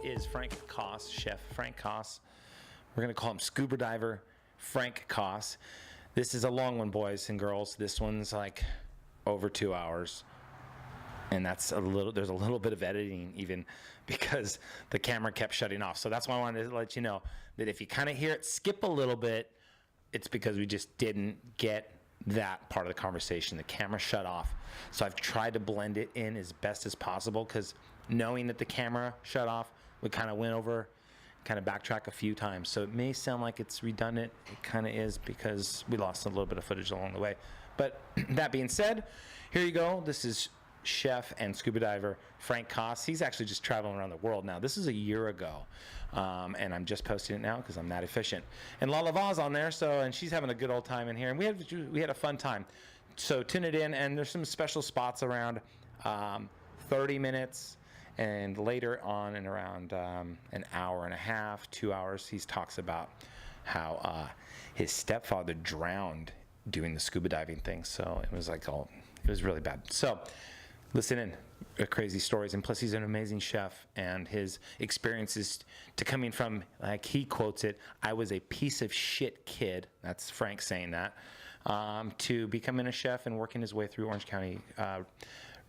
is Frank Kos, Chef Frank Kos. We're going to call him Scuba Diver Frank Kos. This is a long one, boys and girls. This one's like over 2 hours. And there's a little bit of editing even because the camera kept shutting off. So that's why I wanted to let you know that if you kind of hear it skip a little bit, it's because we just didn't get that part of the conversation. The camera shut off. So I've tried to blend it in as best as possible because knowing that the camera shut off, we kind of went over, kind of backtrack a few times. So it may sound like it's redundant. It kind of is because we lost a little bit of footage along the way. But that being said, here you go. This is chef and scuba diver Frank Kos. He's actually just traveling around the world now. This is a year ago. And I'm just posting it now because I'm that efficient. And Lalava333's on there, and she's having a good old time in here. And we had a fun time. So tune it in, and there's some special spots around 30 minutes. And later on in around an hour and a half, 2 hours, he talks about how his stepfather drowned doing the scuba diving thing. So it was it was really bad. So listen in, crazy stories. And plus he's an amazing chef, and his experiences to coming from, like he quotes it, I was a piece of shit kid. That's Frank saying that. To becoming a chef and working his way through Orange County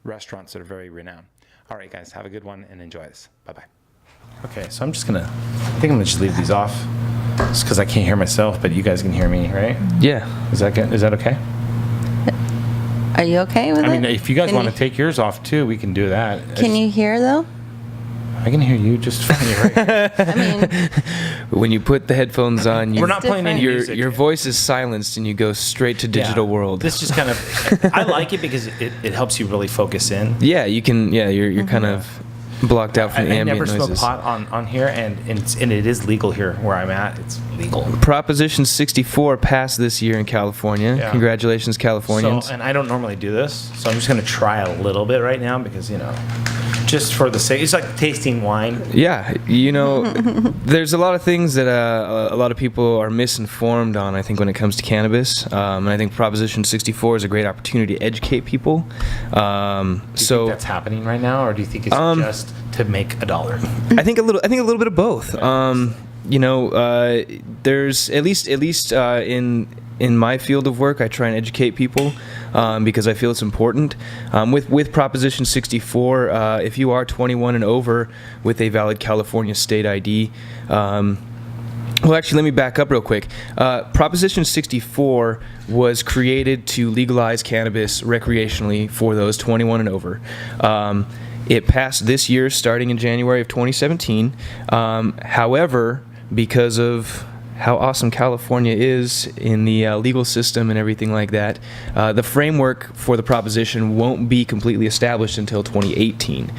restaurants that are very renowned. All right, guys, have a good one and enjoy this. Bye-bye. Okay, so I think I'm gonna just leave these off just because I can't hear myself, but you guys can hear me, right? Yeah. Is that good? Is that okay? Are you okay with it? I mean, if you guys want to take yours off too, we can do that. Can you hear though? I can hear you just fine. Right? I mean, When you put the headphones on, We're not playing any music. your voice is silenced and you go straight to digital world. This just kind of, I like it because it helps you really focus in. Yeah, you can. Yeah, you're kind of blocked out from the I ambient never smoke noises. pot on here, and it is legal here where I'm at. It's legal. Proposition 64 passed this year in California. Yeah. Congratulations, Californians. So, and I don't normally do this, so I'm just going to try a little bit right now because, just for the sake, it's like tasting wine. Yeah, there's a lot of things that a lot of people are misinformed on, I think, when it comes to cannabis. And I think Proposition 64 is a great opportunity to educate people. Do you think that's happening right now, or do you think it's just to make $1? I think a little bit of both. There's at least in my field of work, I try and educate people because I feel it's important. With Proposition 64, if you are 21 and over with a valid California state ID, well, actually, let me back up real quick. Proposition 64 was created to legalize cannabis recreationally for those 21 and over. It passed this year, starting in January of 2017. However, because of how awesome California is in the legal system and everything like that, the framework for the proposition won't be completely established until 2018.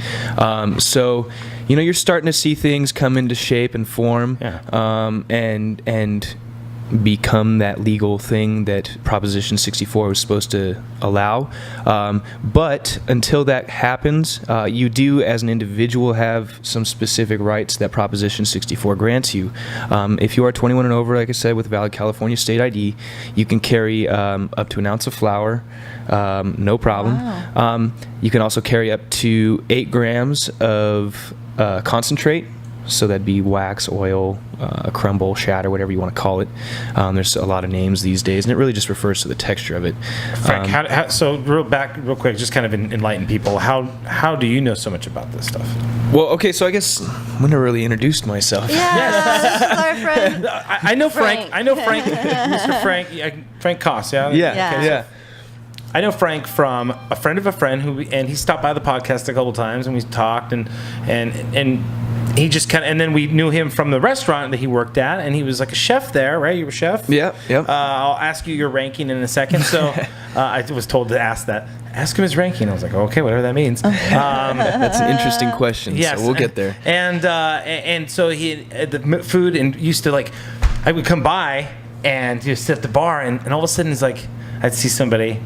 So, you're starting to see things come into shape and form, and become that legal thing that Proposition 64 was supposed to allow. But until that happens, you do, as an individual, have some specific rights that Proposition 64 grants you. If you are 21 and over, like I said, with a valid California state ID, you can carry up to an ounce of flour, no problem. Wow. You can also carry up to 8 grams of concentrate. So that'd be wax, oil, crumble, shatter, whatever you want to call it. There's a lot of names these days, and it really just refers to the texture of it. Frank, so real quick, just kind of enlighten people. How do you know so much about this stuff? Well, okay, so I guess I never really introduced myself. yeah, this is our friend. I know Frank. I know Frank, Mr. Frank. Frank Kos. Yeah. Yeah. Okay, so I know Frank from a friend of a friend and he stopped by the podcast a couple times and we talked and he just and then we knew him from the restaurant that he worked at, and he was like a chef there, right? You were a chef? Yeah. I'll ask you your ranking in a second. So I was told to ask him his ranking. I was like, okay, whatever that means. That's an interesting question. Yes, so we'll get there. And so the food and used to I would come by and just sit at the bar, and all of a sudden it's like I'd see somebody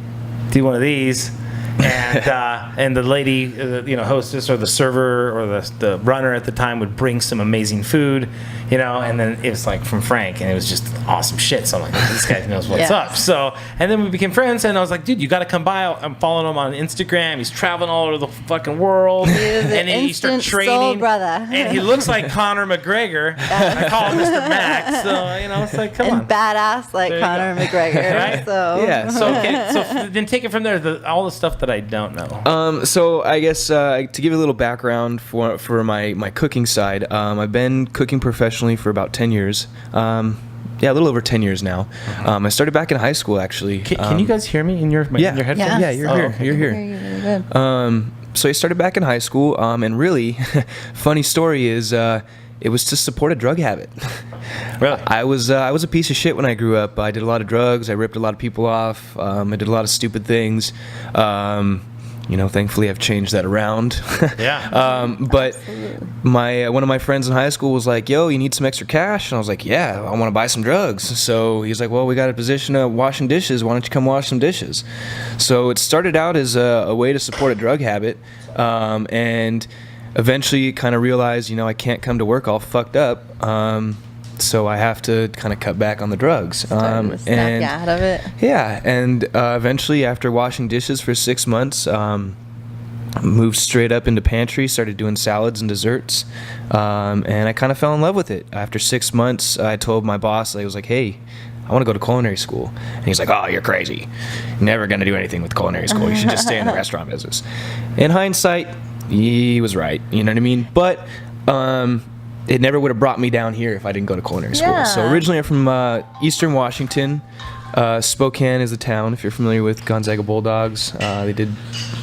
do one of these, and the lady, hostess or the server or the runner at the time would bring some amazing food, and then it was like from Frank, and it was just awesome shit. So I'm like, this guy knows what's up. So, and then we became friends, and I was like, dude, you got to come by. I'm following him on Instagram. He's traveling all over the fucking world, and then you start training. Soul brother. And he looks like Conor McGregor. I call him Mr. Max. So it's like, come on, badass like Conor McGregor. Right? So Yeah. So okay, so then take it from there. All the stuff that I don't know. So I guess to give you a little background for my cooking side, I've been cooking professionally for about 10 years. A little over 10 years now. I started back in high school, actually. Can you guys hear me in your headphones? Yeah, you're here. You're here. Really good. So I started back in high school, and really, funny story is it was to support a drug habit. Really? I was a piece of shit when I grew up. I did a lot of drugs. I ripped a lot of people off. I did a lot of stupid things. Thankfully I've changed that around. Yeah. But one of my friends in high school was like, "Yo, you need some extra cash?" And I was like, "Yeah, I want to buy some drugs." So he's like, "Well, we got a position of washing dishes. Why don't you come wash some dishes?" So it started out as a way to support a drug habit, and eventually kind of realized, I can't come to work all fucked up. So I have to kind of cut back on the drugs. Starting to snap you out of it. Yeah, and eventually, after washing dishes for 6 months, moved straight up into pantry, started doing salads and desserts, and I kind of fell in love with it. After 6 months, I told my boss, I was like, "Hey, I want to go to culinary school." And he's like, "Oh, you're crazy. Never going to do anything with culinary school. You should just stay in the restaurant business." In hindsight, he was right. You know what I mean? But it never would have brought me down here if I didn't go to culinary school. Yeah. So originally I'm from Eastern Washington. Spokane is the town, if you're familiar with Gonzaga Bulldogs. They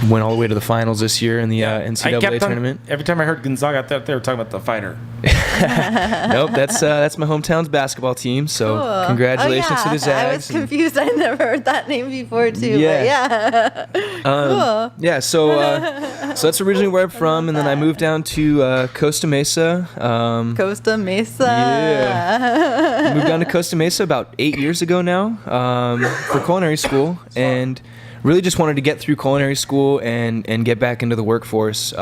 went all the way to the finals this year in the NCAA tournament. Every time I heard Gonzaga, I thought they were talking about the fighter. Nope, that's my hometown's basketball team. So Cool. congratulations to the Zags. I was confused. I never heard that name before too. Yeah. But cool. Yeah, so that's originally where I'm from, and then I moved down to Costa Mesa. Costa Mesa. Yeah. Moved down to Costa Mesa about 8 years ago now for culinary school, and really just wanted to get through culinary school and get back into the workforce.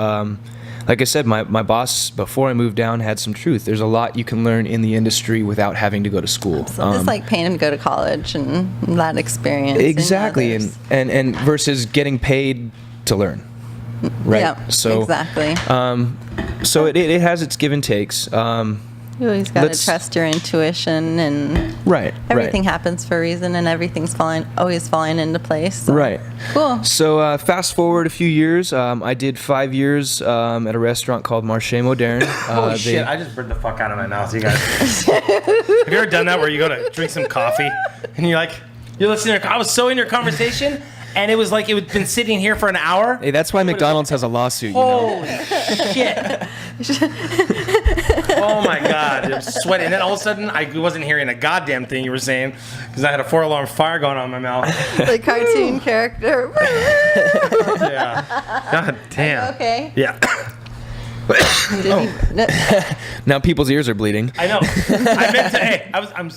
Like I said, my boss, before I moved down, had some truth. There's a lot you can learn in the industry without having to go to school. So it's like paying to go to college and that experience. Exactly, and versus getting paid to learn. Right. Yeah, so exactly. So it has its give and takes. You always got to trust your intuition, and Right. everything happens for a reason, and everything's always falling into place. So. Right. Cool. So fast forward a few years, I did 5 years at a restaurant called Marché Moderne. Holy shit, I just burned the fuck out of my mouth, you guys. Have you ever done that where you go to drink some coffee and you're listening to I was so in your conversation, and it was like it had been sitting here for an hour? Hey, that's why McDonald's has a lawsuit, you know? Holy shit. Oh my God, it was sweating. And then all of a sudden, I wasn't hearing a goddamn thing you were saying because I had a 4-alarm fire going on in my mouth. The cartoon character. Yeah. God damn. Okay. Yeah. Now people's ears are bleeding. I know. I meant to. Hey, I'm.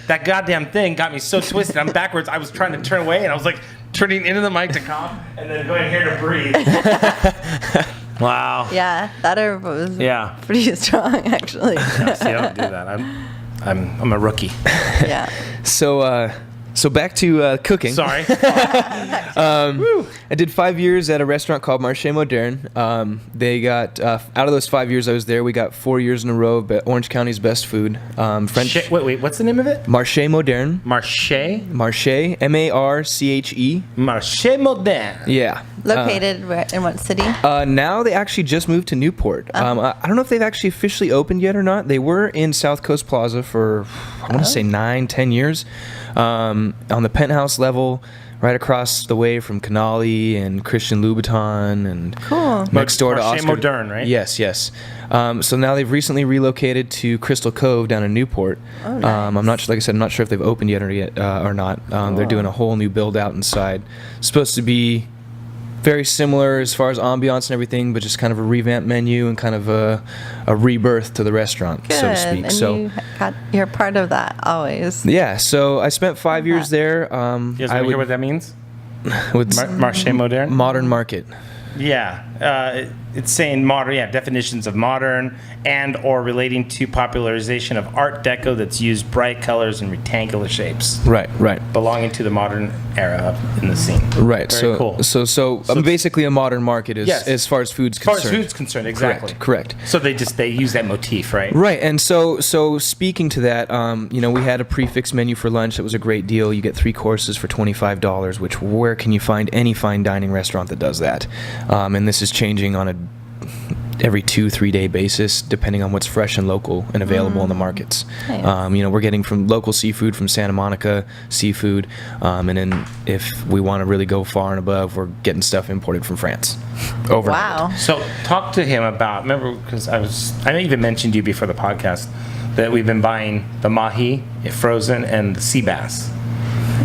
That goddamn thing got me so twisted. I'm backwards. I was trying to turn away, and I was like turning into the mic to cough, and then going here to breathe. Wow. Yeah, that herb was pretty strong, actually. No, see, I don't do that. I'm a rookie. Yeah. So back to cooking. Sorry. I did 5 years at a restaurant called Marché Moderne. They got out of those 5 years I was there, we got 4 years in a row of Orange County's best food. French. Wait. What's the name of it? Marché Moderne. Marché. Marché. MARCHE. Marché Moderne. Yeah. Located in what city? Now they actually just moved to Newport. I don't know if they've actually officially opened yet or not. They were in South Coast Plaza for, I want to say 9-10 years. On the penthouse level, right across the way from Canali and Christian Louboutin, and Cool. next door to Marché Oscar. Moderne, right? Yes. So now they've recently relocated to Crystal Cove down in Newport. Oh, nice. I'm not sure, like I said, I'm not sure if they've opened yet or not. They're doing a whole new build out inside. Supposed to be very similar as far as ambiance and everything, but just kind of a revamped menu and kind of a rebirth to the restaurant, Good. so to speak. And you're part of that always. Yeah, so I spent 5 years there. You guys want to hear what that means? What's Marché moderne. modern market? Yeah, it's saying modern. Yeah, definitions of modern and or relating to popularization of Art Deco that's used bright colors and rectangular shapes, Right. belonging to the modern era in the scene. Right. Very cool. So basically a modern market is Yes. as far as food's As far concerned. as food's concerned, exactly. Correct. So they use that motif, right? Right, and so speaking to that, we had a prefix menu for lunch that was a great deal. You get 3 courses for $25, which where can you find any fine dining restaurant that does that? And this is changing on a every 2-3 day basis, depending on what's fresh and local and available in the markets. Nice. We're getting from local seafood from Santa Monica seafood, and then if we want to really go far and above, we're getting stuff imported from France. Wow. So talk to him about. Remember, because I even mentioned you before the podcast that we've been buying the mahi frozen and the sea bass.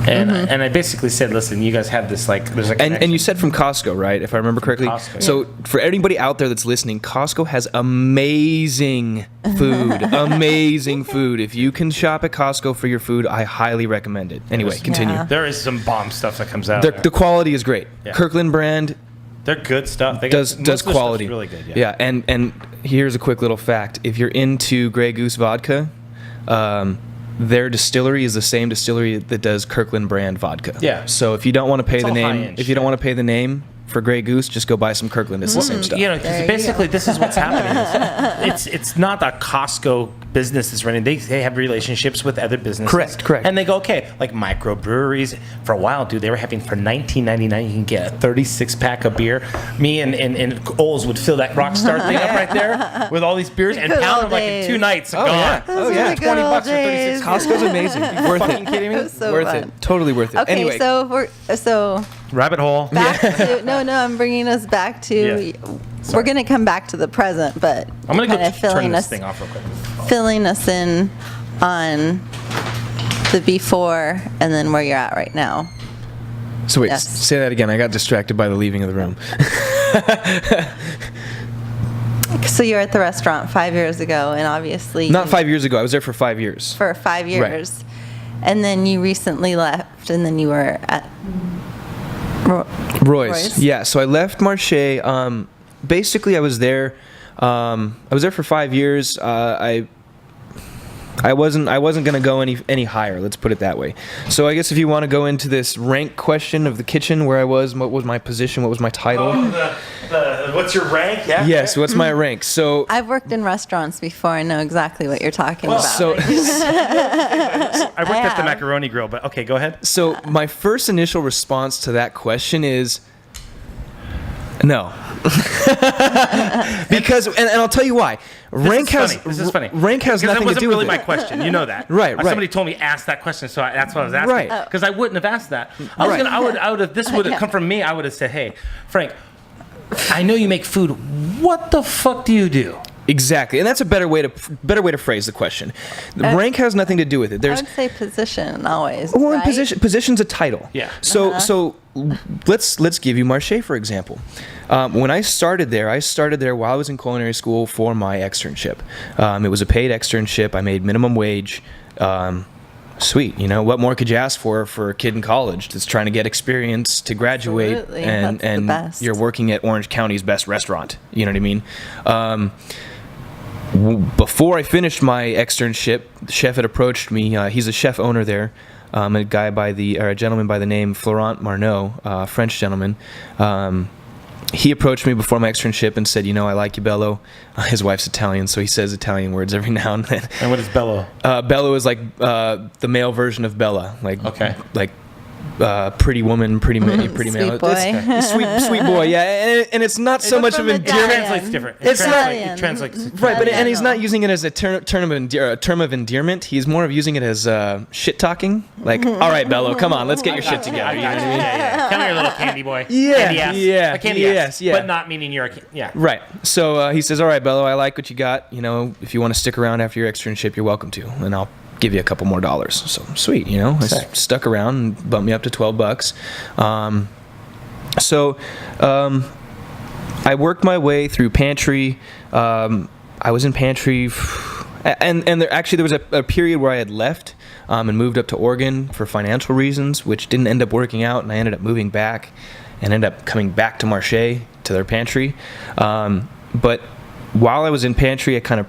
And I basically said, listen, you guys have this there's a And you said from Costco, right? If I remember correctly. Costco, So for anybody out there that's listening, Costco has amazing food. Amazing food. If you can shop at Costco for your food, I highly recommend it. Anyway, continue. Yeah. there is some bomb stuff that comes out. The quality is great. Yeah. Kirkland brand They're good stuff. They does most of their stuff's quality. really good. Yeah, and here's a quick little fact. If you're into Grey Goose vodka, their distillery is the same distillery that does Kirkland brand vodka. Yeah. So if you don't want to pay It's the all name, high-end if you don't shit. want to pay the name for Grey Goose, just go buy some Kirkland. It's the same stuff. Because There you basically this is what's happening. It's not a Costco business that's running. They have relationships with other businesses. Correct. And they go, okay, like microbreweries. For a while, dude, they were having for $19.99 you can get a 36-pack of beer. Me and Oles would fill that Rockstar thing up right there with all these beers and Good pound old them like in days. 2 nights. Oh, gone. yeah. Those were the good 20 old bucks for 36 days. Costco's amazing. Worth Fucking it. kidding me? It was so Worth fun. it. Totally worth it. Okay, Anyway, so Rabbit hole. back to I'm bringing us back to. Yeah. We're gonna come back to the present, but I'm going to kinda go turn this thing off real quick. filling us in on the before and then where you're at right now. so wait, Yes. say that again. I got distracted by the leaving of the room. So you were at the restaurant 5 years ago, and obviously Not 5 years ago. I was there for 5 years. for 5 years, and then you recently left, and then you were at Royce. Royce. Yeah, so I left Marché. Basically, I was there. I was there for 5 years. I wasn't going to go any higher. Let's put it that way. So I guess if you want to go into this rank question of the kitchen, where I was, what was my position, what was my title? What's your rank? Yeah. Yes, what's my rank? So I've worked in restaurants before. I know exactly what you're talking about. so I worked at the Yeah. macaroni grill, but okay, go ahead. so my first initial response to that question is no. Because and I'll tell you why. Rank has This is funny. Rank has Because nothing that to do wasn't really with my it. question. You know that. Right. Somebody told me ask that question, so that's what I was asking. Right. Because I wouldn't have asked that. I was Right. gonna. I would have. This would have come from me. I would have said, "Hey, Frank, I know you make food. What the fuck do you do?" Exactly, and that's a better way to phrase the question. The rank has nothing to do with it. I There's would say position always. well, right? position's a title. Yeah. So let's give you Marché for example. When I started there while I was in culinary school for my externship. It was a paid externship. I made minimum wage. Sweet, what more could you ask for a kid in college that's trying to get experience to graduate, Absolutely. and That's the best. you're working at Orange County's best restaurant. You know what I mean? Before I finished my externship, the chef had approached me. He's a chef owner there, a gentleman by the name Florent Marneau, a French gentleman. He approached me before my externship and said, I like you, Bello. His wife's Italian, so he says Italian words every now and then. And what is Bello? Bello is like the male version of Bella, Okay. like pretty woman, pretty man. Sweet boy. It's sweet boy, yeah. And it's not so much of from an It Italian. translates different. It's It translates. right, but Yeah, and he's no. not using it as a term of endearment. He's more of using it as shit talking. Like, all right, Bello, come on, let's get your shit together. I You know got what you. I mean? Yeah. Come here, little candy boy. Yeah, Candy ass. yeah, A candy yes, ass. yeah. But not meaning you're a yeah. Right. So he says, all right, Bello, I like what you got. If you want to stick around after your externship, you're welcome to, and I'll give you a couple more dollars. So sweet, I stuck around and bumped me up to $12. I worked my way through pantry. I was in pantry, and there was a period where I had left and moved up to Oregon for financial reasons, which didn't end up working out, and I ended up moving back and ended up coming back to Marché, to their pantry. But while I was in pantry, I kind of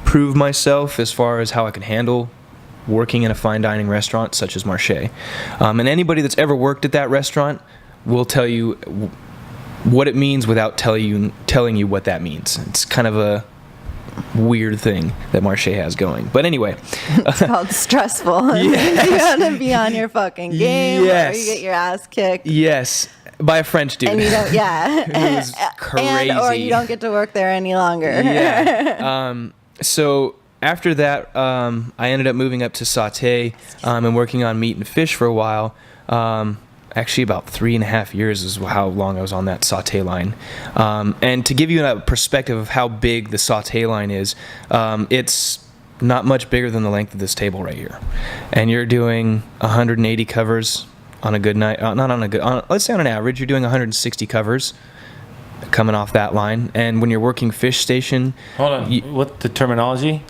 proved myself as far as how I could handle working in a fine dining restaurant such as Marché. And anybody that's ever worked at that restaurant will tell you what it means without telling you what that means. It's kind of a weird thing that Marché has going. But anyway. It's called stressful. Yes. You gotta be on your fucking game, Yes. or you get your ass kicked. Yes. By a French dude. And you don't, yeah. It was crazy. Or you don't get to work there any longer. Yeah. So after that, I ended up moving up to Sauté and working on meat and fish for a while. Actually, about 3.5 years is how long I was on that Sauté line. And to give you a perspective of how big the Sauté line is, it's not much bigger than the length of this table right here. And you're doing 180 covers on a good night. Let's say on an average, you're doing 160 covers coming off that line. And when you're working fish station... Hold on. What the terminology?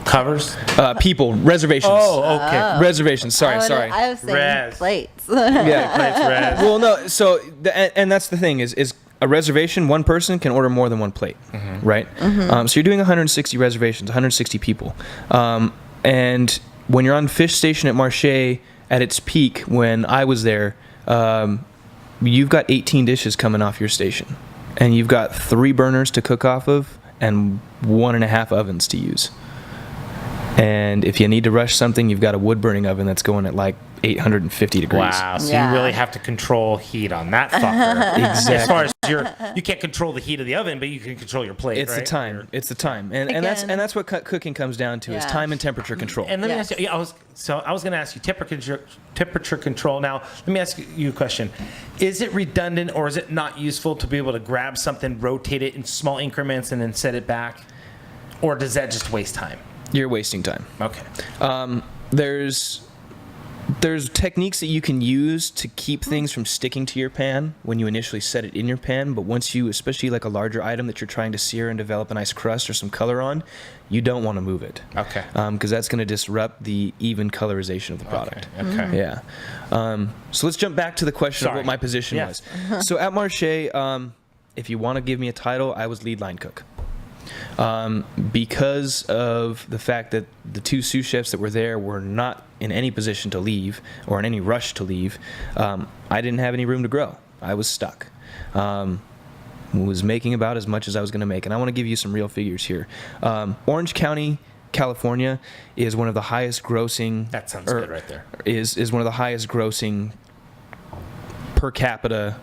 Covers? People. Reservations. Oh, okay. Reservations. Sorry. I was saying Res. plates. Yeah. Plates, res. Well, no. So, and that's the thing is a reservation. One person can order more than one plate, right? So you're doing 160 reservations, 160 people, and when you're on fish station at Marché at its peak, when I was there, you've got 18 dishes coming off your station, and you've got 3 burners to cook off of and 1.5 ovens to use. And if you need to rush something, you've got a wood burning oven that's going at like 850 degrees. Wow, so Yeah. you really have to control heat on that fucker. Exactly. As far as you can't control the heat of the oven, but you can control your plate. It's right? the time. It's the time, and Again. that's what cooking comes down to is Yeah. time and temperature control. And let me Yes. ask you. I was going to ask you temperature control. Now, let me ask you a question: is it redundant, or is it not useful to be able to grab something, rotate it in small increments, and then set it back, or does that just waste time? You're wasting time. Okay. There's techniques that you can use to keep things from sticking to your pan when you initially set it in your pan, but once you, especially like a larger item that you're trying to sear and develop a nice crust or some color on, you don't want to move it. Okay. Because that's going to disrupt the even colorization of the product. Okay. Yeah. So let's jump back to the question of Sorry. what my position Yes. was. So at Marché, if you want to give me a title, I was lead line cook. Because of the fact that the 2 sous chefs that were there were not in any position to leave or in any rush to leave, I didn't have any room to grow. I was stuck. Was making about as much as I was going to make. And I want to give you some real figures here. Orange County, California is one of the highest grossing... That sounds good right there. Is one of the highest grossing per capita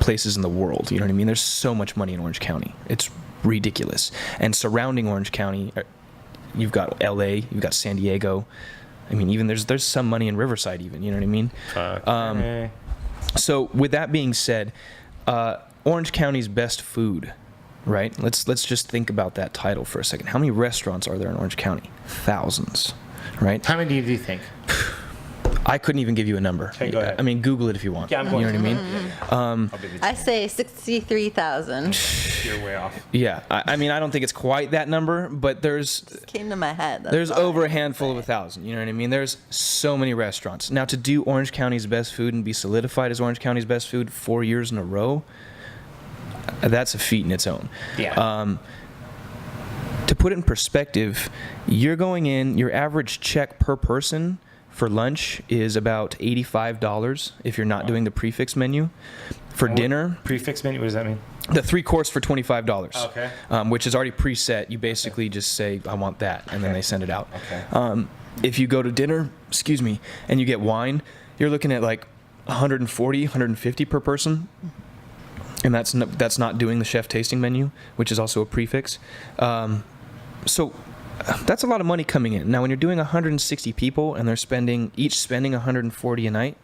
places in the world. You know what I mean? There's so much money in Orange County. It's ridiculous. And surrounding Orange County, you've got LA, you've got San Diego. I mean, even there's some money in Riverside even, you know what I mean? Okay. So with that being said, Orange County's best food, right? Let's just think about that title for a second. How many restaurants are there in Orange County? Thousands, right? How many do you think? I couldn't even give you a number. Okay, go ahead. I mean, Google it if you want. Yeah, I'm you going know what I mean? I'll be the I say 63,000. You're way off. Yeah. I mean, I don't think it's quite that number, but there's Came to my head. That's There's all I over a can handful of say. 1,000. You know what I mean? There's so many restaurants. Now, to do Orange County's best food and be solidified as Orange County's best food 4 years in a row, that's a feat in its own. Yeah. To put it in perspective, you're going in, your average check per person for lunch is about $85 if you're not doing the prefix menu. For dinner, Prefix menu, what does that mean? the 3-course for $25. Okay. Which is already preset. You basically just say, I want that, and then they send it out. Okay. If you go to dinner, and you get wine, you're looking at like 140, 150 per person. And that's not doing the chef tasting menu, which is also a prefix. So that's a lot of money coming in. Now, when you're doing 160 people and they're each spending 140 a night,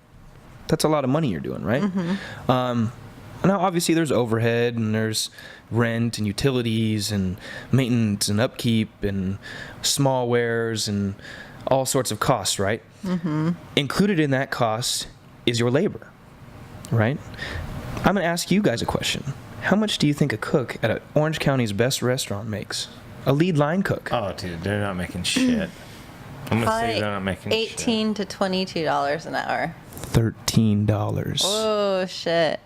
that's a lot of money you're doing, right? Now, obviously, there's overhead and there's rent and utilities and maintenance and upkeep and small wares and all sorts of costs, right? Included in that cost is your labor, right? I'm going to ask you guys a question. How much do you think a cook at Orange County's best restaurant makes? A lead line cook. Oh, dude, they're not making shit. I'm gonna say Probably they're not making $18 to $22 an hour. $13. Oh shit!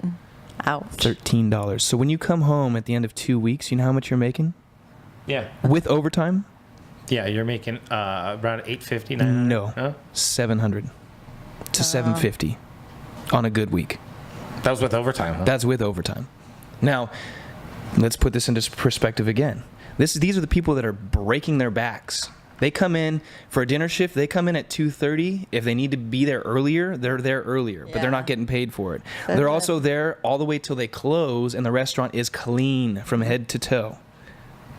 Ouch. $13. So when you come home at the end of 2 weeks, you know how much you're making Yeah. with overtime? Yeah, you're making around $850. No, Huh? 700 to 750 on a good week. That was with overtime. Huh? That's with overtime. Now, let's put this into perspective again. These are the people that are breaking their backs. They come in for a dinner shift. They come in at 2:30. If they need to be there earlier, they're there earlier, but they're not getting paid for it. They're also there all the way till they close, and the restaurant is clean from head to toe.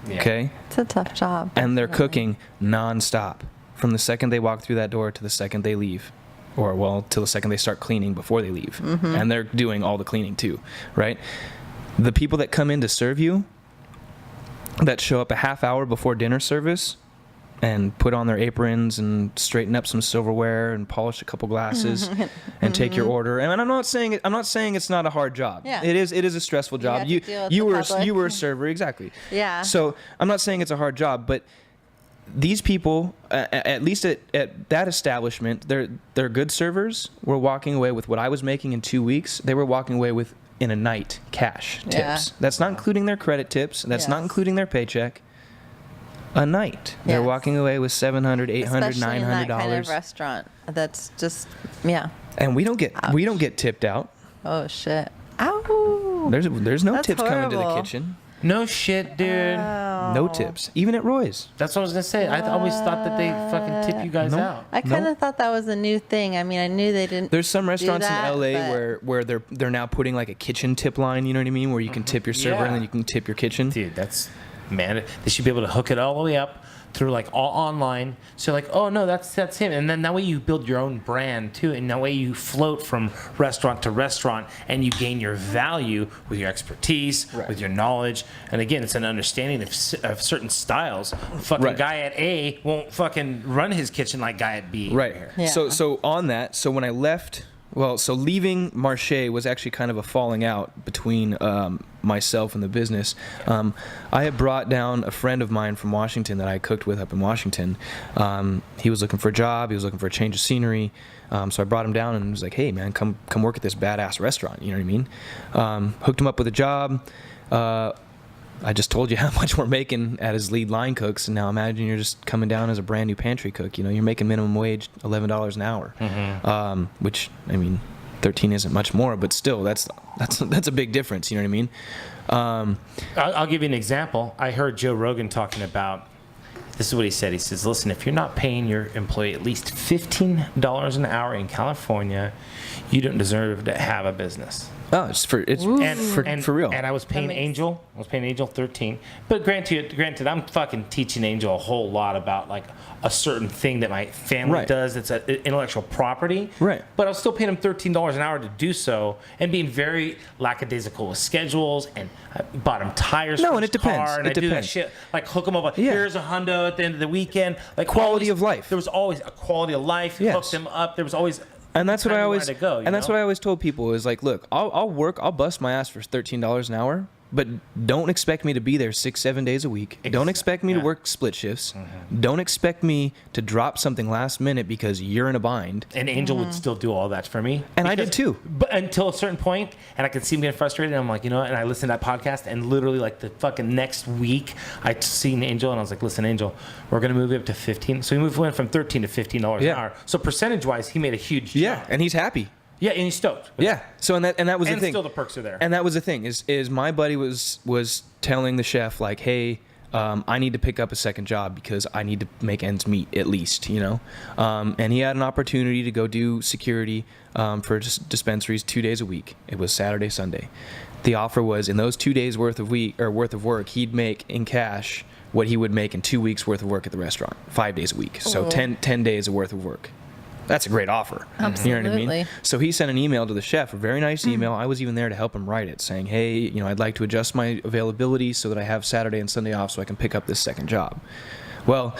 Yeah. Okay? It's a tough job. And they're definitely. cooking nonstop from the second they walk through that door to the second they leave. Or, well, till the second they start cleaning before they leave. And they're doing all the cleaning too, right? The people that come in to serve you, that show up a half hour before dinner service and put on their aprons and straighten up some silverware and polish a couple glasses and take your order. And I'm not saying it's not a hard job. Yeah. It is a stressful job. have to deal with You the were public. you were a server, exactly. Yeah. So I'm not saying it's a hard job, but these people, at least at that establishment, they're good servers. Were walking away with what I was making in 2 weeks. They were walking away with in a night cash tips. Yeah. That's not including their credit tips. That's not Yes. including their paycheck. A night. They're Yes. walking away with $700, $800, Especially in $900. that kind of restaurant. That's just, yeah. And we don't get tipped out. Oh shit. Ow. There's no That's tips coming to the horrible. kitchen. No shit, dude. No tips. Even at Roy's. That's what I was gonna say. I always thought that they fucking tip you guys No. out. I kind of thought that was a new thing. I mean, I knew they didn't. There's some restaurants that, in LA but- where they're now putting like a kitchen tip line, you know what I mean, where you can tip your server Yeah. and then you can tip your kitchen. Dude, man, they should be able to hook it all the way up through like all online. So like, oh no, that's him. And then that way you build your own brand too. And that way you float from restaurant to restaurant and you gain your value with your expertise, with your knowledge. And again, it's an understanding of certain styles. Fucking Right. guy at A won't fucking run his kitchen like guy at B. Right. Yeah. So on that, so when I left, leaving Marché was actually kind of a falling out between myself and the business. I had brought down a friend of mine from Washington that I cooked with up in Washington. He was looking for a job. He was looking for a change of scenery. So I brought him down and was like, hey, man, come work at this badass restaurant. You know what I mean? Hooked him up with a job. I just told you how much we're making at his lead line cooks, and now imagine you're just coming down as a brand new pantry cook. You know, you're making minimum wage $11 an hour, which I mean, 13 isn't much more, but still, that's a big difference. You know what I mean? I'll give you an example. I heard Joe Rogan talking about, this is what he said. He says, listen, if you're not paying your employee at least $15 an hour in California, you don't deserve to have a business. Oh, it's for real. And I was paying makes- Angel. I was paying Angel 13. But granted, I'm fucking teaching Angel a whole lot about like a certain thing that my family Right. does. That's an intellectual property. Right. But I was still paying him $13 an hour to do so, and being very lackadaisical with schedules. And I bought him tires. No, for and his it depends. car, and It I do that depends. shit. Like hook him up. Like, Yeah. here's a hundo at the end of the weekend. Like Quality always- of life. There was always a quality of life. Yes. Hooked him up. There was always. And that's what time I he always wanted to go, you that's know? what I always told people is like, look, I'll bust my ass for $13 an hour, but don't expect me to be there 6-7 days a week. Don't expect me to Yeah. work split shifts. Don't expect me to drop something last minute because you're in a bind. And Angel would still do all that for me. And I did too. But until a certain point, and I could see him getting frustrated. And I'm like, you know what? And I listened to that podcast, and literally, like, the fucking next week, I seen Angel, and I was like, listen, Angel, we're going to move it up to 15. So we went from $13 to $15 Yeah. an hour. So percentage-wise, he made a huge jump. And he's happy. Yeah, and he's stoked. Yeah. So and that was And the thing. still the perks are there. And that was the thing is my buddy was telling the chef like, hey, I need to pick up a second job because I need to make ends meet at least, you know. And he had an opportunity to go do security for dispensaries 2 days a week. It was Saturday, Sunday. The offer was in those 2 days worth of work, he'd make in cash what he would make in 2 weeks worth of work at the restaurant, 5 days a week. So 10 days worth of work. That's a great offer. You know what I mean? Absolutely. So he sent an email to the chef, a very nice email. I was even there to help him write it, saying, hey, you know, I'd like to adjust my availability so that I have Saturday and Sunday off so I can pick up this second job. Well,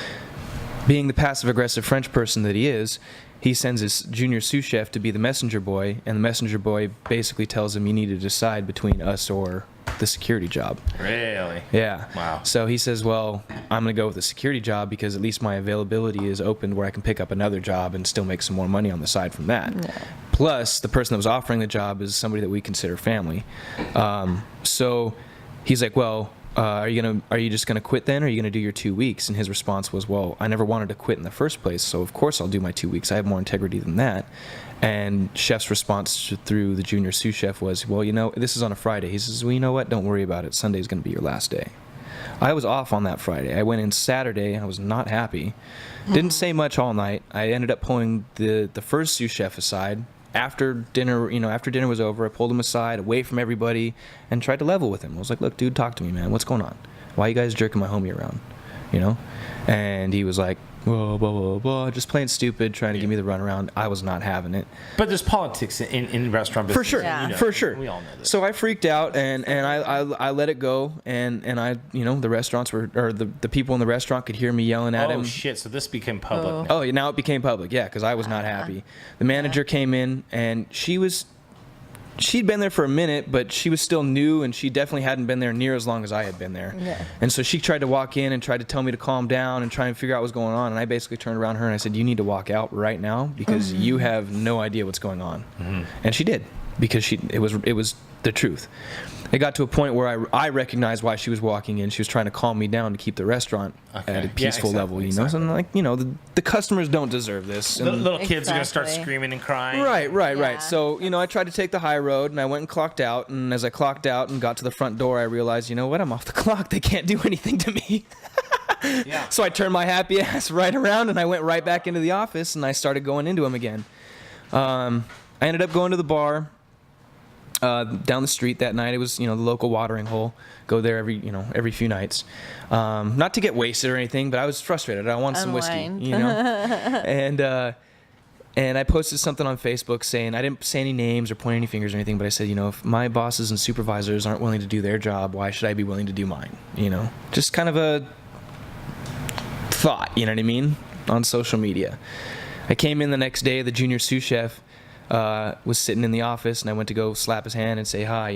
being the passive-aggressive French person that he is, he sends his junior sous chef to be the messenger boy, and the messenger boy basically tells him, you need to decide between us or the security job. Really? Yeah. Wow. So he says, well, I'm going to go with the security job because at least my availability is open where I can pick up another job and still make some more money on the side from that. Yeah. Plus, the person that was offering the job is somebody that we consider family. So he's like, well, are you just gonna quit then, or are you gonna do your 2 weeks? And his response was, well, I never wanted to quit in the first place, so of course I'll do my 2 weeks. I have more integrity than that. And Chef's response through the junior sous chef was, well, this is on a Friday. He says, well, you know what? Don't worry about it. Sunday's gonna be your last day. I was off on that Friday. I went in Saturday. I was not happy. Didn't say much all night. I ended up pulling the first sous chef aside. After dinner was over, I pulled him aside, away from everybody, and tried to level with him. I was like, look, dude, talk to me, man. What's going on? Why are you guys jerking my homie around? And he was like, blah, blah, blah, blah, just playing stupid, trying to give me the runaround. I was not having it. But there's politics in restaurant business. For sure, Yeah. for sure. We all know this. So I freaked out, and I let it go, and I, the restaurants were, or the people in the restaurant could hear me yelling at him. Oh, shit. So this became public. Oh. now. Oh, now it became public, yeah, because I was not happy. The manager came in, and she'd been there for a minute, but she was still new, and she definitely hadn't been there near as long as I had been there. Yeah. And so she tried to walk in and tried to tell me to calm down and try and figure out what's going on. And I basically turned around to her and I said, you need to walk out right now because you have no idea what's going on. And she did, because it was the truth. It got to a point where I recognized why she was walking in. She was trying to calm me down to keep the restaurant at a Yeah, peaceful level, exactly. So I'm like, the customers don't deserve this. And Little kids are going to start Exactly. screaming and crying. Right. Yeah. So, I tried to take the high road, and I went and clocked out. And as I clocked out and got to the front door, I realized, you know what? I'm off the clock. They can't do anything to me. Yeah. So I turned my happy ass right around, and I went right back into the office, and I started going into him again. I ended up going to the bar down the street that night. It was, the local watering hole. Go there every few nights. Not to get wasted or anything, but I was frustrated. I wanted some whiskey, Unwind. And I posted something on Facebook saying, I didn't say any names or point any fingers or anything, but I said, if my bosses and supervisors aren't willing to do their job, why should I be willing to do mine? Just kind of a thought, you know what I mean, on social media. I came in the next day, the junior sous chef was sitting in the office, and I went to go slap his hand and say hi,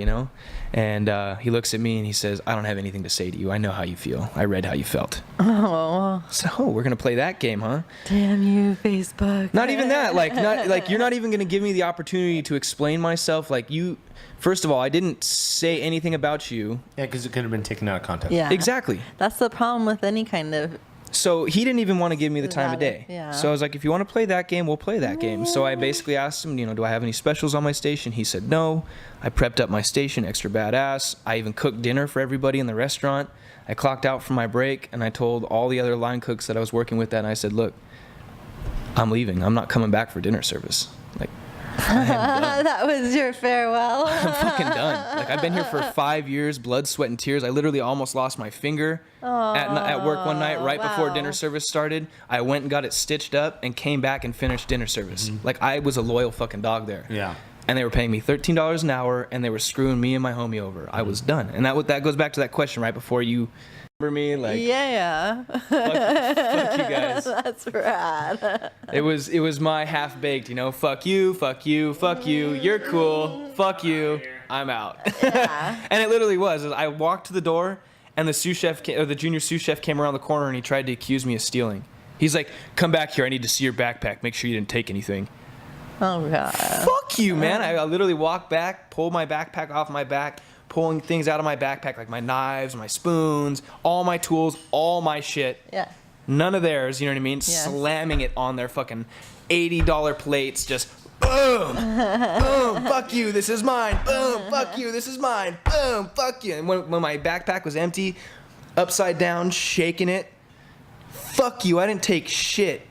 and he looks at me and he says, I don't have anything to say to you. I know how you feel. I read how you felt. Oh, So we're going to play that game, huh? damn you, Facebook. Not even that. Like you're not even going to give me the opportunity to explain myself. First of all, I didn't say anything about you. Yeah, because it could have been taken out of context. Yeah. Exactly. That's the problem with any kind of. So he didn't even want to give me the time of day. Yeah. So I was like, if you want to play that game, we'll play that game. So I basically asked him, do I have any specials on my station? He said no. I prepped up my station, extra badass. I even cooked dinner for everybody in the restaurant. I clocked out for my break, and I told all the other line cooks that I was working with that, and I said, look, I'm leaving. I'm not coming back for dinner service. I am done. That was your farewell. I'm fucking done. I've been here for 5 years, blood, sweat, and tears. I literally almost lost my finger at work one night right before wow. dinner service started. I went and got it stitched up and came back and finished dinner service. I was a loyal fucking dog there. Yeah. And they were paying me $13 an hour, and they were screwing me and my homie over. I was done. And that goes back to that question right before you remember me. Yeah. Fuck you guys. That's rad. It was my half baked, fuck you, you're cool, fuck you, I'm out. Yeah. And it literally was. I walked to the door, and the sous chef, or the junior sous chef, came around the corner, and he tried to accuse me of stealing. He's like, "Come back here. I need to see your backpack. Make sure you didn't take anything." Oh god. Fuck you, man. I literally walked back, pulled my backpack off my back, pulling things out of my backpack like my knives, my spoons, all my tools, all my shit. Yeah. None of theirs, you know what I mean? Yes. Slamming it on their fucking $80 plates, just boom, boom, fuck you, this is mine, boom, fuck you, this is mine, boom, fuck you. And when my backpack was empty, upside down, shaking it, fuck you, I didn't take shit.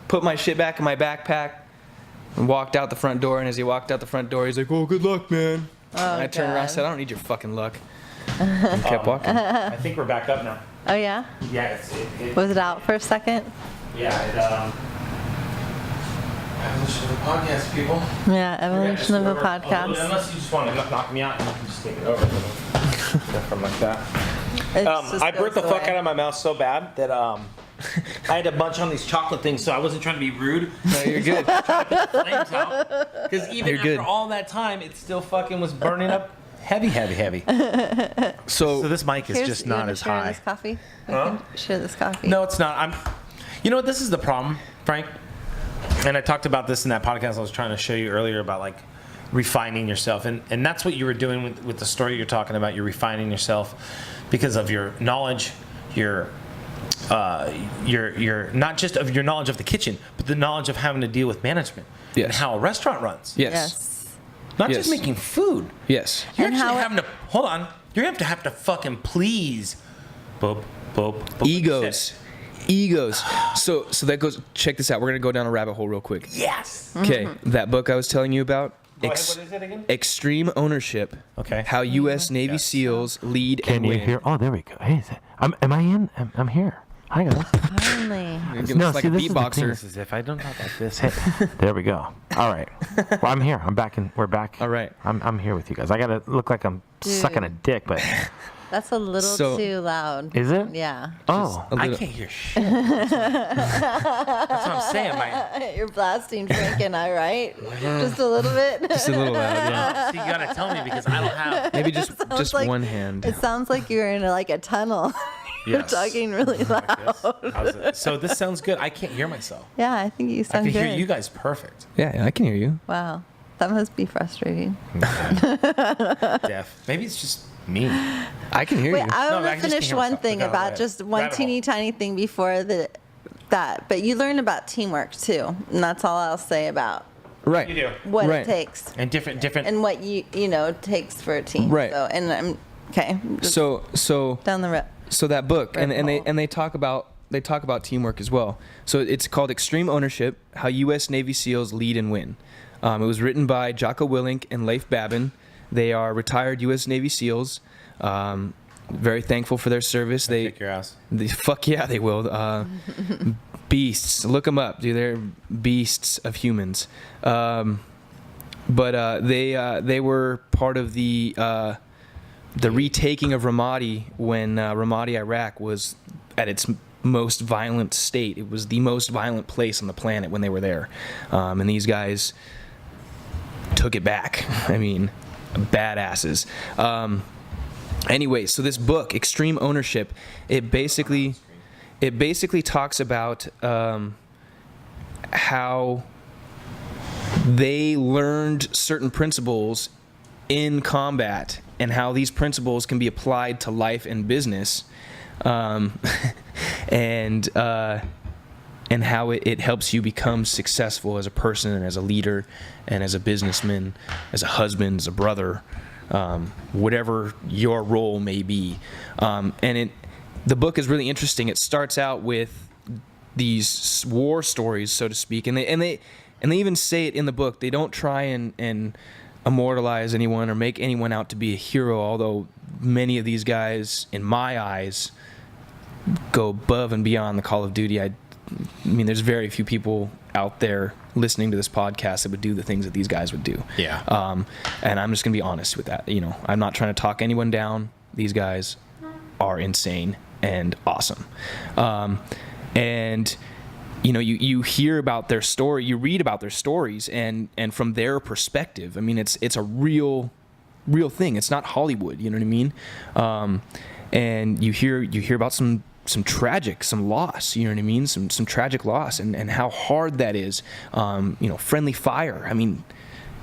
Put my shit back in my backpack and walked out the front door, and as he walked out the front door, he's like, oh, good luck, man. Oh, And I turned around and God. said, I don't need your fucking luck. And kept walking. I think we're back up now. Oh yeah. Yeah, Was it out for a second? Evolution of the podcast, people. Yeah. Evolution of a podcast. Unless you just want to knock me out, and you can just take it over. From like that. It just I burnt goes the fuck away. out of my mouth so bad that I had to munch on these chocolate things, so I wasn't trying to be rude. No, you're good. Flames out. Because even You're after good. all that time, it still fucking was burning up Heavy. So So this mic is Here's- just you not wanna as share high. This coffee? We can share this coffee. No, it's not. You know what? This is the problem, Frank. And I talked about this in that podcast I was trying to show you earlier about like refining yourself, and that's what you were doing with the story you're talking about. You're refining yourself because of your knowledge, your not just of your knowledge of the kitchen, but the knowledge of having to deal with management and Yes. how a restaurant runs. Yes. Not Yes. just making food. yes. You're And actually how it- having to hold on. You're going to have to fucking please. Boop, boop, boop. Egos. So that goes. Check this out. We're gonna go down a rabbit hole real quick. Yes. Okay, that book I was telling you about. Go ahead, what is it again? Extreme Ownership. Okay. How U.S. Navy Yes. SEAls lead Can and you win. hear? Oh, there we go. Hey, am I in? I'm here. Hi, guys. Finally. It's No, like see, a this is the thing. beatboxer. This is if I don't talk like this. Hey, there we go. All right. Well, I'm here. I'm back in. We're back. All right. I'm here with you guys. I gotta look like I'm sucking a dick, but That's a little So- too loud. is it? Yeah. Oh, A I little- can't hear shit. That's what I'm saying. You're blasting Frank and I, right? Just a little bit. Just a little loud. Yeah. See, you gotta tell me because I don't have. Maybe just Sounds like- one hand. It sounds like you're in like a tunnel. You're Yes. talking really loud. How's it? So this sounds good. I can't hear myself. Yeah, I think you I sound can good. hear you guys perfect. Yeah, I can hear you. Wow. That must be frustrating. Deaf. Maybe it's just me. I can hear Wait, you. I No, want I to just finish can't hear one myself. thing Go about ahead. just one Rabbit teeny hole. tiny thing before that. But you learn about teamwork too. And that's all I'll say about Right. You do. what Right. it takes And different. and what you know takes for a team. Right. So, and I'm okay. Just So down the road. So that book, and Rabbit hole. they talk about teamwork as well. So it's called Extreme Ownership: How U.S. Navy SEALs Lead and Win. It was written by Jocko Willink and Leif Babin. They are retired U.S. Navy SEAls. Very thankful for their service. Kick your ass. Fuck yeah, they will. Beasts. Look them up, dude. They're beasts of humans. But they were part of the retaking of Ramadi when Ramadi, Iraq, was at its most violent state. It was the most violent place on the planet when they were there, and these guys took it back. I mean, badasses. Anyway, so this book, Extreme Ownership, it basically talks about how they learned certain principles in combat and how these principles can be applied to life and business, and how it helps you become successful as a person and as a leader and as a businessman, as a husband, as a brother, whatever your role may be. The book is really interesting. It starts out with these war stories, so to speak, and they even say it in the book. They don't try and immortalize anyone or make anyone out to be a hero, although many of these guys, in my eyes, go above and beyond the Call of Duty. I mean, there's very few people out there listening to this podcast that would do the things that these guys would do. Yeah. And I'm just going to be honest with that. You know, I'm not trying to talk anyone down. These guys are insane and awesome. And you know, you hear about their story, you read about their stories, and from their perspective, I mean, it's a real thing. It's not Hollywood, you know what I mean? And you hear about some loss, you know what I mean? Some tragic loss, and how hard that is. You know, friendly fire. I mean,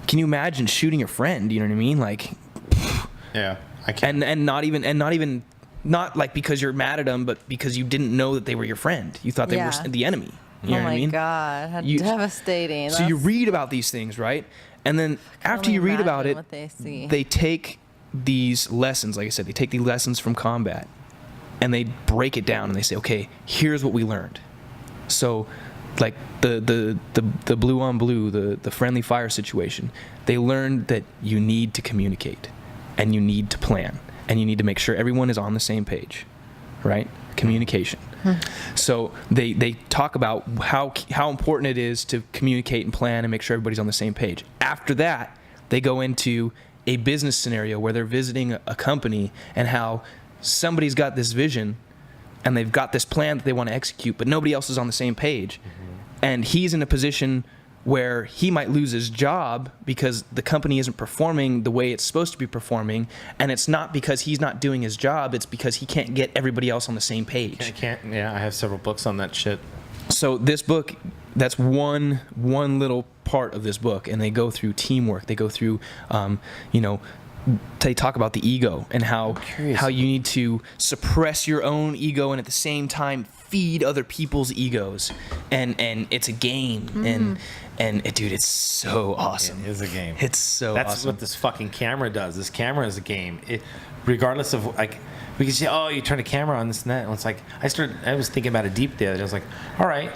can you imagine shooting your friend? You know what I mean? Like, Yeah. I can't. and not like because you're mad at them, but because you didn't know that they were your friend. You thought they Yeah. were the enemy. You know Oh what I my mean? God, how You- devastating. So you read about these things, right? And then after only you read about imagine it, what they see. they take these lessons, like I said, they take the lessons from combat and they break it down and they say, okay, here's what we learned. So like the blue on blue, the friendly fire situation, they learned that you need to communicate and you need to plan and you need to make sure everyone is on the same page, right? Communication. So they talk about how important it is to communicate and plan and make sure everybody's on the same page. After that, they go into a business scenario where they're visiting a company and how somebody's got this vision and they've got this plan that they want to execute, but nobody else is on the same page. And he's in a position where he might lose his job because the company isn't performing the way it's supposed to be performing, and it's not because he's not doing his job, it's because he can't get everybody else on the same page. I have several books on that shit. So this book, that's one little part of this book, and they go through teamwork. They go through, they talk about the ego and how you need to suppress your own ego and at the same time feed other people's egos, and it's a game, dude, it's so awesome. It is a game. It's so That's awesome. what this fucking camera does. This camera is a game. Regardless of like, we can say, oh, you turn a camera on this and that. And it's like I was thinking about it deep the other day. I was like, all right,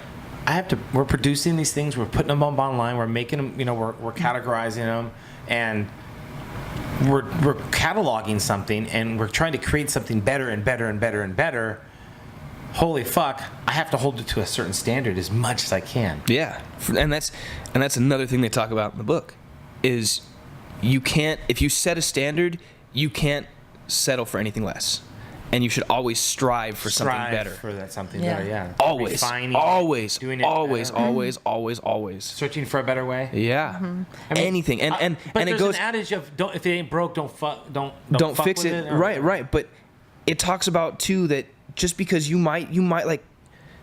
we're producing these things, we're putting them up online, we're making them, we're categorizing them, and we're cataloging something, and we're trying to create something better and better and better and better. Holy fuck, I have to hold it to a certain standard as much as I can. Yeah, and that's another thing they talk about in the book, is you can't, if you set a standard, you can't settle for anything less, and you should always strive for something better. For that something Yeah. better, yeah. Always, Refining, always, doing it always, better. always. Searching for a better way. Yeah, I mean, anything, and but it there's goes. an adage of if it ain't broke, don't fuck Fix with it. or Right, whatever. right. But it talks about too that just because you might like,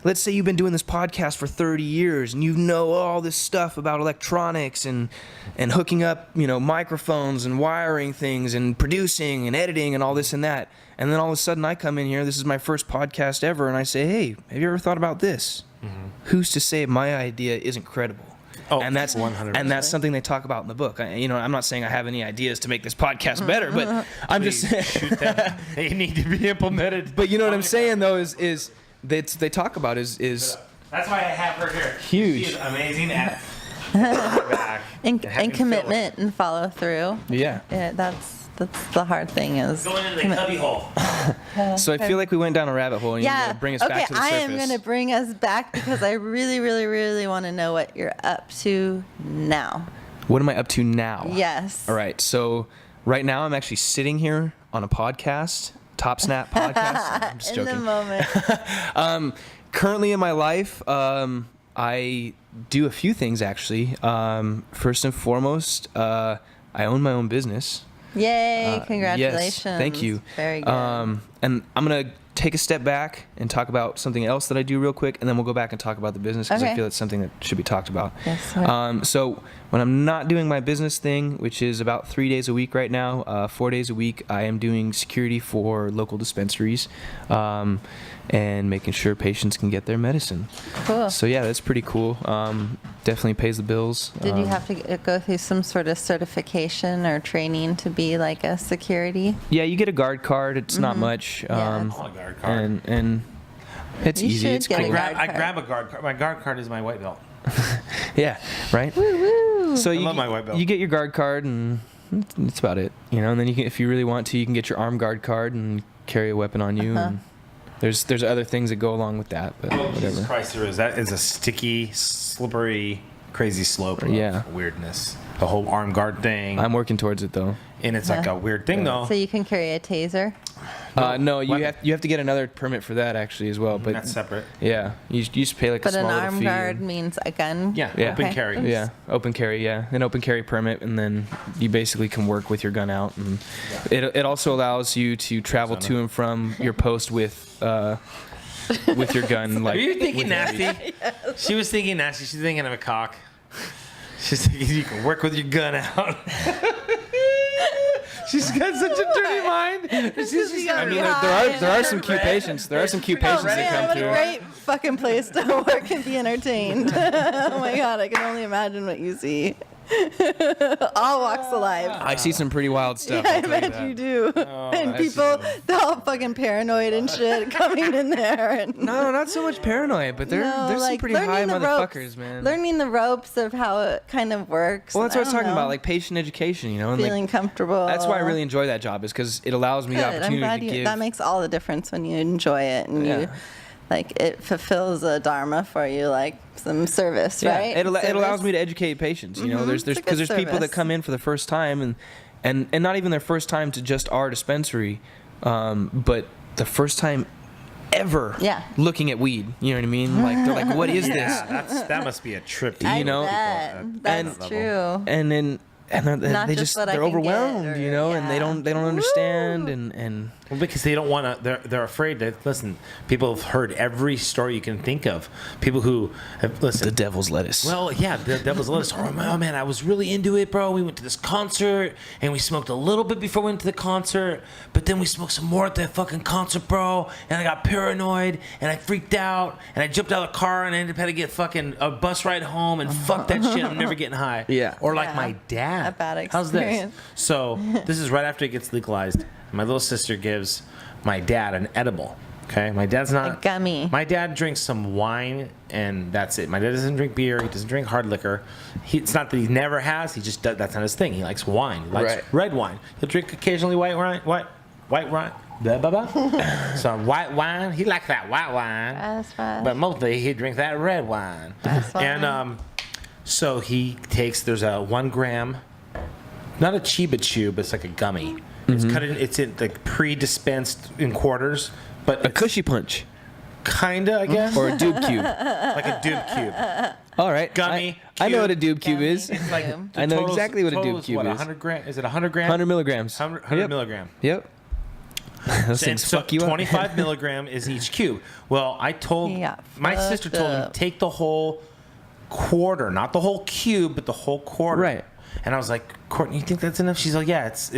let's say you've been doing this podcast for 30 years and you know all this stuff about electronics and hooking up, microphones and wiring things and producing and editing and all this and that. And then all of a sudden I come in here, this is my first podcast ever, and I say, hey, have you ever thought about this? Who's to say my idea isn't credible? Oh, and that's 100%. And that's something they talk about in the book. I'm not saying I have any ideas to make this podcast better, but I'm just saying. Shoot them. They need to be implemented. But you know what I'm saying though is that they talk about is That's why I have her here. Huge. She is amazing at back. And commitment and follow through. yeah. Yeah, that's the hard thing is. Going into the cubby hole. So I feel like we went down a rabbit hole and you're gonna bring us back to the surface. I am going to bring us back because I really, really, really want to know what you're up to now. What am I up to now? Yes. All right. So right now I'm actually sitting here on a podcast, Topsnap podcast. I'm just In joking. the moment. Currently in my life, I do a few things actually. First and foremost, I own my own business. Yay, congratulations. Yes, thank you. Very good. And I'm going to take a step back and talk about something else that I do real quick, and then we'll go back and talk about the business because I Okay. feel it's something that should be talked about. Yes, sir. So when I'm not doing my business thing, which is about 3 days a week right now, 4 days a week, I am doing security for local dispensaries and making sure patients can get their medicine. Cool. So yeah, that's pretty cool. Definitely pays the bills. Did you have to go through some sort of certification or training to be like a security? Yeah, you get a guard card. It's not much. Yeah, I want a guard card. And it's You easy. should It's get a cool. guard I card. grab a guard card. My guard card is my white belt. Yeah, right. Woo! So I you love my white belt. you get your guard card, and that's about it. And then you can, if you really want to, you can get your armed guard card and carry a weapon on you. And there's other things that go along with that, but Oh, Jesus whatever. Christ, there is. That is a sticky, slippery, crazy slope of Yeah. weirdness. The whole arm guard thing. I'm working towards it though. And it's like a weird thing, though. So you can carry a taser? No, you weapon. have to get another permit for that actually as well. But That's separate. yeah, you just pay like But a an small little arm fee. guard means a gun? Yeah, Yeah. open Okay. carry. Yeah, open carry. Yeah, an open carry permit, and then you basically can work with your gun out, and it also allows you to travel to and from your post with your gun. Like, Are you thinking with- nasty? She was thinking nasty. She's thinking of a cock. She's thinking you can work with your gun out. She's got such a dirty mind. I mean, there are some cute patients. There are some cute patients Man, that come what a through. great fucking place to work and be entertained. Oh my god, I can only imagine what you see. All walks of life. I see some pretty wild stuff. I I'll tell you bet that. you do. And I see people, they're all fucking paranoid and shit coming in there. And No, not so much paranoid, but there's some like, pretty high learning the motherfuckers, ropes, man. Learning the ropes of how it kind of works. Well, that's what I was don't talking know, about, like patient education, and feeling like comfortable. that's why I really enjoy that job, is because it allows me the Good. I'm opportunity glad to you. give. That makes all the difference when you enjoy it and you, Yeah. like, it fulfills a dharma for you, like some service, Yeah, right? it allows Service. me to educate patients. You know, there's It's a because good there's people that service. come in for the first time and not even their first time to just our dispensary, but the first time ever Yeah. looking at weed. You know what I mean? Like they're like, what is this? Yeah, that must be a trip. You know? That's true. And then Not they just just what I they're can get, overwhelmed, or- you know, and they don't understand Woo! and Well, because they don't want to. They're afraid to listen. People have heard every story you can think of. People who have the listened. devil's lettuce. Well, yeah, the Devil's Lettuce. Oh man, I was really into it, bro. We went to this concert and we smoked a little bit before we went to the concert, but then we smoked some more at the fucking concert, bro. And I got paranoid and I freaked out and I jumped out of the car and I ended up having to get fucking a bus ride home and fuck that shit. I'm never getting high. Yeah. Or like Yeah. my dad. A bad How's this? experience. So this is right after it gets legalized. My little sister gives my dad an edible. Okay, my dad's not A gummy. My dad drinks some wine and that's it. My dad doesn't drink beer. He doesn't drink hard liquor. It's not that he never has. He just does, that's not his thing. He likes wine. He likes Right. red wine. He'll drink occasionally white wine. White wine. Blah, blah, blah. So white wine. He likes that white wine. That's fine. But mostly he drinks that red wine. That's fine. And so he takes. There's a 1 gram. Not a Chiba Chew, but it's like a gummy. It's cut in. It's in like pre-dispensed in quarters, but a cushy punch kinda, I guess, or a doob cube. like a doob cube. All right, Gummy, I know cube. what a doob cube Gummy. is. It's Like I know exactly what a total doob is cube what, is. 100 gram? Is it 100 grams? 100 milligrams. 100 Yep. milligram. Yep. Those And things so fuck you up. 25 milligram is each cube. Well, I told He got my sister fucked told him up. take the whole quarter, not the whole cube, but the whole quarter. Right. And I was like, Courtney, you think that's enough? She's like, yeah, it's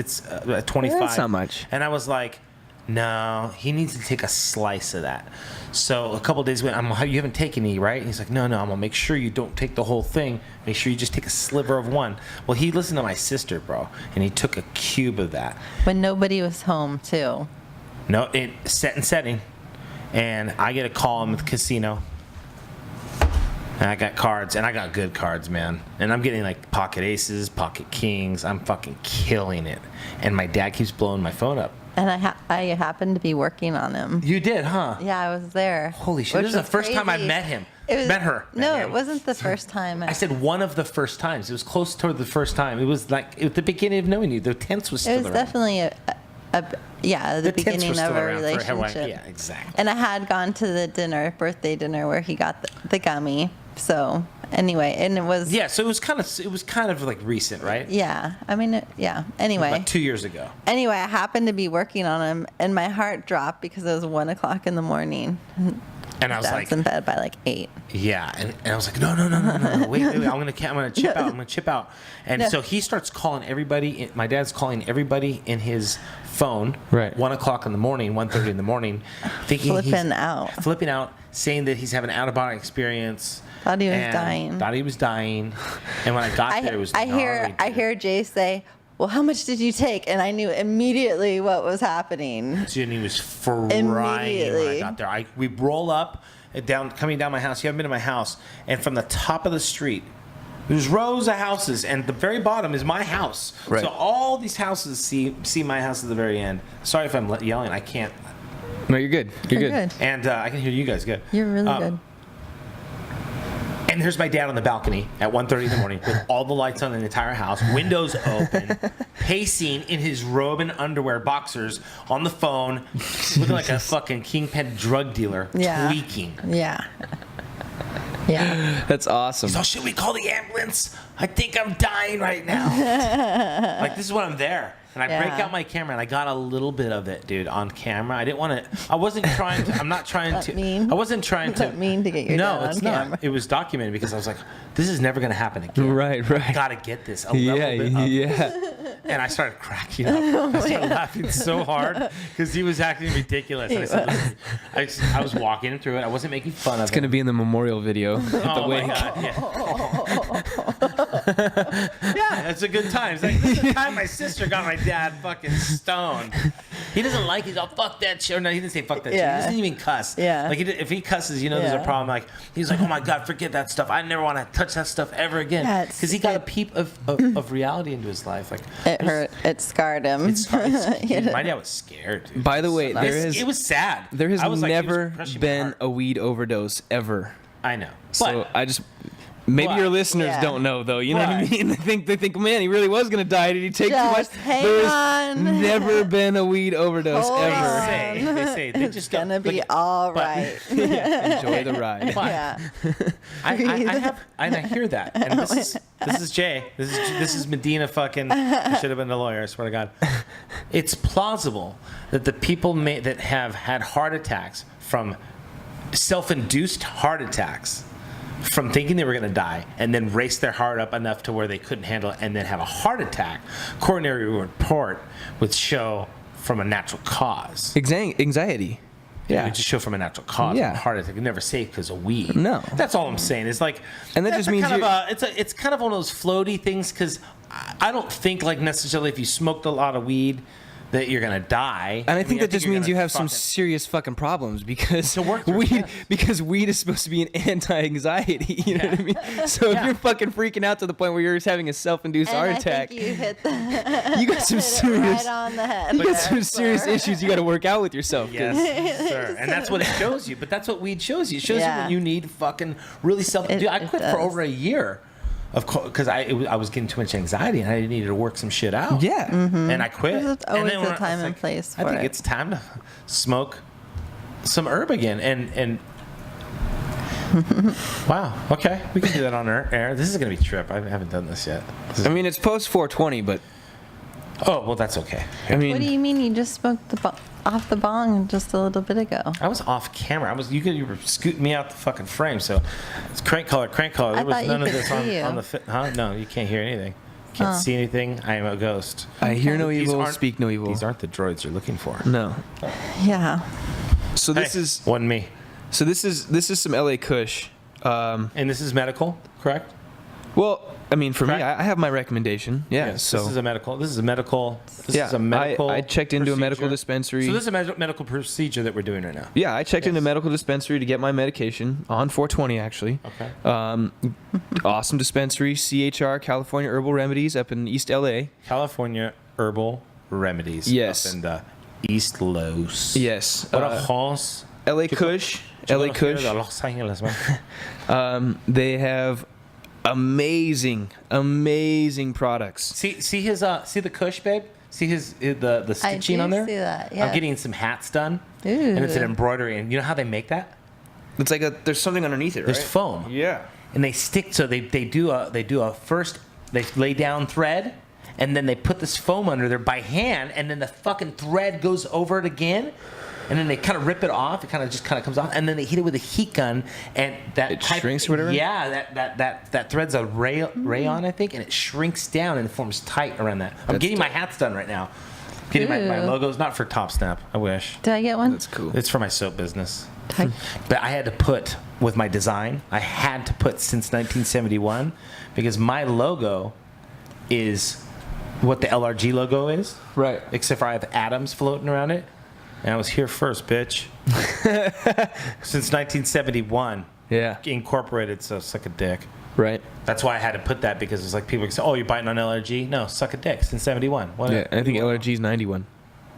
25. That's not much. And I was like, no, he needs to take a slice of that. So a couple days went, you haven't taken any, right? And he's like, no, I'm gonna make sure you don't take the whole thing. Make sure you just take a sliver of one. Well, he listened to my sister, bro, and he took a cube of that. When nobody was home, too. No, it set and setting, and I get a call in the casino. And I got cards, and I got good cards, man. And I'm getting like pocket aces, pocket kings. I'm fucking killing it. And my dad keeps blowing my phone up. And I happened to be working on him. You did, huh? Yeah, I was there. Holy shit! Which This is the was first time I crazy. met him. It was, Met her. No, Met it him. wasn't the first time. I said one of the first times. It was close toward the first time. It was like at the beginning of knowing you. The tense was still it was around. definitely the The tense beginning was of still a around for Hawaii. relationship. Yeah, exactly. And I had gone to the birthday dinner where he got the gummy. So anyway, and it was Yeah, so it was kind of like recent, right? yeah. I mean, yeah. Anyway, Like 2 years ago. I happened to be working on him, and my heart dropped because it was 1:00 in the morning. And I was Dad's like, in bed by like 8. yeah, and I was like, no, wait, I'm gonna chip out, and No. so he starts calling everybody. My dad's calling everybody in his phone, Right. 1:00 in the morning, 1:30 in the morning, thinking Flipping out. flipping out, saying that he's having an out-of-body experience. Thought he was and dying. Thought he was dying, and when I got there, it was. I hear Jay say, "Well, how much did you take?" And I knew immediately what was happening. And he was frying when I Immediately. got there. We roll up coming down my house. You haven't been to my house, and from the top of the street, there's rows of houses, and the very bottom is my house. Right. So all these houses see my house at the very end. Sorry if I'm yelling. I can't, No, you're good. You're You're good. good. and I can hear you guys good. You're really good. And there's my dad on the balcony at 1:30 in the morning with all the lights on in the entire house, windows open, pacing in his robe and underwear, boxers, on the phone, looking like a fucking kingpin drug dealer, Yeah. tweaking. Yeah. Yeah. That's awesome. So should we call the ambulance? I think I'm dying right now. Like this is when I'm there. And I break Yeah. out my camera and I got a little bit of it, dude, on camera. I didn't want to. I wasn't trying to. I'm not trying That to. mean? I wasn't trying to. That mean to get your No, dad on it's not. camera. It was documented because I was like, this is never going to happen again. Right, right. I got to get this a Yeah, level bit up. yeah. And I started cracking up. I started laughing so hard because he was acting ridiculous. And I said, "Listen," I was walking him through it. I wasn't making fun of It's gonna him. be in the memorial video. At the Oh my wake. God! Yeah, it's a good time. It's like this is the time my sister got my dad fucking stoned. He doesn't like it. He's all fuck that shit. Or no, he didn't say fuck that shit. Yeah. He doesn't even cuss. Yeah. Like if he cusses, you know, there's a Yeah. problem. Like he's like, oh my God, forget that stuff. I never want to touch that stuff ever again. Yeah, Because he got a peep of reality into his life. Like It hurt. It scarred him. my dad was scared. Dude. By the way, It was sad. there has I was like, he was never crushing my been heart. a weed overdose ever. I know. So But I just Maybe But- your listeners Yeah. don't know though. You know what I But- mean? They think, man, he really was gonna die. Did he take too much? Just hang There's on. never been a weed overdose Hold ever. on. They say they It's just gonna be but- all right. Enjoy the ride. But Yeah. I hear that, and this is Jay. This is Medina. Fucking, I should have been a lawyer. I swear to God. It's plausible that the people that have had heart attacks from self-induced heart attacks, from thinking they were going to die, and then race their heart up enough to where they couldn't handle it, and then have a heart attack. Coronary report would show from a natural cause. Anxiety. It Yeah. would just show from a natural cause. Yeah. Heart attack. You never say because of weed. No. That's all I'm saying. It's like, And that that's just means kind of you're- it's kind of one of those floaty things because I don't think like necessarily if you smoked a lot of weed that you're gonna die. And I think that just you're means gonna you have some fucking- serious fucking problems because To work through, weed yeah. because weed is supposed to be an anti-anxiety. You know what I mean? So Yeah. if you're fucking freaking out to the point where you're just having a self-induced And heart I attack, think you hit the you got some hit it serious right on the head. you got there, some serious sir. issues you got to work out with yourself. 'cause- Yes, sir. And that's what it shows you. But that's what weed shows you. It shows Yeah. you when you need fucking really self. It- Dude, I it quit for does. over a year. Because I was getting too much anxiety and I needed to work some shit out. Yeah. And I quit. There's always and then a when I time was and place I for think it. it's time to smoke some herb again. And wow, okay, we can do that on air. This is gonna be a trip. I haven't done this yet. I mean, it's post 420, but Oh well, that's okay. I mean, What do you mean you just smoked off the bong just a little bit ago? I was off camera. You were scooting me out the fucking frame. So it's crank color. There I was thought you none of could this see you. on the huh? No, you can't hear anything. Can't see anything. I am a ghost. I hear no These evil, aren't- speak no evil. These aren't the droids you're looking for. No. Yeah. So this Hey, is wasn't me. this is some LA Kush. And this is medical, correct? Well, I mean, for me, Correct. I have my recommendation. Yeah. Yes, so this is a medical. This is a medical. This yeah, is a medical. I checked into a medical procedure. dispensary. So this is a medical procedure that we're doing right now. Yeah, I checked into a Yes. medical dispensary to get my medication on 420 actually. Okay. Awesome dispensary, CHR, California Herbal Remedies, up in East LA. California Herbal Remedies. Yes. Up in the East Los. Yes. What a house. LA Kush. LA Kush. Los Angeles, man. They have amazing products. See his see the Kush, babe. See the I stitching do on there. see that. I'm Yeah. getting some hats done, and it's an Ooh. embroidery. And you know how they make that? It's like there's something underneath it, right? There's foam. Yeah. And they stick. So they do a first. They lay down thread, and then they put this foam under there by hand, and then the fucking thread goes over it again. And then they kind of rip it off. It kind of comes off, and then they hit it with a heat gun, and that It shrinks or whatever? Yeah, that thread's a rayon, I think, and it shrinks down and it forms tight around that. I'm That's getting my hats done right now. Getting my Ooh. logos, not for Topsnap. I wish. Did I get one? That's cool. It's for my soap business. Tight. But I had to put with my design. I had to put since 1971 because my logo is what the LRG logo is, Right. except for I have atoms floating around it. And I was here first, bitch. Since 1971, Yeah. incorporated. So suck a dick. Right. That's why I had to put that because it's like people can say, "Oh, you're biting on LRG." No, suck a dick. Since 71. What? Yeah. I think LRG is 91.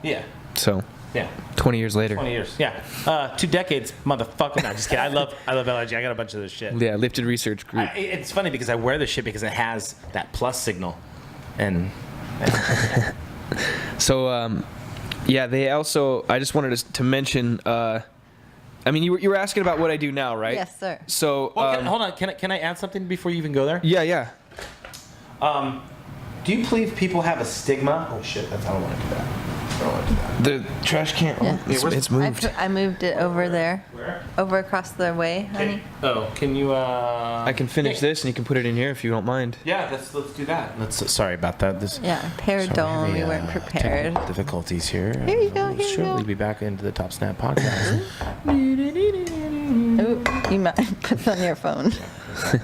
Yeah. So Yeah. 20 years later. 20 years. Yeah. 2 decades, motherfucker. No, just kidding. I love LRG. I got a bunch of this shit. Yeah. Lifted Research Group. It's funny because I wear this shit because it has that plus signal, and So, yeah, they also. I just wanted to mention. I mean, you were asking about what I do now, right? Yes, sir. So, well, hold on. Can I add something before you even go there? yeah, yeah. Do you believe people have a stigma? Oh shit! I don't want to do that. I don't want to do that. The trash can. Yeah. It's moved. I moved it over there. Where? Over across the way, honey. Oh, can you? I can finish this, and you can put it in here if you don't mind. Yeah, let's do that. Sorry about that. Yeah, pardon, we weren't prepared. Technical difficulties here. Here you go, We'll here you shortly go. be back into the Topsnap podcast. Ooh, you might put it on your phone.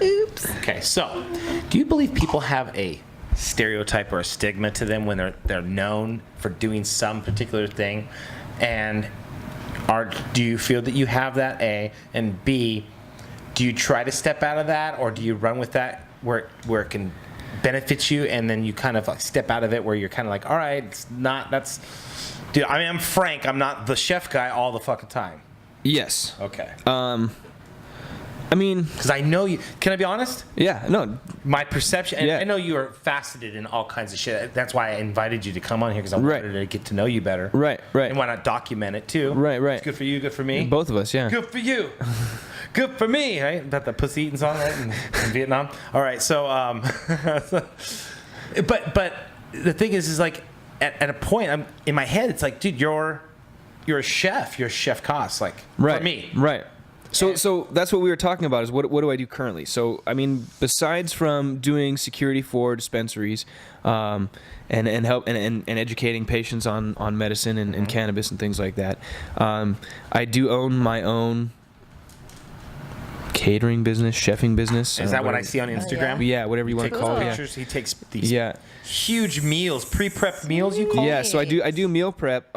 Oops. Okay, so do you believe people have a stereotype or a stigma to them when they're known for doing some particular thing, and do you feel that you have that, A, and B, do you try to step out of that, or do you run with that where it can benefit you, and then you kind of like step out of it where you're kind of like, all right, it's not, that's, dude, I mean, I'm Frank, I'm not the chef guy all the fucking time. Yes. Okay. I mean, Because I know you. Can I be honest? yeah, no, My perception, and Yeah. I know you are faceted in all kinds of shit. That's why I invited you to come on here, because I Right. wanted to get to know you better. right. And why not document it too? Right. It's good for you, good for me. Both of us, yeah. Good for you. Good for me, right? About the pussy eating song, right? In Vietnam. All right, so, but the thing is like, at a point, I'm in my head, it's like, dude, you're a chef. You're Chef Kos, like, Right. for me. Right. So that's what we were talking about, is what do I do currently? So, I mean, besides from doing security for dispensaries, and help and educating patients on medicine and cannabis and things like that, I do own my own catering business, chefing business. Is that what I whatever- see on Instagram? Yeah, whatever you want to Takes call it. Yeah. pictures. He takes these Yeah. huge meals, pre-prepped meals. You call Yeah, it? so I do meal prep.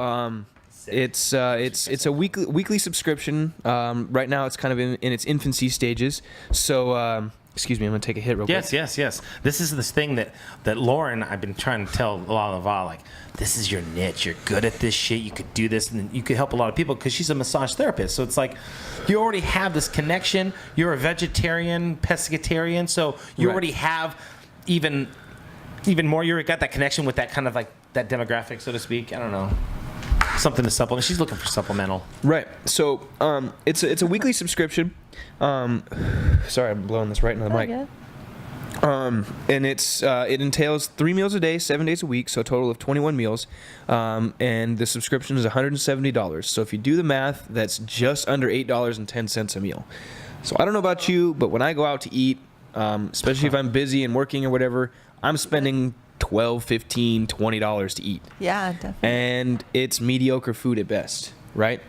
It's a weekly subscription. Right now it's kind of in its infancy stages. So excuse me, I'm gonna take a hit real quick. Yes. This is this thing that Lauren, I've been trying to tell Lalava, like, this is your niche. You're good at this shit. You could do this, and you could help a lot of people, because she's a massage therapist. So it's like, you already have this connection. You're a vegetarian, pescatarian, so you Right. already have even more. You already got that connection with that kind of like that demographic, so to speak. I don't know. Something to supplement. She's looking for supplemental. Right. So it's a weekly subscription. Sorry, I'm blowing this right into the mic. Okay. And it entails 3 meals a day, 7 days a week, so a total of 21 meals. And the subscription is $170. So if you do the math, that's just under $8.10 a meal. So I don't know about you, but when I go out to eat, especially if I'm busy and working or whatever, I'm spending $12, $15, $20 to eat. Yeah, definitely. And it's mediocre food at best, right?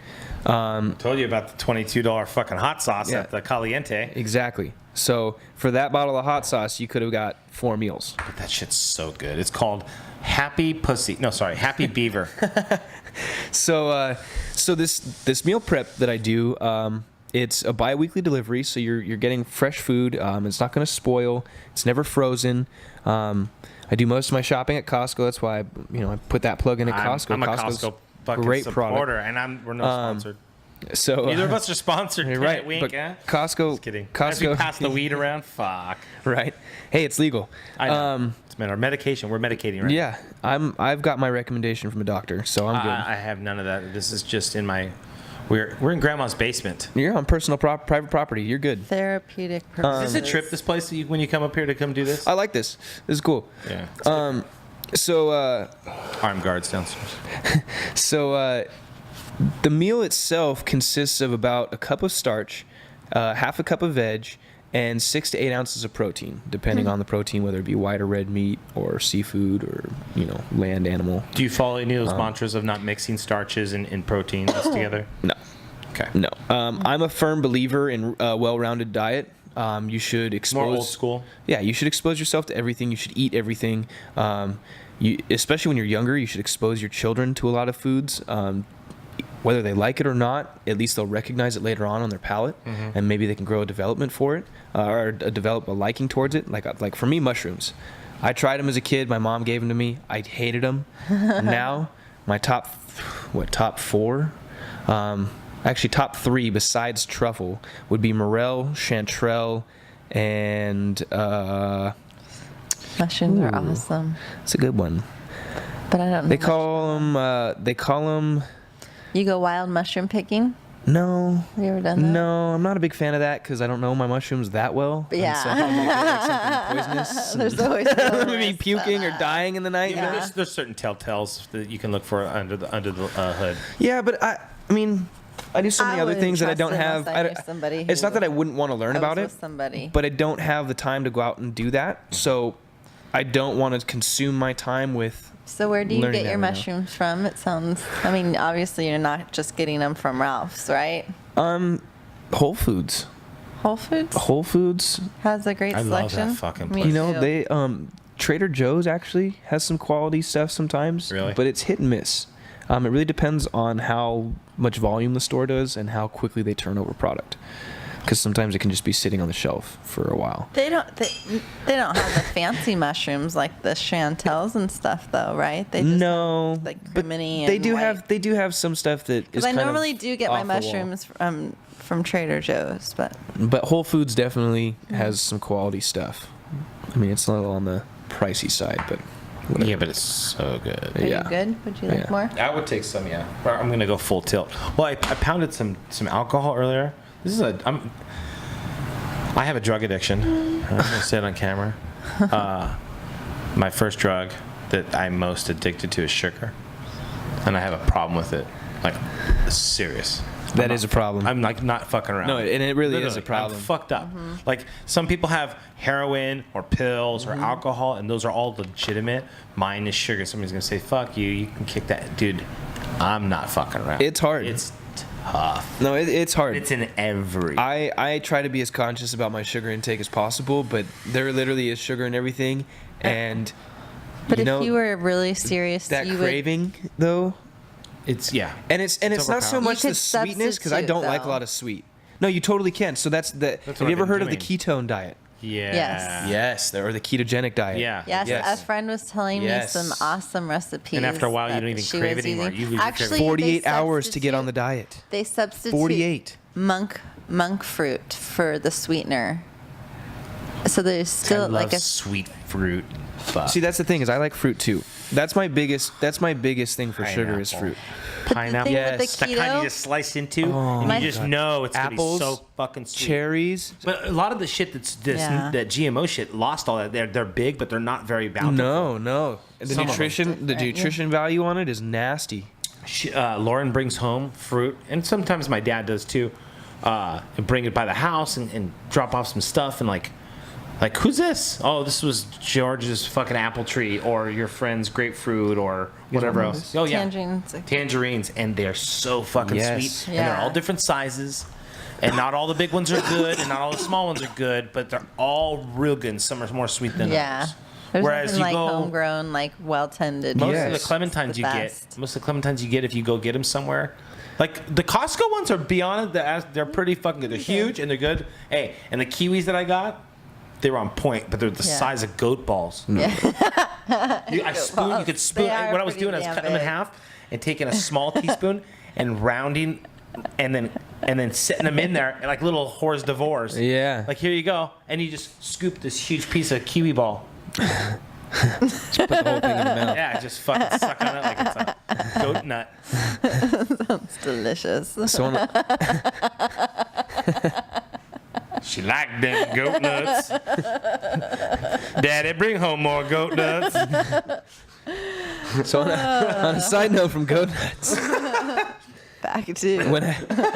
Told you about the $22 fucking hot sauce Yeah. at the Caliente. Exactly. So for that bottle of hot sauce, you could have got 4 meals. But that shit's so good. It's called Happy Pussy. No, sorry, Happy Beaver. So this meal prep that I do, it's a bi-weekly delivery, so you're getting fresh food. It's not going to spoil. It's never frozen. I do most of my shopping at Costco. That's why I put that plug in at Costco. I'm a Costco's Costco fucking great supporter, product. and we're not sponsored. So Neither of us are sponsored. you're Damn right, it, wink, but huh? Costco. Just kidding. As we Costco. pass the weed around, fuck. Right. Hey, it's legal. I know. It's our medication. We're medicating, right? Yeah, I've got my recommendation from a doctor, so I'm good. I have none of that. This is just in my. We're in Grandma's basement. You're on private property. You're good. Therapeutic purposes. Is this a trip? This place when you come up here to come do this? I like this. This is cool. Yeah. So Armed guards downstairs. the meal itself consists of about a cup of starch, half a cup of veg, and 6 to 8 ounces of protein, depending on the protein, whether it be white or red meat or seafood or land animal. Do you follow any of those mantras of not mixing starches and proteins together? No. Okay. No. I'm a firm believer in a well-rounded diet. You should expose. More old school. Yeah, you should expose yourself to everything. You should eat everything. Especially when you're younger, you should expose your children to a lot of foods. Whether they like it or not, at least they'll recognize it later on their palate, and maybe they can grow a development for it, or develop a liking towards it. Like for me, mushrooms. I tried them as a kid. My mom gave them to me. I hated them. Now, my top 4? Actually, top 3 besides truffle would be morel, chanterelle, and Mushrooms are awesome, it's a good one. but I don't know. They call them. You go wild mushroom picking? No. Have you ever done that? No, I'm not a big fan of that because I don't know my mushrooms that well. But yeah. And so I might get like something poisonous. There's always a Maybe risk puking of or that. dying in the night. Yeah. There's certain telltales that you can look for under the hood. Yeah, but I mean, I do so many I other things that I wouldn't don't trust have. unless I knew somebody It's who not that I wouldn't want to learn was about it, with somebody. but I don't have the time to go out and do that. So I don't want to consume my time with. So where do you learning get your that right now. mushrooms from? It sounds, I mean, obviously you're not just getting them from Ralph's, right? Whole Foods. Whole Foods Whole Foods. has a great I love selection. that fucking Me place. too. They Trader Joe's actually has some quality stuff sometimes. Really? But it's hit and miss. It really depends on how much volume the store does and how quickly they turn over product. because sometimes it can just be sitting on the shelf for a while. They don't have the fancy mushrooms like the chantels and stuff though, right? They just No, have, like but cremini they and do white. have some stuff that is Because I kind of normally do get my off the wall. mushrooms from Trader Joe's, but But Whole Foods definitely has some quality stuff. I mean, it's a little on the pricey side, but whatever. Yeah, but it's so good. are Yeah. you good? Would you like Yeah. more? I would take some, yeah. Or I'm gonna go full tilt. Well, I pounded some alcohol earlier. I have a drug addiction. I'm gonna say it on camera. My first drug that I'm most addicted to is sugar, and I have a problem with it, like serious. That is a problem. I'm like not fucking around. No, and it really is a Literally, problem. I'm fucked up. Like some people have heroin or pills or alcohol, and those are all legitimate. Mine is sugar. Somebody's gonna say, "Fuck you." You can kick that, dude. I'm not fucking around. It's hard. It's tough. No, it's hard. It's in every. I try to be as conscious about my sugar intake as possible, but there literally is sugar in everything, and But you if know, you were really serious, that you craving though, It's yeah. and it's not so overpowering. much You the could sweetness because I substitute, don't like a though. lot of sweet. No, you totally can. So that's the. That's Have what you I've ever been heard of the doing. ketone diet? Yeah. Yes. Yes, or the ketogenic diet. Yeah. Yes, Yes. a friend was telling Yes. me some awesome recipes. And after a while, you that don't even she crave was it anymore. using. You lose your Actually, craving. 48 they hours to get on the substitute- diet. They substitute 48. monk fruit for the sweetener. So there's I still love like a sweet fruit. Fuck. See, that's the thing is I like fruit too. That's my biggest thing for sugar is Pineapple. fruit. Pineapple. thing with the Yes. That kind you keto, just slice into, and My- you just know it's Apples, gonna be so fucking sweet. Cherries. But a lot of the shit Yeah. that GMO shit lost all that. They're big, but they're not very bountiful. No. The Some of them. nutrition value on it is nasty. Lauren brings home fruit, and sometimes my dad does too. And bring it by the house and drop off some stuff and like who's this? Oh, this was George's fucking apple tree or your friend's grapefruit or whatever else. Oh yeah, tangerines, and they're so fucking Yes. sweet, and they're all different sizes. And not all the big ones are good, and not all the small ones are good, but they're all real good. And some are more sweet than yeah. others. There's Whereas nothing you like go, homegrown, like well-tended. most Yes. of the clementines The you best. get, if you go get them somewhere, like the Costco ones are beyond it. They're pretty fucking good. They're huge and they're good. Hey, and the kiwis that I got, they were on point, but they're the Yeah. size of goat balls. Yeah. You could spoon. They are What I was pretty doing, I was damn cutting them in big. half and taking a small teaspoon and rounding, and then setting them in there like little hors d'oeuvres. Yeah. Like here you go, and you just scoop this huge piece of kiwi ball. Put the whole thing in the mouth. Yeah, just fucking suck on it like it's a goat nut. It's delicious. So on She liked them goat nuts. Daddy, bring home more goat nuts. on a side note from goat nuts, Back to when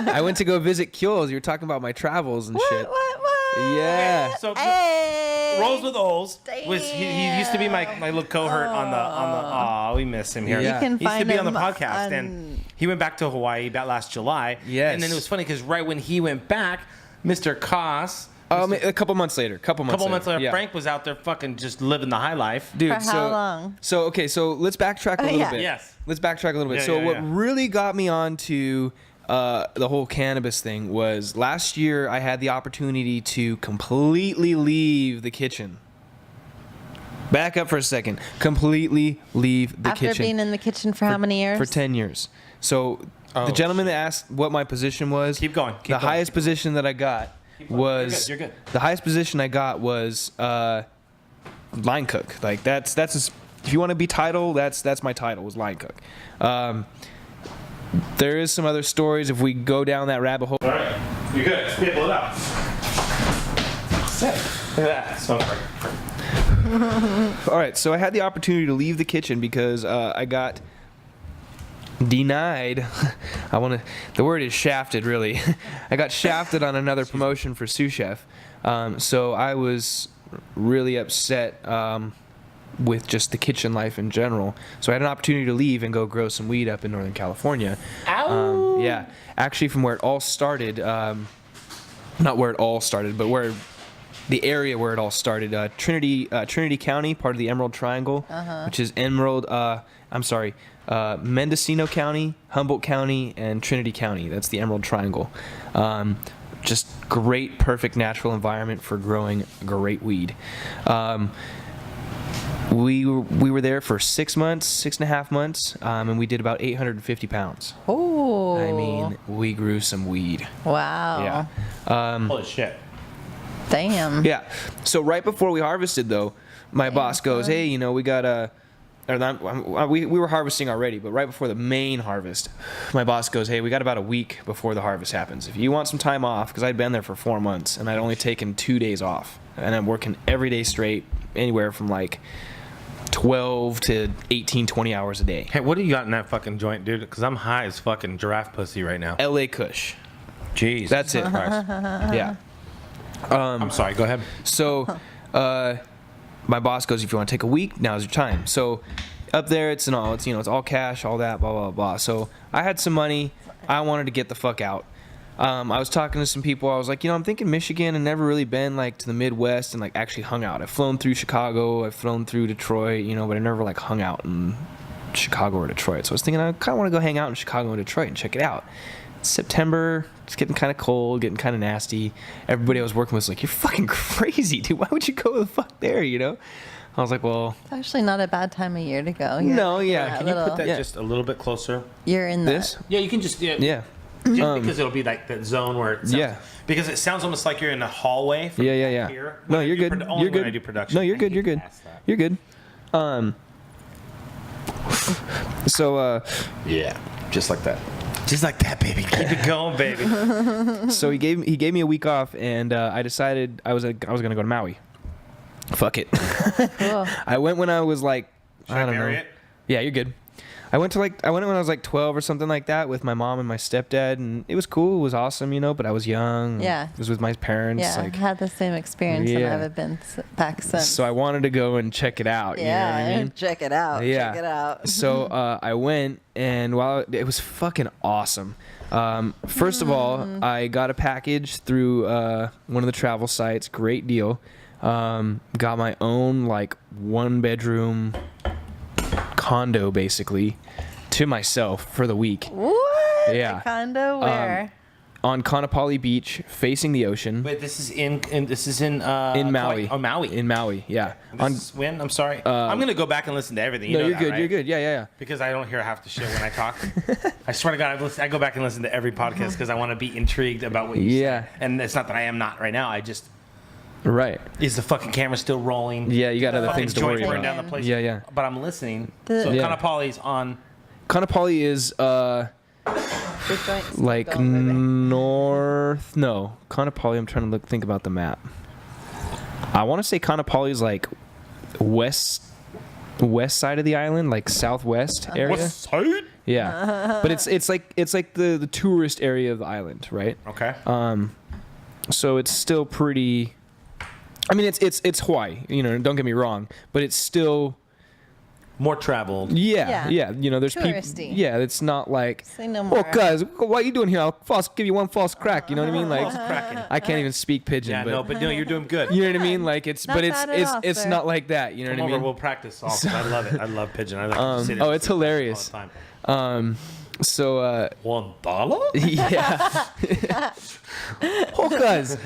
I went to go visit Kyo's, you were talking about my travels and shit. what? Yeah. So Hey. Rolls with Oles was he used to be my little cohort on the aw, we miss him here. You can he used to find be on the him podcast on- and he went back to Hawaii about last July. Yes. And then it was funny because right when he went back, Mr. Kos, A couple months later. couple months later, yeah. Frank was out there fucking just living the high life. Dude, For how long? So let's backtrack a little yeah. bit. Yes. Let's backtrack a little bit. Yeah, So yeah, what yeah. really got me onto the whole cannabis thing was last year I had the opportunity to completely leave the kitchen. Back up for a second. Completely leave the After kitchen. being in the kitchen for how many years? For 10 years. So Oh, the gentleman that asked what my position was. Keep going, keep the going, highest position that I got was. You're good. The highest position I got was line cook. Like that's if you want to be title, that's my title was line cook. There is some other stories if we go down that rabbit hole. All right, you're good. Spittle it out. Sick. Look at that. Smoke break. All right, so I had the opportunity to leave the kitchen because I got denied. The word is shafted, really. I got shafted on another promotion for sous chef. So I was really upset with just the kitchen life in general. So I had an opportunity to leave and go grow some weed up in Northern California. Yeah, actually from where it all started, not where it all started, but where the area where it all started, Trinity County, part of the Emerald Triangle, which is Mendocino County, Humboldt County, and Trinity County. That's the Emerald Triangle. Just great, perfect natural environment for growing great weed. We were there for 6 months, 6.5 months, and we did about 850 pounds. Oh. I mean, we grew some weed. Wow. Yeah. Holy shit. Damn. Yeah. So right before we harvested, though, my boss goes, "Hey, you know, we got a." We were harvesting already, but right before the main harvest, my boss goes, "Hey, we got about a week before the harvest happens. If you want some time off, because I'd been there for 4 months and I'd only taken 2 days off, and I'm working every day straight, anywhere from like 12 to 18, 20 hours a day. Hey, what do you got in that fucking joint, dude? Because I'm high as fucking giraffe pussy right now. LA Kush. Jeez. That's it. Yeah. I'm sorry. Go ahead. So, my boss goes, if you want to take a week, now's your time. So, up there, it's all cash, all that, blah, blah, blah. So, I had some money. I wanted to get the fuck out. I was talking to some people. I was like, I'm thinking Michigan, and never really been like to the Midwest and like actually hung out. I've flown through Chicago. I've flown through Detroit, but I never like hung out in Chicago or Detroit. So I was thinking I kind of want to go hang out in Chicago and Detroit and check it out. September, it's getting kind of cold, getting kind of nasty. Everybody I was working with was like, "You're fucking crazy, dude. Why would you go the fuck there?" I was like, well, It's actually not a bad time of year to go. no, yeah. Can you put that Yeah. just a little bit closer? You're in This? Yeah, you can just Yeah. Just because it'll be like that zone where it sounds, Yeah. Because it sounds almost like you're in a hallway. From Yeah. Here. No, When I you're do good. only You're when good. I do production. No, you're I good. get You're good. past that. You're good. So, Yeah, just like that. Just like that, baby. Keep it going, baby. so he gave me a week off, and I decided I was gonna go to Maui. Fuck it. Cool. I went when I was like, Should I I don't know. bury it? Yeah, you're good. I went when I was like 12 or something like that with my mom and my stepdad, and it was cool. It was awesome, but I was young. Yeah. It was with my parents. Yeah, Like, I had the same experience and I Yeah. haven't been back since. so I wanted to go and check it out. You know what I mean? Check it out. Yeah. Check it out. So I went, and it was fucking awesome. First of all, I got a package through one of the travel sites. Great deal. Got my own like 1-bedroom condo basically to myself for the week. What? Yeah. A condo where? On Kaanapali Beach, facing the ocean. Wait, this is in Maui. Oh, Maui. In Maui, yeah. This is when? I'm sorry. I'm gonna go back and listen to everything. You No, know you're that, good. right? You're good. Yeah. Because I don't hear half the shit when I talk. I swear to God, I go back and listen to every podcast because I want to be intrigued about what you Yeah. say. And it's not that I am not right now. Right. Is the fucking camera still rolling? Yeah, you got other Fucking things to joints worry burn about. down the place. Yeah. But I'm listening. The- So Yeah. Kaanapali's on. Kaanapali is The joint's like going over there. north. No, Kaanapali. I'm trying to think about the map. I want to say Kaanapali is like west side of the island, like southwest area. West side? Yeah, but it's like the tourist area of the island, right? Okay. So it's still pretty. I mean, it's Hawaii. Don't get me wrong, but it's still. More traveled. Yeah. There's Touristy. people. Yeah, it's not like. Say no more. Oh, guys, what are you doing here? I'll give you one false crack. You know what I mean? Like, cracking. I can't even speak pigeon. Yeah, but no, you're doing good. you know what I mean? Like it's, Not but it's bad at all, it's sir. not like that. You know Come what I over, mean? we'll practice. Also, I love it. I love pigeon. I love Oh, it's hilarious. All the time. So $1? yeah. Oh, guys.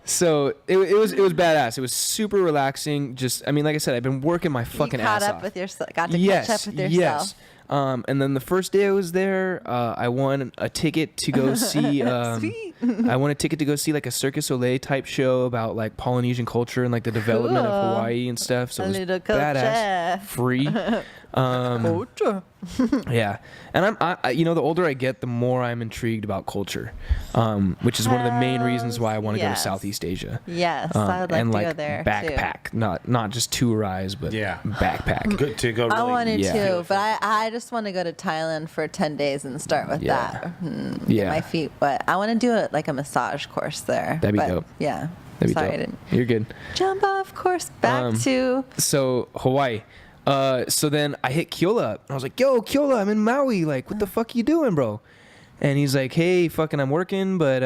So it was badass. It was super relaxing. Just, I mean, like I said, I've been working my fucking you caught ass up off. with yourself. Got to Yes, catch up with yourself. yes. And then the first day I was there, I won a ticket to go see. Sweet. I won a ticket to go see like a Circus Soleil type show about like Polynesian culture and like the development of Cool. Hawaii and stuff. So A it was little badass, culture. free. Culture. Yeah, and I the older I get, the more I'm intrigued about culture, which is one of the main reasons why I want to go to Yes. Southeast Asia. Yes, I would like and to like go there backpack, not just tourize, but Yeah. backpack. Good to go. Really I wanted Yeah. to, but I just want to go to Thailand for 10 days and start with Yeah. that. Yeah. Get my feet wet. I want to do it like a massage course there. That'd be but dope. Yeah. That'd be Sorry, I dope. didn't. You're good. Jump off course back to. So Hawaii. So then I hit Keola up. I was like, "Yo, Keola, I'm in Maui. Like, what the fuck you doing, bro?" And he's like, "Hey, fucking, I'm working, but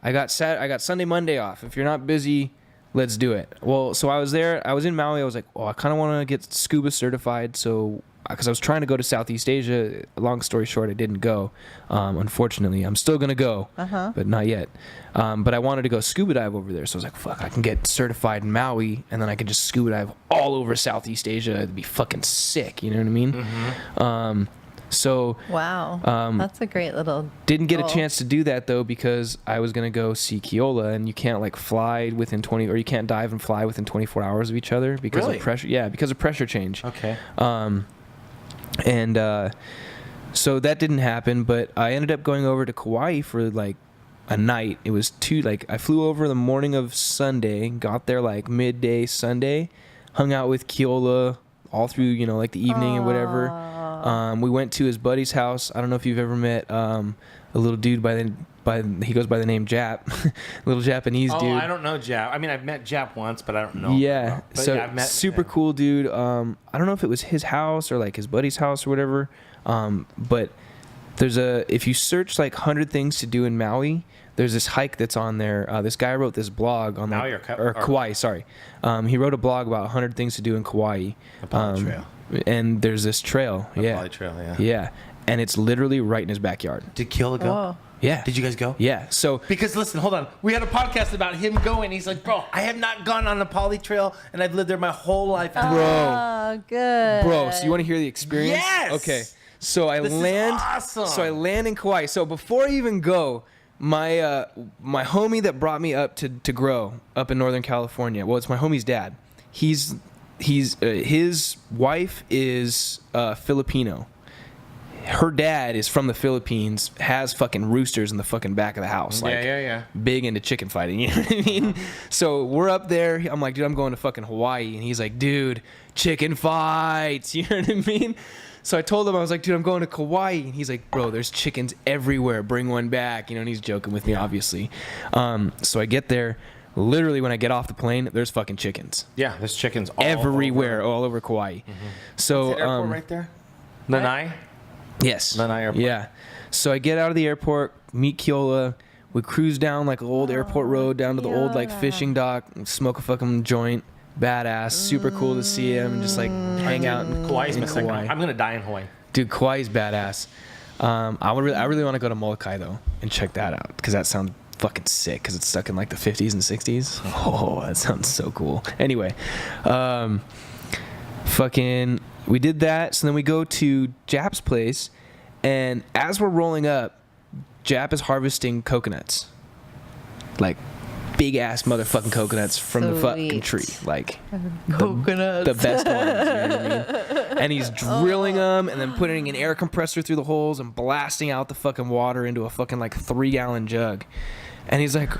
I got Sunday, Monday off. If you're not busy, let's do it. Well, so I was there. I was in Maui. I was like, oh, I kind of want to get scuba certified. So, because I was trying to go to Southeast Asia. Long story short, I didn't go. Unfortunately, I'm still gonna go, but not yet. But I wanted to go scuba dive over there. So I was like, fuck, I can get certified in Maui, and then I can just scuba dive all over Southeast Asia. It'd be fucking sick. You know what I mean? So Wow, that's a great little. didn't get a goal. chance to do that though because I was gonna go see Keola, and you can't like fly within 20, or you can't dive and fly within 24 hours of each other because Really? of pressure. Yeah, because of pressure change. Okay. So that didn't happen, but I ended up going over to Kauai for like a night. It was I flew over the morning of Sunday, got there like midday Sunday, hung out with Keola all through, like the evening and whatever. We went to his buddy's house. I don't know if you've ever met a little dude he goes by the name Jap, little Japanese dude. Oh, I don't know Jap. I mean, I've met Jap once, but I don't know. Yeah, But so yeah, I've met, super cool dude. I don't know if it was his house or like his buddy's house or whatever. But if you search like 100 things to do in Maui, there's this hike that's on there. This guy wrote this blog on Maui or Kauai. Sorry, he wrote a blog about 100 things to do in Kauai. The Poly Trail. And there's this trail. The Poly Trail, yeah. Yeah, and it's literally right in his backyard. Did Keola go? Whoa. Yeah. Did you guys go? Yeah. So Because listen, hold on. We had a podcast about him going. He's like, bro, I have not gone on the Poly Trail, and I've lived there my whole life. Oh, good. Bro, so you want to hear the experience? Yes! Okay. So I This is land. awesome. So I land in Kauai. So before I even go, my homie that brought me up to grow up in Northern California. Well, it's my homie's dad. His wife is Filipino. Her dad is from the Philippines, has fucking roosters in the fucking back of the house. Like, yeah. big into chicken fighting, you know what I mean? So we're up there. I'm like, dude, I'm going to fucking Hawaii. And he's like, dude, chicken fights. You know what I mean? So I told him, I was like, dude, I'm going to Kauai. And he's like, bro, there's chickens everywhere. Bring one back. And he's joking with me, obviously. So I get there. Literally, when I get off the plane, there's fucking chickens. Yeah, there's chickens all Everywhere, over. all over Kauai. So, What's the airport right there? Lanai? Yes. Lanai Airport. Yeah. So I get out of the airport, meet Keola. We cruise down like an old airport road down to the old like fishing dock, smoke a fucking joint. Badass. Super cool to see him and just like hang out in Kauai's in my second. Kauai. I'm going to die in Hawaii. Dude, Kauai's badass. I really want to go to Molokai though and check that out because that sounds fucking sick because it's stuck in like the 50s and 60s. Oh, that sounds so cool. Anyway, we did that. So then we go to Jap's place, and as we're rolling up, Jap is harvesting coconuts, like big ass motherfucking coconuts from the fucking tree, like Coconuts. the best ones. You know what I mean? And he's drilling them and then putting an air compressor through the holes and blasting out the fucking water into a fucking like 3-gallon jug. And he's like,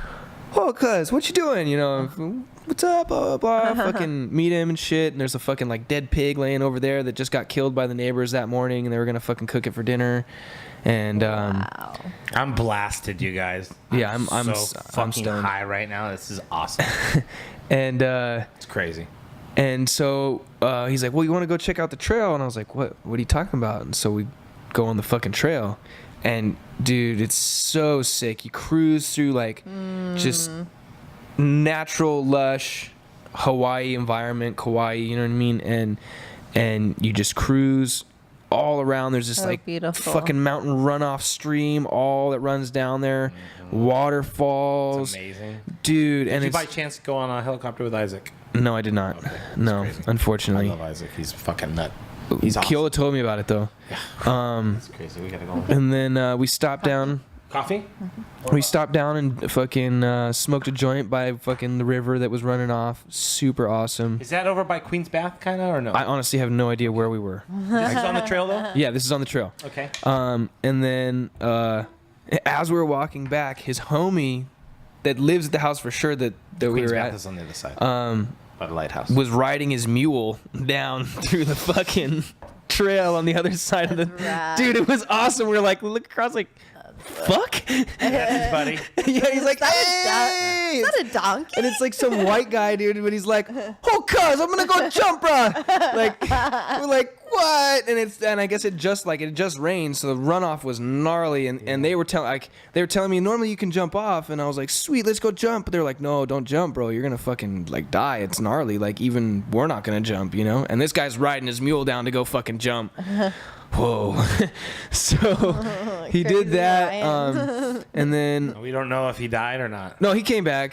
"Oh, cuz, what you doing? What's up? Blah, blah, blah." Fucking meet him and shit. And there's a fucking like dead pig laying over there that just got killed by the neighbors that morning, and they were gonna fucking cook it for dinner. And Wow. I'm blasted, you guys. Yeah, I'm so fucking stoned. high right now. This is awesome. and It's crazy. And so he's like, "Well, you want to go check out the trail?" And I was like, What are you talking about?" And so we go on the fucking trail. And dude, it's so sick. You cruise through like just natural, lush Hawaii environment, Kauai, you know what I mean? And you just cruise all around. There's this So like beautiful. fucking mountain runoff stream, all that runs down there, waterfalls, It's amazing. dude. Did And you it's by chance go on a helicopter with Isaac? no, I did not. No, crazy. unfortunately. I love Isaac. He's fucking nut. He's awesome. Keola told me about it though. It's crazy. We gotta go. And then we stopped down. Coffee? We stopped down and fucking smoked a joint by fucking the river that was running off. Super awesome. Is that over by Queen's Bath, kind of, or no? I honestly have no idea where we were. This is on the trail, though? Yeah, this is on the trail. Okay. And then as we were walking back, his homie that lives at the house for sure that we Queen's were Bath at is on the other side. By the lighthouse. was riding his mule down through the fucking trail on the other side of the. rad. Dude, it was awesome. We were like, look across, like, fuck? That's his buddy. Yeah, he's like, Is hey! that a donkey? And it's like some white guy, dude, but he's like, oh, cuz, I'm gonna go jump, bro. Like, we're like, what? And I guess it just rained, so the runoff was gnarly, and they were telling me normally you can jump off, and I was like, sweet, let's go jump. But they're like, no, don't jump, bro. You're gonna fucking like die. It's gnarly. Like even we're not gonna jump, you know. And this guy's riding his mule down to go fucking jump. Whoa. So he did Crazy that, and then We don't know if he died or not. no, he came back.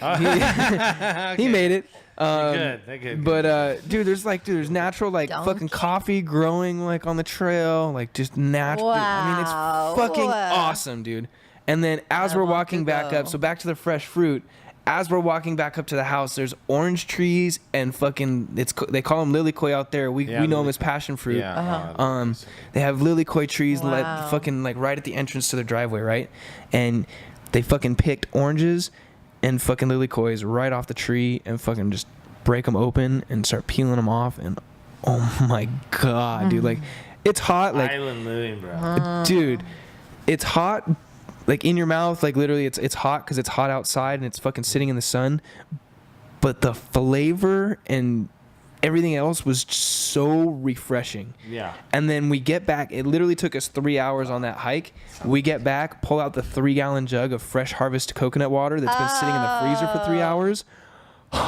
He made it. Good. But dude, there's natural like Donkey. fucking coffee growing like on the trail, like just natural. I mean, Wow. it's fucking awesome, dude. And then as I we're want walking to back go. up, so back to the fresh fruit. As we're walking back up to the house, there's orange trees and fucking they call them lilikoi out there. We know them as passion fruit. Yeah. They have lilikoi trees Wow. fucking like right at the entrance to their driveway, right? And they fucking picked oranges and fucking lilikoi right off the tree and fucking just break them open and start peeling them off. And oh my god, dude, like it's hot, like Island living, bro. dude, it's hot. Like in your mouth, like literally, it's hot because it's hot outside and it's fucking sitting in the sun. But the flavor and everything else was so refreshing. Yeah. And then we get back. It literally took us 3 hours on that hike. We get back, pull out the 3-gallon jug of fresh harvest coconut water that's been sitting in the freezer for 3 hours.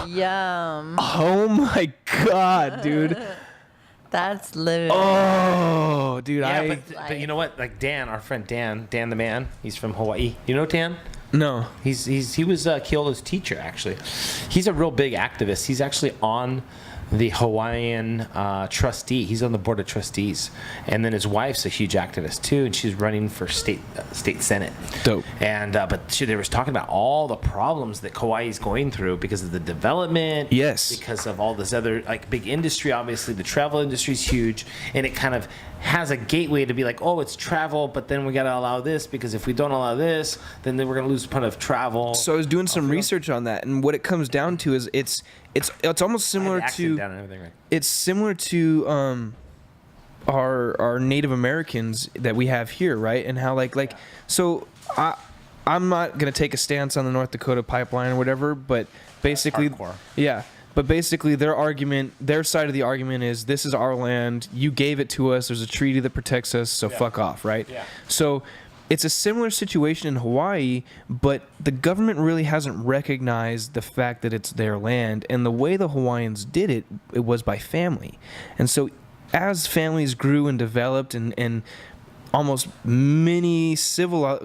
Yum. Oh my god, dude. That's living. Oh, dude, Yeah, but you know what? Like Dan, our friend Dan the man, he's from Hawaii. You know Dan? no. He was Keola's teacher, actually. He's a real big activist. He's actually on the Hawaiian trustee. He's on the board of trustees, and then his wife's a huge activist too, and she's running for state senate. Dope. And but they was talking about all the problems that Kauai's going through because of the development. Yes. Because of all this other like big industry. Obviously, the travel industry is huge, and it kind of has a gateway to be like, oh, it's travel, but then we got to allow this because if we don't allow this, then we're going to lose a ton of travel. So I was doing some research on that, and what it comes down to is it's almost similar to down and everything, right? it's similar to our Native Americans that we have here, right? And how like so I'm not gonna take a stance on the North Dakota pipeline or whatever, but basically, Hardcore. yeah. But basically, their side of the argument is this is our land. You gave it to us. There's a treaty that protects us. So fuck off, right? Yeah. So it's a similar situation in Hawaii, but the government really hasn't recognized the fact that it's their land. And the way the Hawaiians did it, it was by family. And so as families grew and developed and almost many civilized,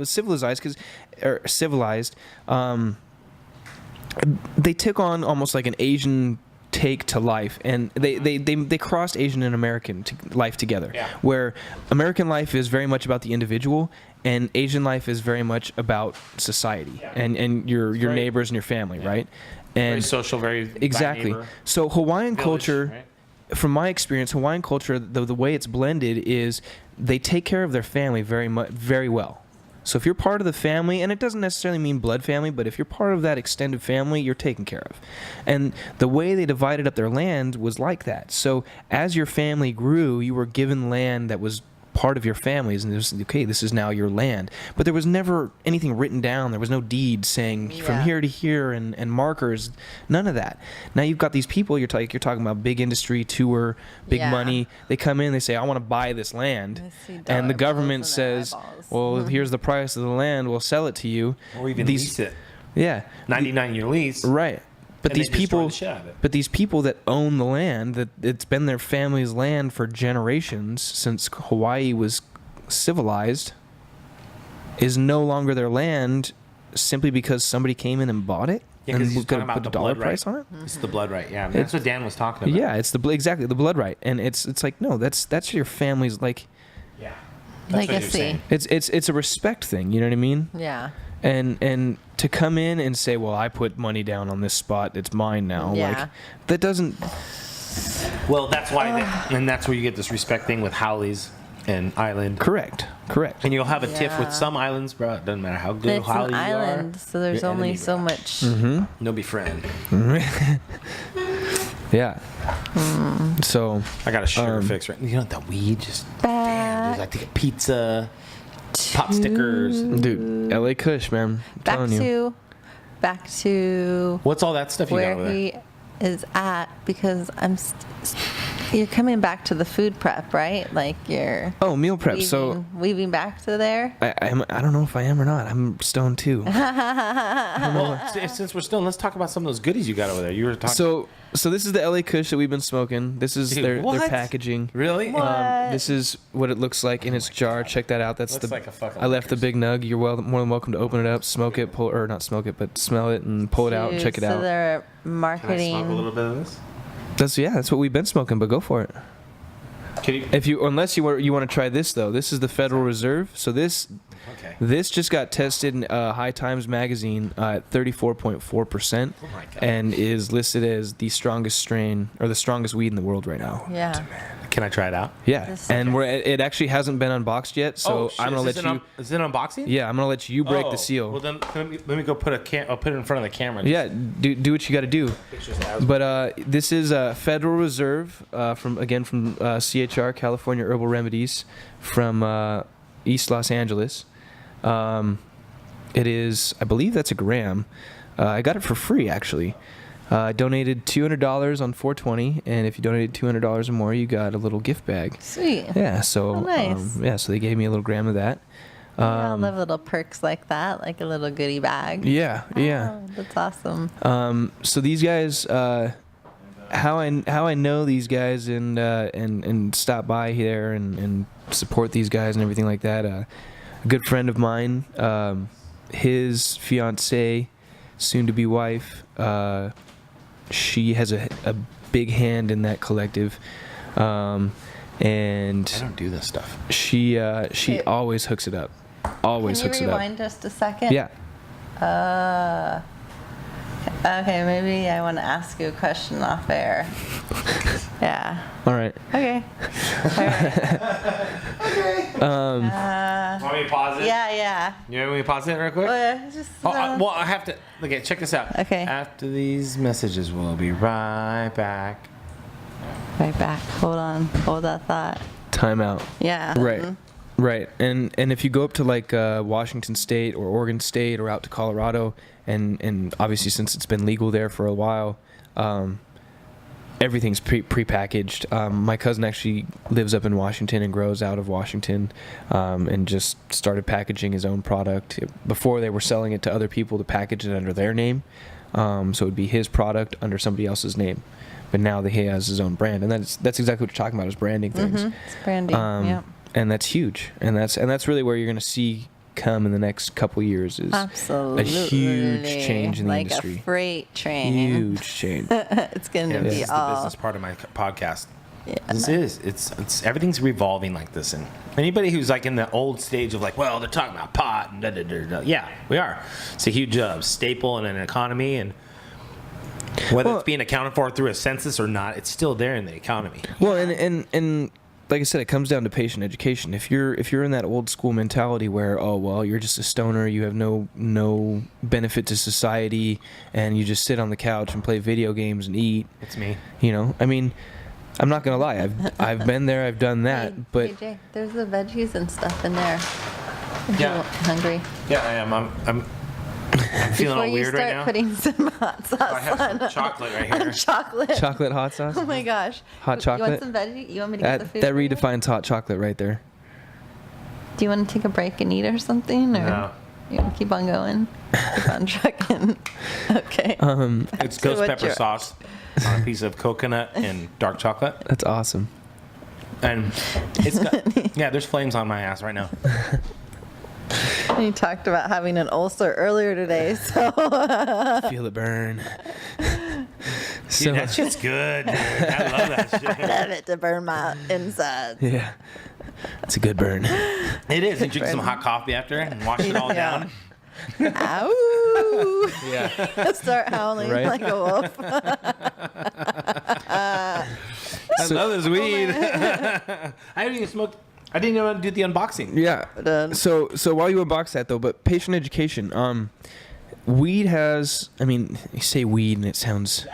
they took on almost like an Asian take to life, and they crossed Asian and American life together. Yeah. Where American life is very much about the individual, and Asian life is very much about society and your very- neighbors and your family, right? Very And social, very exactly. neighbor. So Hawaiian Village, culture, right? from my experience, Hawaiian culture, the way it's blended is they take care of their family very well. So if you're part of the family, and it doesn't necessarily mean blood family, but if you're part of that extended family, you're taken care of. And the way they divided up their land was like that. So as your family grew, you were given land that was part of your families, and this is now your land. But there was never anything written down. There was no deed saying from Yeah. here to here and markers. None of that. Now you've got these people. You're talking about big industry, tour, big Yeah. money. They come in. They say, "I want to buy this land," I see and dollar the government bills in their says, eyeballs. "Well, here's the price of the land. We'll sell it to you." Or even lease it. Yeah. 99-year lease. Right. But And these they destroy people, the shit out of it. but these people that own the land, that it's been their family's land for generations since Hawaii was civilized, is no longer their land simply because somebody came in and bought it Yeah, and because he's was going talking to about put the a dollar blood right. price on it. It's the blood right. Yeah, that's what Dan was talking about. Yeah, it's exactly the blood right, and it's like no, that's your family's like Yeah. That's what you're Legacy. saying. it's a respect thing. You know what I mean? Yeah. And to come in and say, well, I put money down on this spot, it's mine now. Yeah. Like that doesn't. Well, that's why, and that's where you get this respect thing with Howleys and Island. Correct. And you'll have a tiff Yeah. with some islands, bro. It doesn't matter how good It's Howley an you island, are. so there's your only enemy, so bro. much. No be friend. Yeah. So I got a sugar fix right. You know the weed just. Damn, dude, I take a pizza. Pop stickers. Dude, LA Kush, man. I'm telling you. Back to What's all that stuff you got where over there? he is at, because you're coming back to the food prep, right? Like you're Oh, meal prep. So weaving back to there. I don't know if I am or not. I'm stoned too. Since we're still, let's talk about some of those goodies you got over there. You were talking. So this is the LA Kush that we've been smoking. This is Dude, their what? packaging. Really? What? This is what it looks like in its jar. Check that out. That's Looks like a fucking I left the big nug. You're more than welcome to open it up, smoke it, not smoke it, but smell it and pull it out and check it So out. they're Can I marketing. smoke a little bit of this? That's what we've been smoking. But go for it. Can you? Unless you want to try this though. This is the Federal Reserve. So this just got tested in High Times magazine at 34.4%, Oh my God. and is listed as the strongest strain or the strongest weed in the world right now. Yeah. Can I try it out? Yeah, This- and it actually hasn't been unboxed yet, so shit. I'm gonna Is let this you. Is it unboxing? Yeah, I'm gonna let you break Oh, the seal. Well, then let me go put I'll put it in front of the camera. Yeah, do what you got to do. Pictures as But this is Federal Reserve from CHR, California Herbal Remedies, from East Los Angeles. It is, I believe that's a gram. I got it for free actually. I donated $200 on 420, and if you donated $200 or more, you got a little gift bag. Sweet. Yeah, so Oh, nice. so they gave me a little gram of that. I love little perks like that, like a little goodie bag. Yeah, yeah. Oh, that's awesome. So these guys, how I know these guys and stop by here and support these guys and everything like that. A good friend of mine, his fiance, soon to be wife, she has a big hand in that collective, and I don't do this stuff. she Okay. always hooks it up. Always Can hooks you it up. rewind just a second? Yeah. Okay, maybe I want to ask you a question off air. Yeah. All right. Okay. All right. Want me to pause it? Yeah. You want me to pause it real quick? Just. Well, I have to. Okay, check this out. Okay. After these messages, we'll be right back. Right back. Hold on. Hold that thought. Time out. Yeah. Right. Mhm. Right. And if you go up to like Washington State or Oregon State or out to Colorado, and obviously since it's been legal there for a while, everything's pre-packaged. My cousin actually lives up in Washington and grows out of Washington, and just started packaging his own product. Before they were selling it to other people to package it under their name, so it would be his product under somebody else's name. But now that he has his own brand, and that's exactly what you're talking about, is branding things. It's branding. Yeah. And that's huge, and that's really where you're going to see come in the next couple years is Absolutely. a huge change in the like industry. a freight train. Huge change. It's going to This be is the all. business part of my podcast. Yeah, This is it's everything's revolving like this, and anybody who's like in the old stage of like, well, they're talking about pot and da da da da. Yeah, we are. It's a huge staple in an economy, and whether it's being accounted for through a census or not, it's still there in the economy. Well, and like I said, it comes down to patient education. If you're in that old school mentality where, oh well, you're just a stoner, you have no benefit to society, and you just sit on the couch and play video games and eat. It's me. You know, I mean, I'm not gonna lie, I've been there, I've done that, but Hey, Jay, there's the veggies and stuff in there. If Yeah. you're hungry. Yeah, I am. I'm feeling all weird right now. Before you start putting some hot sauce I have on, some chocolate right on here. chocolate. chocolate hot sauce. Oh my gosh. Hot You chocolate? want some veggie? You want me to get the food? That for you? redefines hot chocolate right there. Do you want to take a break and eat or something? Or No. you want to keep on going? Keep on trucking. Okay. It's to ghost what pepper you're- sauce on a piece of coconut and dark chocolate, That's awesome. and it's got there's flames on my ass right now. You talked about having an ulcer earlier today, so Feel it burn. Dude, that shit's good. Dude. I love that shit. love it to burn my insides. Yeah, it's a good burn. It is. And drink some hot coffee after and wash it all Yeah. down. Ow! Yeah. Start howling Right? like a wolf. I love this weed. I haven't even smoked. I didn't even do the unboxing. Yeah. Done. So while you unbox that though, but patient education. Weed has. I mean, you say weed and it sounds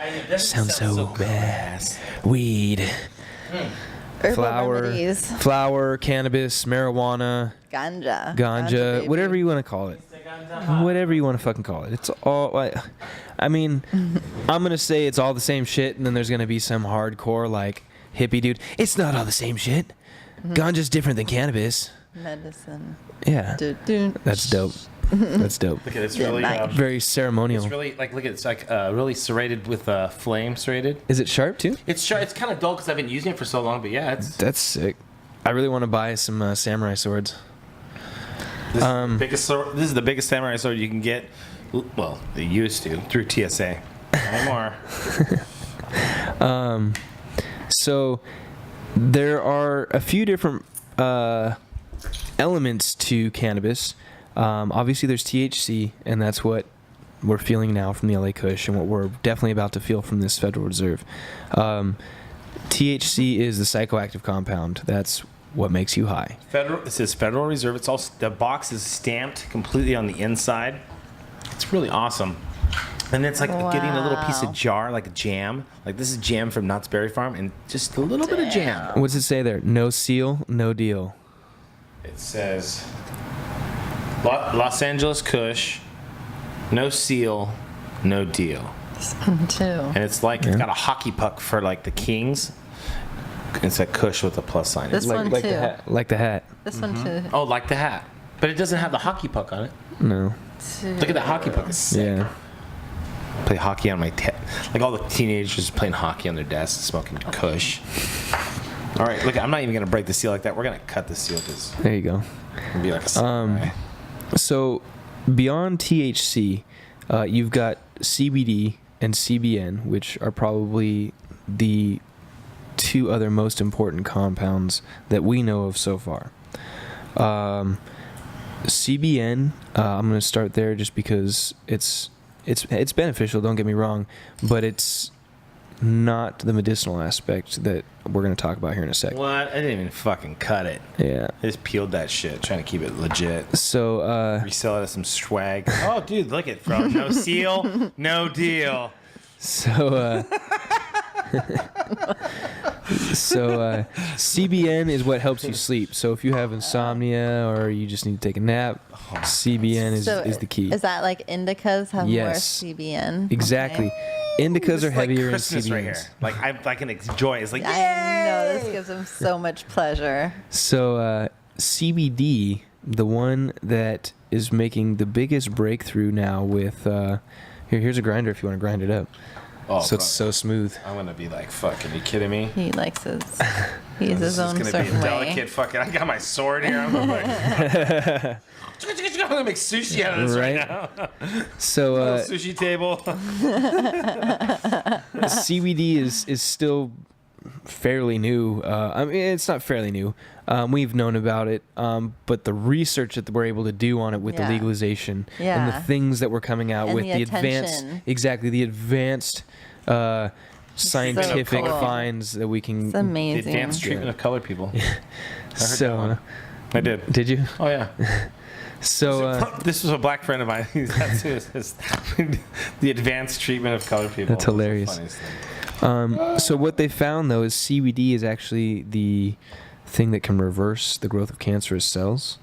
so bad. Weed. Herbal Flower, remedies. flower, cannabis, marijuana, Ganja. Ganja, baby. whatever you want to call it. Whatever you want to fucking call it. It's all, I mean, I'm going to say it's all the same shit, and then there's going to be some hardcore, like, hippie dude. It's not all the same shit. Ganja's different than cannabis. Medicine. Yeah. That's dope. That's dope. Look at it, it's really Very ceremonial. it's really like look at it's like really serrated with flame serrated. Is it sharp, too? It's sharp. It's kind of dull because I've been using it for so long, but yeah, it's That's sick. I really want to buy some samurai swords. this, this is the biggest samurai sword you can get. Well, they used to through TSA. Not anymore. So there are a few different elements to cannabis. Obviously, there's THC, and that's what we're feeling now from the LA Kush, and what we're definitely about to feel from this Federal Reserve. THC is the psychoactive compound. That's what makes you high. It says Federal Reserve. It's all the box is stamped completely on the inside. It's really awesome. And it's like getting a little piece of jar, like a jam. Like this is jam from Knott's Berry Farm, and just a little bit of jam. What's it say there? No seal, no deal. It says Los Angeles Kush, no seal, no deal. This one too. And it's like it's got a hockey puck for like the Kings. It's a Kush with a plus sign. This one like too. the hat. Like the hat. This one too. Oh, like the hat, but it doesn't have the hockey puck on it. No. Look at that hockey puck. It's sick. Yeah. Play hockey on my like all the teenagers playing hockey on their desks, smoking Kush. All right, look, I'm not even gonna break the seal like that. We're gonna cut the seal because There you go. it'll be like a samurai. So beyond THC, you've got CBD and CBN, which are probably the two other most important compounds that we know of so far. CBN, I'm going to start there just because it's beneficial, don't get me wrong, but it's not the medicinal aspect that we're going to talk about here in a second. What? I didn't even fucking cut it. Yeah. I just peeled that shit, trying to keep it legit. So, Resell it as some swag. Oh, dude, look at bro. No seal, no deal. So CBN is what helps you sleep. So if you have insomnia or you just need to take a nap, CBN is the key. Is that like indicas have Yes. more CBN? Exactly. Okay. Indicas This are is like heavier in Christmas CBNs. right here. Like I can enjoy. It's like I know this gives them so much pleasure. So CBD, the one that is making the biggest breakthrough now with here's a grinder if you want to grind it up. Oh, So it's so smooth. I'm gonna be like, fucking, you kidding me? He likes his. He's his own This is gonna be certain a way. delicate fucking. I got my sword here. I'm like, I'm gonna make sushi out of this right now. So Sushi table. CBD is still fairly new. I mean, it's not fairly new. We've known about it, but the research that we're able to do on it with the Yeah. legalization and Yeah. the things that we're coming out And with, the the advanced, attention. exactly, the advanced scientific cool. finds that we can. It's The amazing. advanced treatment of colored people. So, I did. did you? Oh yeah. So, This was a black friend of mine. That's the advanced treatment of colored people. That's hilarious. That's the funniest thing. so what they found though is CBD is actually the thing that can reverse the growth of cancerous cells,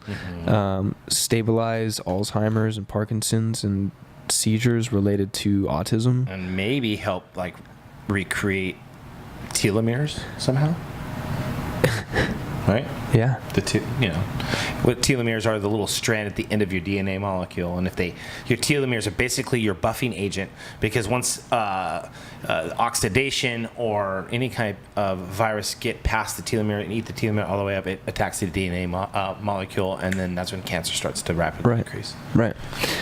stabilize Alzheimer's and Parkinson's and seizures related to autism. And maybe help like recreate telomeres somehow. Right? Yeah. What telomeres are, the little strand at the end of your DNA molecule, and your telomeres are basically your buffing agent, because once oxidation or any kind of virus get past the telomere and eat the telomere all the way up, it attacks the DNA molecule, and then that's when cancer starts to rapidly increase. Right.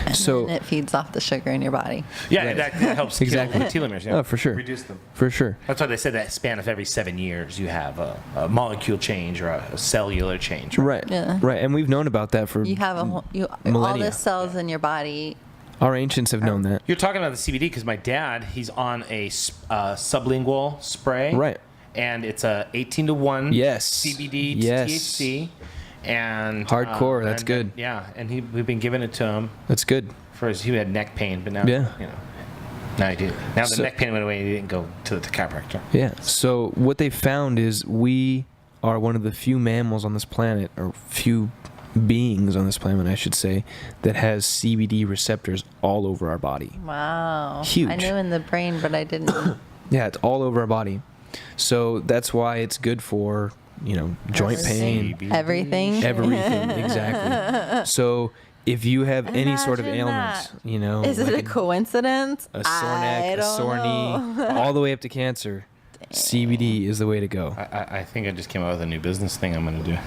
And So it feeds off the sugar in your body. Yeah, that helps Exactly. kill the telomeres. Yeah. Oh, for sure. Reduce them. for sure. That's why they said that span of every 7 years you have a molecule change or a cellular change. Right. Yeah. Right. And we've known about that for You have all millennia. the cells in your body. Our ancients have known that. You're talking about the CBD because my dad, he's on a sublingual spray. Right. And it's a 18-to-1 Yes. CBD to Yes. THC. And Hardcore, that's good. Yeah, and we've been giving it to him That's good. for he had neck pain, but now Yeah. now he did. Now the So- neck pain went away and he didn't go to the chiropractor. Yeah. So what they found is we are one of the few mammals on this planet, or few beings on this planet, I should say, that has CBD receptors all over our body. Wow. Huge. I knew in the brain, but I didn't. Yeah, it's all over our body. So that's why it's good for, joint pain, Everything. everything. Exactly. So if you have any sort of Imagine ailments, that. Is it a coincidence? a sore neck, a sore knee, all the way up to cancer, CBD is the way to go. I think I just came out with a new business thing I'm going to do.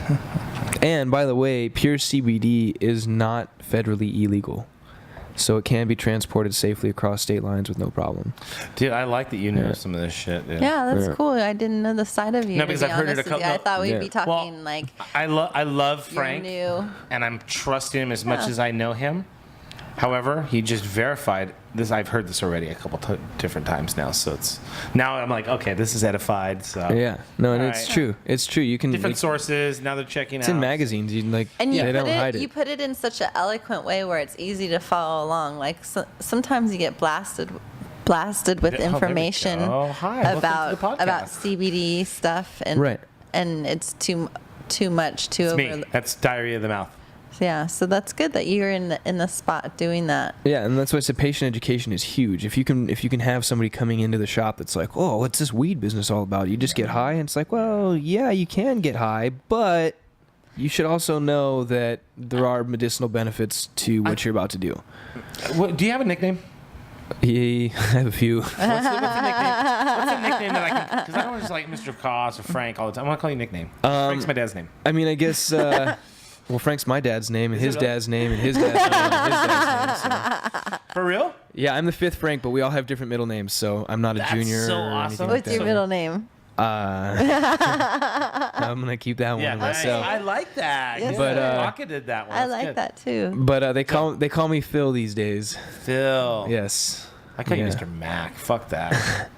And by the way, pure CBD is not federally illegal. So it can be transported safely across state lines with no problem. Dude, I like that you know some of this shit, dude. Yeah, that's Yeah. cool. I didn't know the side of you. No, to because be I've heard it a honest with couple- you. I thought we'd Yeah. be talking like I love Frank, you're new. and I'm trusting him as much Yeah. as I know him. However, he just verified this. I've heard this already a couple different times now, so now I'm like, okay, this is edified. So Yeah. No, and All it's right. true. It's true. You can. different sources. Now they're checking It's out. in magazines. You And you they don't hide you it. put it in such an eloquent way where it's easy to follow along. Like sometimes you get blasted with Oh, there we information go. Hi, welcome to the podcast. about CBD stuff and Right. and it's too much too It's over. me. That's diarrhea of the mouth. Yeah, so that's good that you're in the spot doing that. Yeah, and that's why I said patient education is huge. If you can have somebody coming into the shop that's like, oh, what's this weed business all about? You just get high, and it's like, well, yeah, you can get high, but you should also know that there are medicinal benefits to what you're about to do. Do you have a nickname? I have a few. What's the nickname? What's the nickname that I can? Because I don't want to just like Mr. Kos or Frank all the time. I want to call you a nickname. Frank's my dad's name. I mean, I guess. Well, Frank's my dad's name, and his it? dad's name, and his dad's name, and his dad's name. So. For real? Yeah, I'm the fifth Frank, but we all have different middle names, so I'm not a That's junior. so or awesome. anything like What's your that. middle name? I'm gonna keep that one Yeah, to nice. myself. I like that. Yes, But, sir. Pocketed that one. I That's like good. that too. But they call me Phil these days. Phil. Yes. I call you Yeah. Mr. Mac. Fuck that.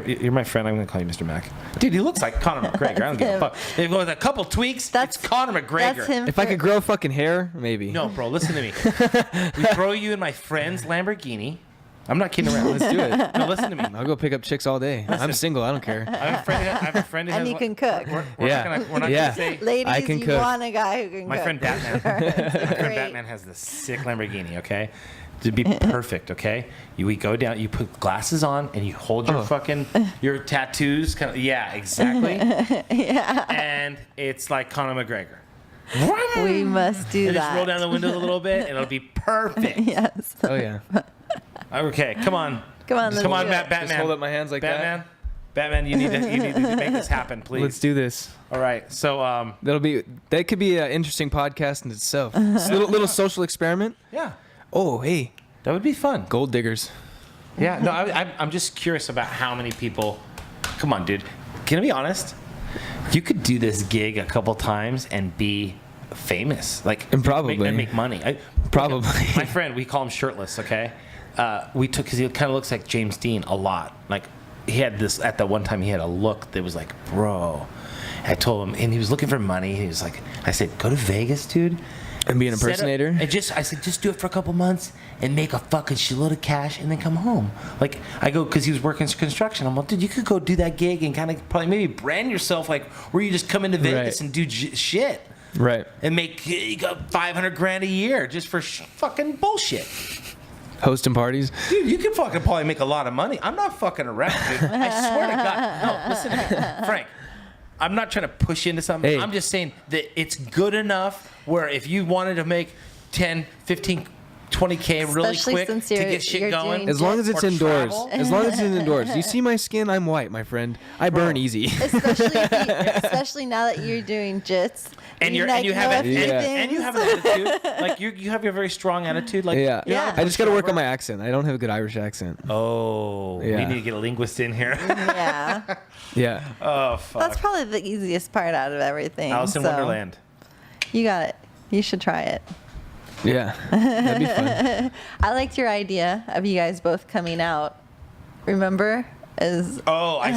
You're my friend. I'm gonna call you Mr. Mac. Dude, he looks like Conor McGregor. I don't give a him. fuck. If with a couple tweaks, That's- it's Conor McGregor. That's him. If I could grow fucking hair, maybe. No, bro, listen to me. We throw you in my friend's Lamborghini. I'm not kidding around. Let's do it. No, listen to me. I'll go pick up chicks all day. I'm single. I don't care. I have a friend who And has you one- can cook. We're Yeah. not Yeah. gonna say. Ladies, I can you cook. want a guy who can My cook. friend Batman. It's My friend great. Batman has this sick Lamborghini, okay? To be perfect, okay? We go down, you put glasses on, and you hold your your tattoos. Yeah, exactly. Yeah. And it's like Conor McGregor. We must do And that. just roll down the windows a little bit, and it'll be perfect. Yes. Oh yeah. Okay, come on. Come on, let's Come on, do it. Batman. Just hold up my hands like Batman. Batman, you need to make this happen, please. Let's do this. All right, so That could be an interesting podcast in itself. It's a little social experiment. yeah, Oh hey, that would be fun. gold diggers. Yeah, no, I'm just curious about how many people. Come on, dude. Can I be honest? You could do this gig a couple times and be famous, like And probably. and make money. Probably. My friend, we call him Shirtless. Okay, we took because he kind of looks like James Dean a lot. Like he had this at the one time he had a look that was like, bro. I told him, and he was looking for money. He was like, I said, go to Vegas, dude. And be an Set up- impersonator. and I said, just do it for a couple months and make a fucking shitload of cash and then come home. Like, I go, because he was working construction. I'm like, dude, you could go do that gig and kind of probably maybe brand yourself, like, where you just come into Vegas Right. and do shit Right. and make you got 500 grand a year just for fucking bullshit. Hosting parties. Dude, you can fucking probably make a lot of money. I'm not fucking around, dude. I swear to God. No, listen to me. Frank, I'm not trying to push you into something. Hey. I'm just saying that it's good enough where if you wanted to make 10, 15, 20K really Especially quick to since you're- get shit you're going. doing As long as it's or indoors. travel. As long as it's indoors. You see my skin? I'm white, my friend. I burn easy. Especially now that you're doing jits. And you like, have know an, a few Yeah. and you have an things. attitude. Like you have a very strong attitude. Like Yeah. you're not a I just got to work on pushover. my accent. I don't have a good Irish accent. Oh, we Yeah. need to get a linguist in here. Yeah. Yeah. Oh fuck. That's probably the easiest part out of everything. Alice in so Wonderland. You got it. You should try it. Yeah. That'd be fun. I liked your idea of you guys both coming out. Remember? Oh, I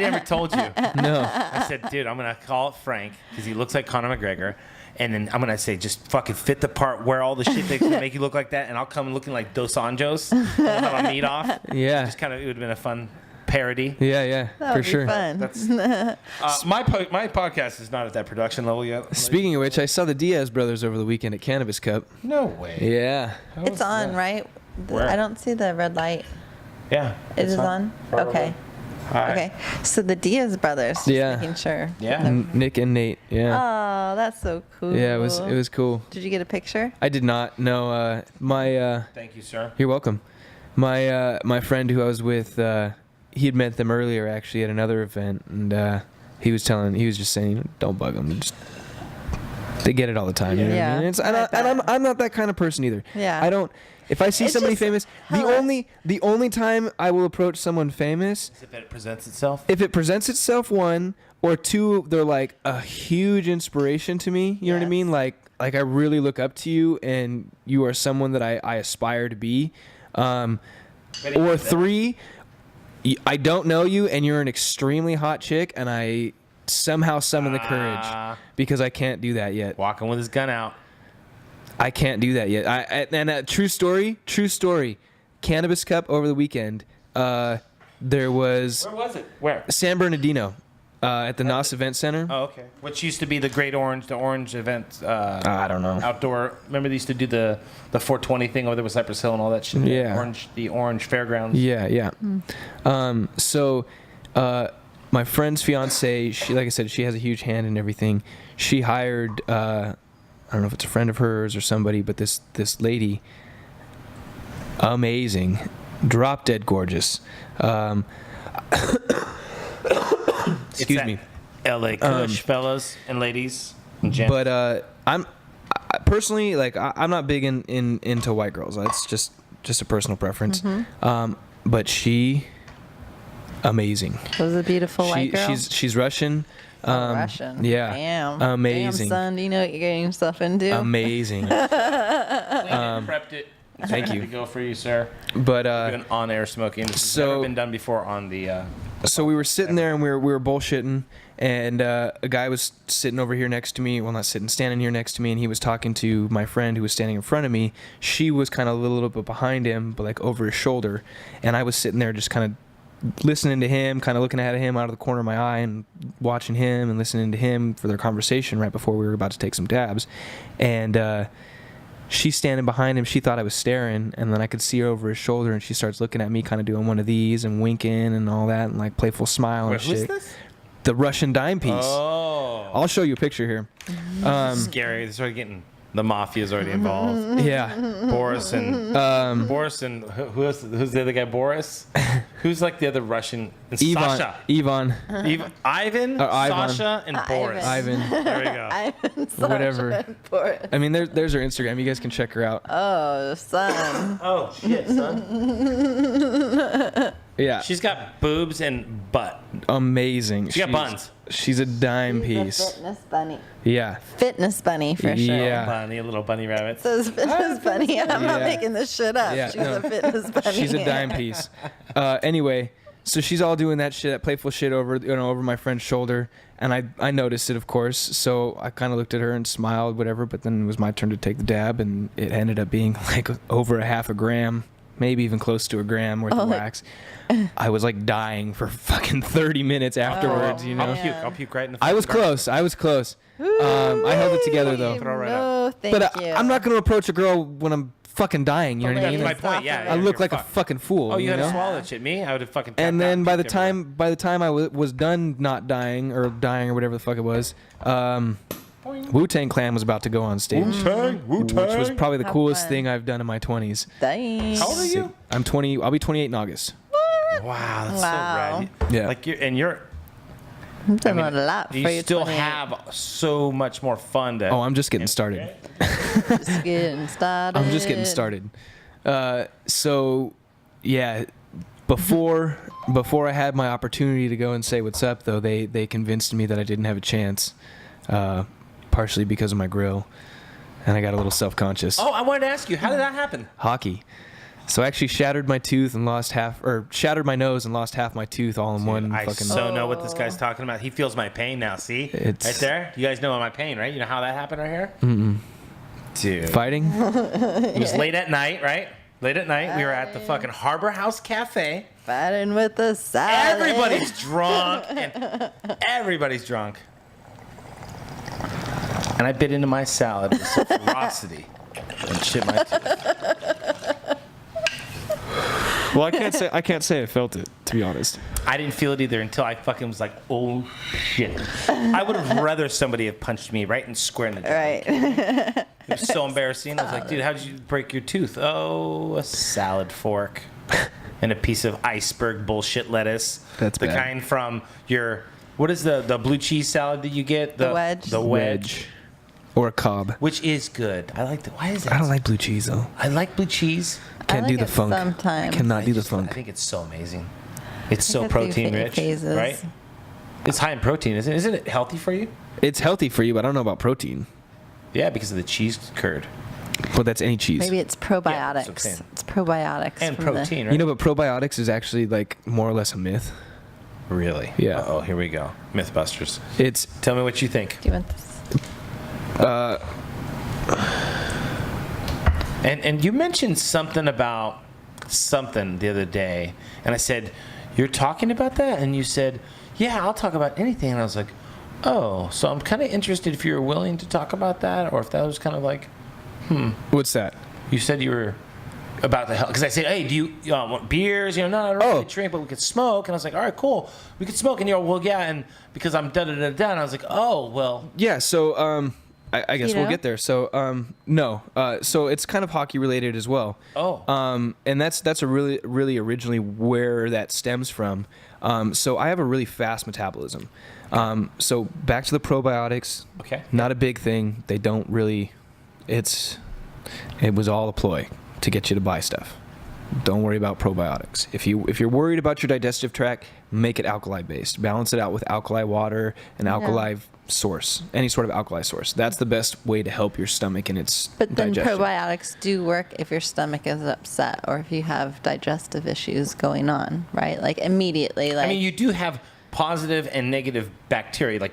never told you. No. I said, dude, I'm gonna call Frank because he looks like Conor McGregor, and then I'm gonna say, just fucking fit the part, wear all the shit that can make you look like that, and I'll come looking like Dos Anjos. We'll have a meet off. Yeah. Just kind of, it would have been a fun. parody. Yeah, That for would be sure. fun. My podcast is not at that production level yet. Speaking of which, I saw the Diaz brothers over the weekend at Cannabis Cup. No way. Yeah. It's on, right? Where? I don't see the red light. Yeah. It is on? Probably. Okay. Hi. Okay. So the Diaz brothers. Just Yeah. making sure. Yeah. Nick and Nate. Yeah. Oh, that's so cool. Yeah, it was cool. Did you get a picture? I did not. No. My. Thank you, sir. You're welcome. My friend who I was with, he had met them earlier actually at another event, and he was just saying, don't bug them. They get it all the time. You know what I mean? And I'm not that kind of person either. Yeah. I don't. If I see It's somebody just famous, the only time I will approach someone famous, If it presents itself. if it presents itself, one or two, they're like a huge inspiration to me. You know what I Yes. mean? Like I really look up to you, and you are someone that I aspire to be. Or three, I don't know you, and you're an extremely hot chick, and I somehow summon the courage because I can't do that yet. Walking with his gun out. I can't do that yet. True story. Cannabis Cup over the weekend. There was Where was it? Where? San Bernardino at the NOS Event Center. Oh, okay. Which used to be the orange event. I don't know. Outdoor. Remember they used to do the 420 thing over there with Cypress Hill and all that shit. Yeah. The orange fairgrounds. Yeah. So my friend's fiance, she, like I said, she has a huge hand in everything. She hired, I don't know if it's a friend of hers or somebody, but this lady, amazing, drop dead gorgeous. Excuse me. LA Kush, fellas and ladies and gents. But I personally, like, I'm not big into white girls. That's just a personal preference. But she, amazing. Was a beautiful white girl. She's Russian. Russian. Yeah. Damn. Amazing. Damn, son. Do you know what you're getting yourself into? Amazing. prepped it. Thank you. To go for you, sir. But Doing on-air smoking. This has never been done before on the. so we were sitting there and we were bullshitting, and a guy was sitting over here next to me. Well, not sitting, standing here next to me, and he was talking to my friend who was standing in front of me. She was kind of a little bit behind him, but like over his shoulder, and I was sitting there just kind of listening to him, kind of looking at him out of the corner of my eye and watching him and listening to him for their conversation right before we were about to take some dabs. And she's standing behind him. She thought I was staring, and then I could see her over his shoulder, and she starts looking at me, kind of doing one of these and winking and all that, and like playful smile and Who's shit. this? The Russian dime piece. Oh. I'll show you a picture here. Scary. It's already getting. The mafia's already involved. Yeah. Boris and who's the other guy? Boris. Who's like the other Russian? And Sasha. Ivan. Ivan, Ivan. Sasha, and Boris. Ivan. There we go. Ivan, Sasha, Whatever. and Boris. I mean, there's her Instagram. You guys can check her out. Oh, son. Oh shit, son. Yeah. She's got boobs and butt. Amazing. She got buns. She's a dime She's piece. a fitness bunny. Yeah. Fitness bunny for sure. Yeah. Bunny, a little bunny rabbit. Says fitness bunny. I'm not Yeah. making this shit up. Yeah, She's no. a fitness bunny. She's a dime piece. Anyway, so she's all doing that shit, that playful shit over my friend's shoulder, and I noticed it, of course. So I kind of looked at her and smiled, whatever. But then it was my turn to take the dab, and it ended up being like over a half a gram, maybe even close to a gram worth of wax. I was like dying for fucking 30 minutes afterwards. You know, I'll puke right in the. I was close. I held it together though. Throw right No, thank But you. I'm not going to approach a girl when I'm fucking dying. You know what I That's mean? my point. Yeah, I look you're like a fucked. fucking fool. Oh, you had know? to swallow that shit. Me, I would have fucking. And then by the puked everywhere. time I was done not dying or whatever the fuck it was, Wu-Tang Clan was about to go on stage, which was probably the Have coolest fun. thing I've done in my 20s. Dang. How old are you? I'm 20. I'll be 28 in August. Wow, that's Wow. so rad. Yeah. Like you're. I'm doing a lot for You you. still 28. have so much more fun to. Oh, I'm just getting started. Just getting started. I'm just getting started. So, yeah, before I had my opportunity to go and say what's up, though, they convinced me that I didn't have a chance, partially because of my grill, and I got a little self-conscious. Oh, I wanted to ask you, how did that happen? Hockey. So I actually shattered my tooth and shattered my nose and lost half my tooth all in one I fucking. so know what this guy's talking about. He feels my pain now. See, It's- right there. You guys know my pain, right? You know how that happened right here. Dude, Fighting? it was late at night, right? Late at night, we were at the fucking Harbor House Cafe. Fat in with the salad. Everybody's drunk. And everybody's drunk. And I bit into my salad with some ferocity and shit my tooth. Well, I can't say I felt it, to be honest. I didn't feel it either until I fucking was like, oh shit. I would have rather somebody have punched me right in square in the jaw. Right. It was so embarrassing. I was like, dude, how did you break your tooth? Oh, a salad fork and a piece of iceberg bullshit lettuce. That's the bad. kind from your, what is the blue cheese salad that you get? The wedge. The wedge. Or a Cobb. Which is good. I like the, why is that? I don't like blue cheese, though. I like blue cheese. Can't like do the it funk. sometimes. Cannot do the I funk. think it's so amazing. It's so I go through protein rich, phases. right? It's high in protein, isn't it? Isn't it healthy for you? It's healthy for you, but I don't know about protein. Yeah, because of the cheese curd. But that's any cheese. Maybe it's that's what I'm probiotics. saying. It's probiotics. And from the- protein, right? You know, but probiotics is actually like more or less a myth. Really? Yeah. Oh, here we go. Mythbusters. It's Tell me what you think. Do you want this? And you mentioned something about something the other day, and I said, "You're talking about that?" And you said, "Yeah, I'll talk about anything." And I was like, "Oh, so I'm kind of interested if you're willing to talk about that, or if that was kind of like, what's that? you said you were about the hell." Because I said, "Hey, do you want beers?" No, I don't really drink, but we could smoke. And I was like, "All right, cool, we could smoke." And you're, "Well, yeah," and because I'm da da da da. And I was like, "Oh, well." Yeah, so I guess You we'll know? get there. So no, so it's kind of hockey related as well. Oh. And that's a really originally where that stems from. So I have a really fast metabolism. So back to the probiotics. Okay. Not a big thing. They don't really. It was all a ploy to get you to buy stuff. Don't worry about probiotics. If you're worried about your digestive tract, make it alkali based. Balance it out with alkali water and alkali source, any sort of alkali source. That's the best way to help your stomach and its But then digestion. probiotics do work if your stomach is upset or if you have digestive issues going on, right? Like immediately. Like I mean, you do have positive and negative bacteria. Like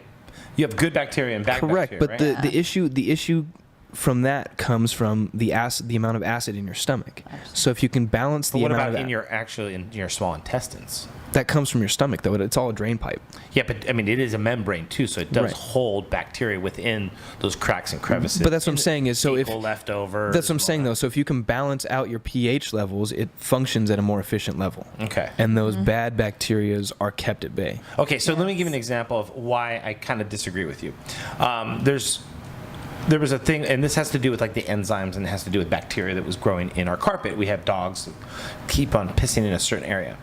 you have good bacteria and bad Correct, bacteria. but the issue from that comes from the amount of acid in your stomach. So if you can balance the But what amount about of in your small intestines? that comes from your stomach though. It's all a drain pipe. Yeah, but I mean, it is a membrane too, so it does Right. hold bacteria within those cracks and crevices. But that's what I'm saying is so if fecal leftovers. that's what I'm and all saying that. though. So if you can balance out your pH levels, it functions at a more efficient level. Okay. And those bad bacterias are kept at bay. Okay, so let me give you an example of why I kind of disagree with you. There was a thing, and this has to do with like the enzymes, and it has to do with bacteria that was growing in our carpet. We have dogs that keep on pissing in a certain area.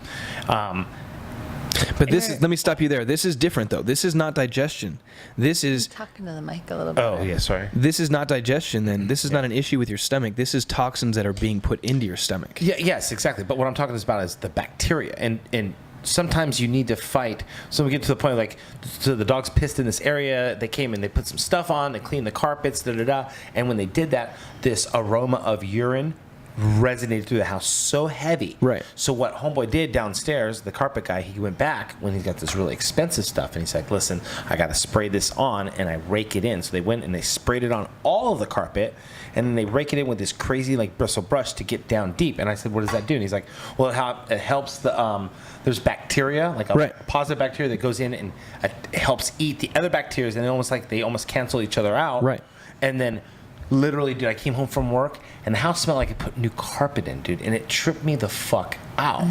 But let me stop you there. This is different though. This is not digestion. This is talking to the mic a little bit. Oh, yeah, sorry. This is not digestion then. This is not an issue with your stomach. This is toxins that are being put into your stomach. Yeah, yes, exactly. But what I'm talking about is the bacteria, and sometimes you need to fight. So we get to the point like, so the dog's pissed in this area. They came and they put some stuff on. They cleaned the carpets. Da da da. And when they did that, this aroma of urine resonated through the house so heavy. Right. So what homeboy did downstairs, the carpet guy, he went back when he got this really expensive stuff, and he's like, "Listen, I got to spray this on, and I rake it in." So they went and they sprayed it on all of the carpet, and then they rake it in with this crazy like bristle brush to get down deep. And I said, "What does that do?" And he's like, "Well, it helps the there's bacteria, like a Right. positive bacteria that goes in and it helps eat the other bacteria, and they almost cancel each other out." Right. And then literally, dude, I came home from work and the house smelled like it put new carpet in, dude, and it tripped me the fuck out.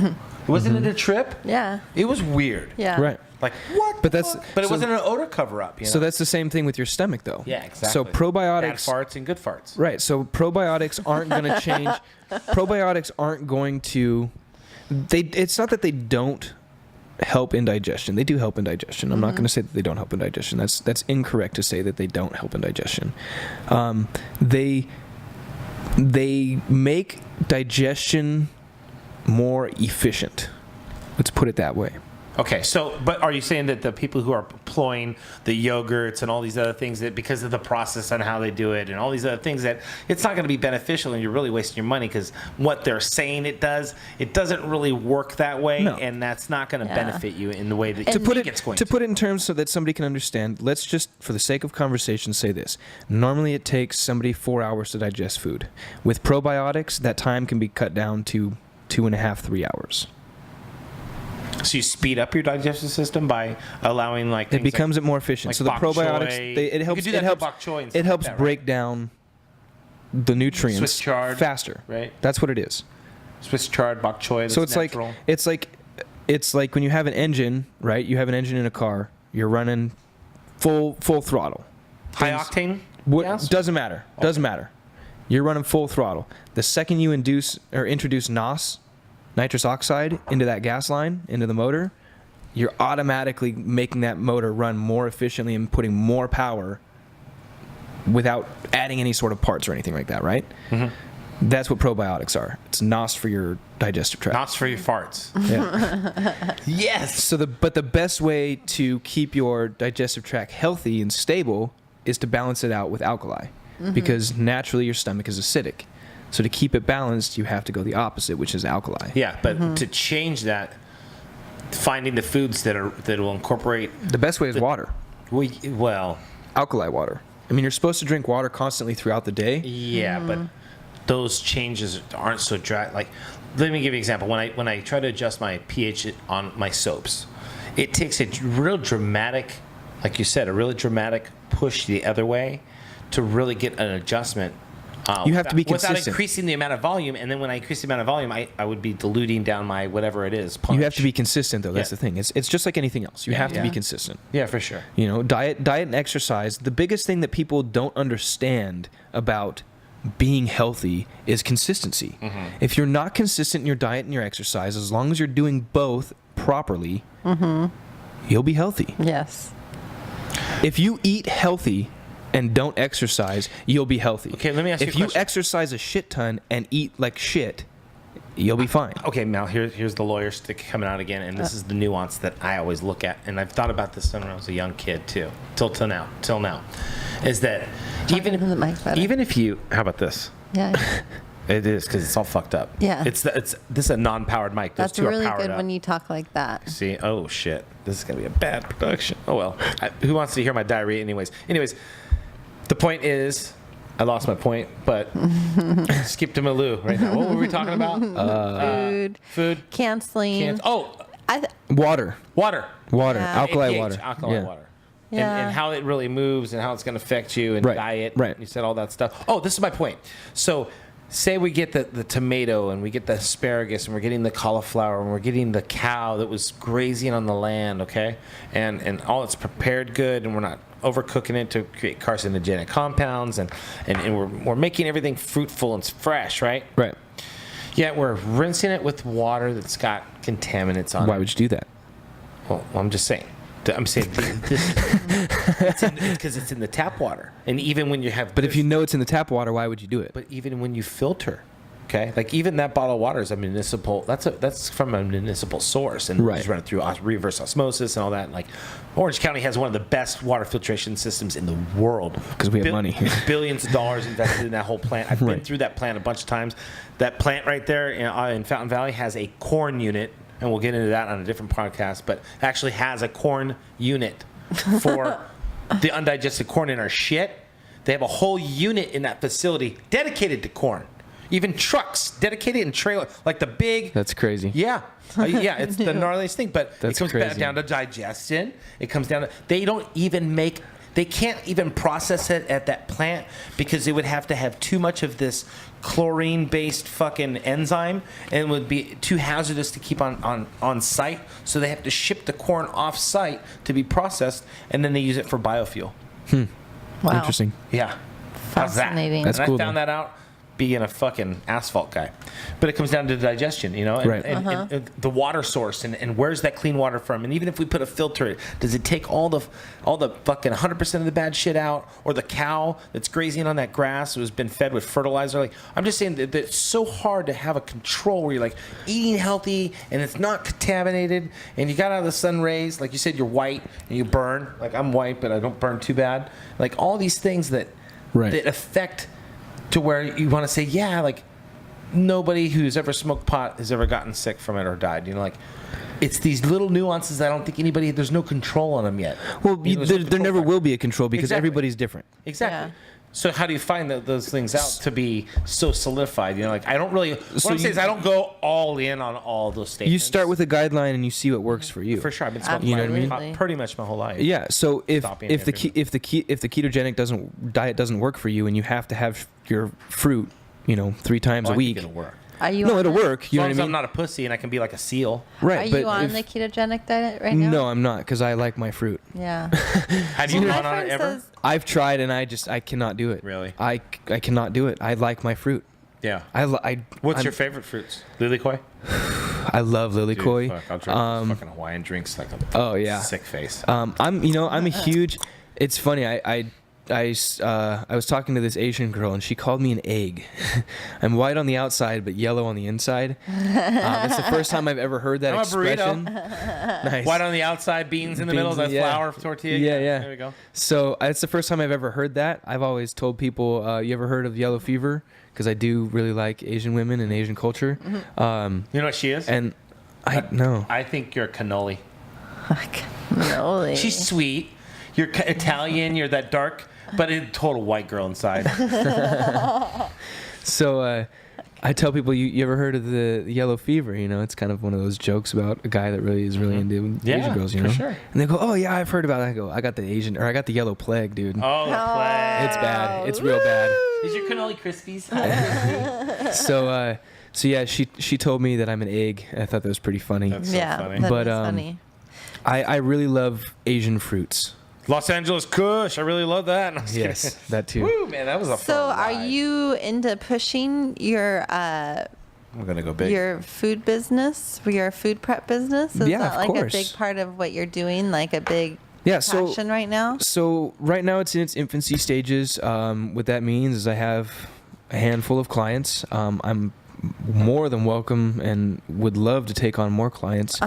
Wasn't it a trip? Yeah. It was weird. Yeah. Right. Like what? But the that's- fuck? But it so- wasn't an odor cover up. You know? So that's the same thing with your stomach though. yeah, exactly. So bad probiotics farts and good farts. Right. So probiotics aren't going to change. Probiotics aren't going to. It's not that they don't help in digestion. They do help in digestion. I'm not going to say that they don't help in digestion. That's incorrect to say that they don't help in digestion. They make digestion more efficient. Let's put it that way. Okay, so but are you saying that the people who are employing the yogurts and all these other things that because of the process and how they do it and all these other things that it's not going to be beneficial and you're really wasting your money because what they're saying it doesn't really work that way, No. and that's not going to Yeah. benefit you in the way that To you put think it it's going to put it in terms so that somebody can understand, let's just, for the sake of conversation, say this. Normally it takes somebody 4 hours to digest food. With probiotics, that time can be cut down to 2.5, 3 hours. So you speed up your digestive system by allowing like It becomes more efficient. like so the bok probiotics, choy. it You helps. could do that It for helps. bok choy and It stuff helps like that, break down the nutrients Swiss chard, faster. right? That's what it is. Swiss chard, bok choy. So that's natural. it's like when you have an engine, right? You have an engine in a car. You're running full throttle. High octane. What gas? doesn't matter. Doesn't matter. You're running full throttle. The second you introduce NOS, nitrous oxide, into that gas line, into the motor, you're automatically making that motor run more efficiently and putting more power without adding any sort of parts or anything like that, right? Mm-hmm. That's what probiotics are. It's NOS for your digestive tract. Not for your farts. Yeah. Yes. So the best way to keep your digestive tract healthy and stable is to balance it out with alkali, because naturally your stomach is acidic. So to keep it balanced, you have to go the opposite, which is alkali. Yeah, but to change that, finding the foods that will incorporate. The best way is water, Well, alkali water. I mean, you're supposed to drink water constantly throughout the day. yeah, but those changes aren't so dry. Like, let me give you an example. When I try to adjust my pH on my soaps, it takes a real dramatic, like you said, a really dramatic push the other way to really get an adjustment. You have to be without consistent. increasing the amount of volume, and then when I increase the amount of volume, I would be diluting down my whatever it is. Punch. You have to be consistent, though. That's Yeah. the thing. It's just like anything else. You have to be consistent. Yeah, for sure. You know, diet and exercise. The biggest thing that people don't understand about being healthy is consistency. If you're not consistent in your diet and your exercise, as long as you're doing both properly, you'll be healthy. Yes. If you eat healthy and don't exercise, you'll be healthy. Okay, let me ask you a If you question. exercise a shit ton and eat like shit, you'll be fine. Okay, Mel, here's the lawyer stick coming out again, and this is the nuance that I always look at, and I've thought about this when I was a young kid too, till now, is that into the mic better. even if you, how about this? Yeah. It is because it's all fucked up. Yeah. This is a non-powered mic. Those That's two really are powered good up. when you talk like that. See, oh shit, this is gonna be a bad production. Oh well, who wants to hear my diarrhea anyways? The point is, I lost my point, but skip to Malou right now. What were we talking about? Food. Canceling. Water. Water. Yeah. Alkali APH, water. Alkali Yeah. water. Yeah. And how it really moves and how it's going to affect you and Right, diet. right. You said all that stuff. Oh, this is my point. So say we get the tomato and we get the asparagus and we're getting the cauliflower and we're getting the cow that was grazing on the land, okay? And all it's prepared good and we're not overcooking it to create carcinogenic compounds and we're making everything fruitful and fresh, right? Right. Yet we're rinsing it with water that's got contaminants on it. Why would you do that? Well, I'm just saying. I'm saying this because it's in the tap water, and even when you have. But if you know it's in the tap water, why would you do it? But even when you filter, okay, like even that bottle of water is a municipal. That's from a municipal source, and Right. just run it through reverse osmosis and all that. Like Orange County has one of the best water filtration systems in the world 'Cause we have money. Billions of dollars invested in that whole plant. I've been Right. through that plant a bunch of times. That plant right there in Fountain Valley has a corn unit. And we'll get into that on a different podcast, but actually has a corn unit for the undigested corn in our shit. They have a whole unit in that facility dedicated to corn. Even trucks dedicated and trailer, like the big. That's crazy. Yeah. Yeah, it's the gnarliest thing, but That's it comes back crazy. down to digestion. It comes down to, they can't even process it at that plant because they would have to have too much of this chlorine-based fucking enzyme and it would be too hazardous to keep on site. So they have to ship the corn off-site to be processed, and then they use it for biofuel. Wow. Interesting. Yeah. How's that? Fascinating. That's And cool, I found though. that out being a fucking asphalt guy. But it comes down to digestion, you know, and, Right. and the water source and where's that clean water from? And even if we put a filter in, does it take all the fucking 100% of the bad shit out? Or the cow that's grazing on that grass who's been fed with fertilizer? Like, I'm just saying that it's so hard to have a control where you're like eating healthy and it's not contaminated and you got out of the sun rays. Like you said, you're white and you burn. Like I'm white, but I don't burn too bad. Like all these things that affect to where you want to say, yeah, like nobody who's ever smoked pot has ever gotten sick from it or died. You know, like it's these little nuances. I don't think there's no control on them yet. Well, There's no there control never factor. will be a control because Exactly. everybody's different. Exactly. Yeah. So how do you find those things out to be so solidified? You know, like I don't really. What I'm saying is I don't go all in on all those statements. You start with a guideline and you see what works for you. for sure. I've been smoking You know what I mean? Absolutely. pretty much my whole life. Yeah. So if Stopping if the everything. if the ketogenic diet doesn't work for you and you have to have your fruit, 3 times Well, a I think week. it'll work. Are you No, on it'll it? work. As You know long what as I I'm mean? not a pussy and I can be like a seal. Right. Are but you on if- the ketogenic diet right now? No, I'm not because I like my fruit. Yeah. Have you Well, gone my on it friend ever? says- I've tried and I cannot do it. Really? I cannot do it. I like my fruit. Yeah. What's I'm- your favorite fruits? Lilikoi? I love lilikoi. Dude, fuck, I'll drink fucking Hawaiian drinks like a Oh yeah. sick face. I'm a huge. It's funny. I was talking to this Asian girl and she called me an egg. I'm white on the outside but yellow on the inside. It's the first time I've ever heard that I'm a burrito. expression. Nice. White on the outside, beans in the middle, Beans, that yeah. flour tortilla. Yeah. There we go. So it's the first time I've ever heard that. I've always told people, you ever heard of yellow fever? Because I do really like Asian women and Asian culture. You know what she is? And I know. I think you're a cannoli. No. She's sweet. You're Italian. You're that dark, but a total white girl inside. So I tell people, you ever heard of the yellow fever? It's kind of one of those jokes about a guy that really is really into Asian girls. for sure. And they go, oh yeah, I've heard about it. I go, I got the yellow plague, dude. Oh, the play. It's bad. It's real bad. Is your cannoli Krispies? So yeah, she told me that I'm an egg. I thought that was pretty funny. That's so Yeah, funny. that But, is funny. I really love Asian fruits. Los Angeles Kush. I really love that. No, I'm just Yes, kidding. that too. Woo, man, that was a So, fun are ride. you into pushing your I'm gonna go big. your food business, your food prep business? Is Yeah, that of like course. a big part of what you're doing? Like a big Yeah, so passion right now? So right now it's in its infancy stages. What that means is I have a handful of clients. I'm more than welcome and would love to take on more clients.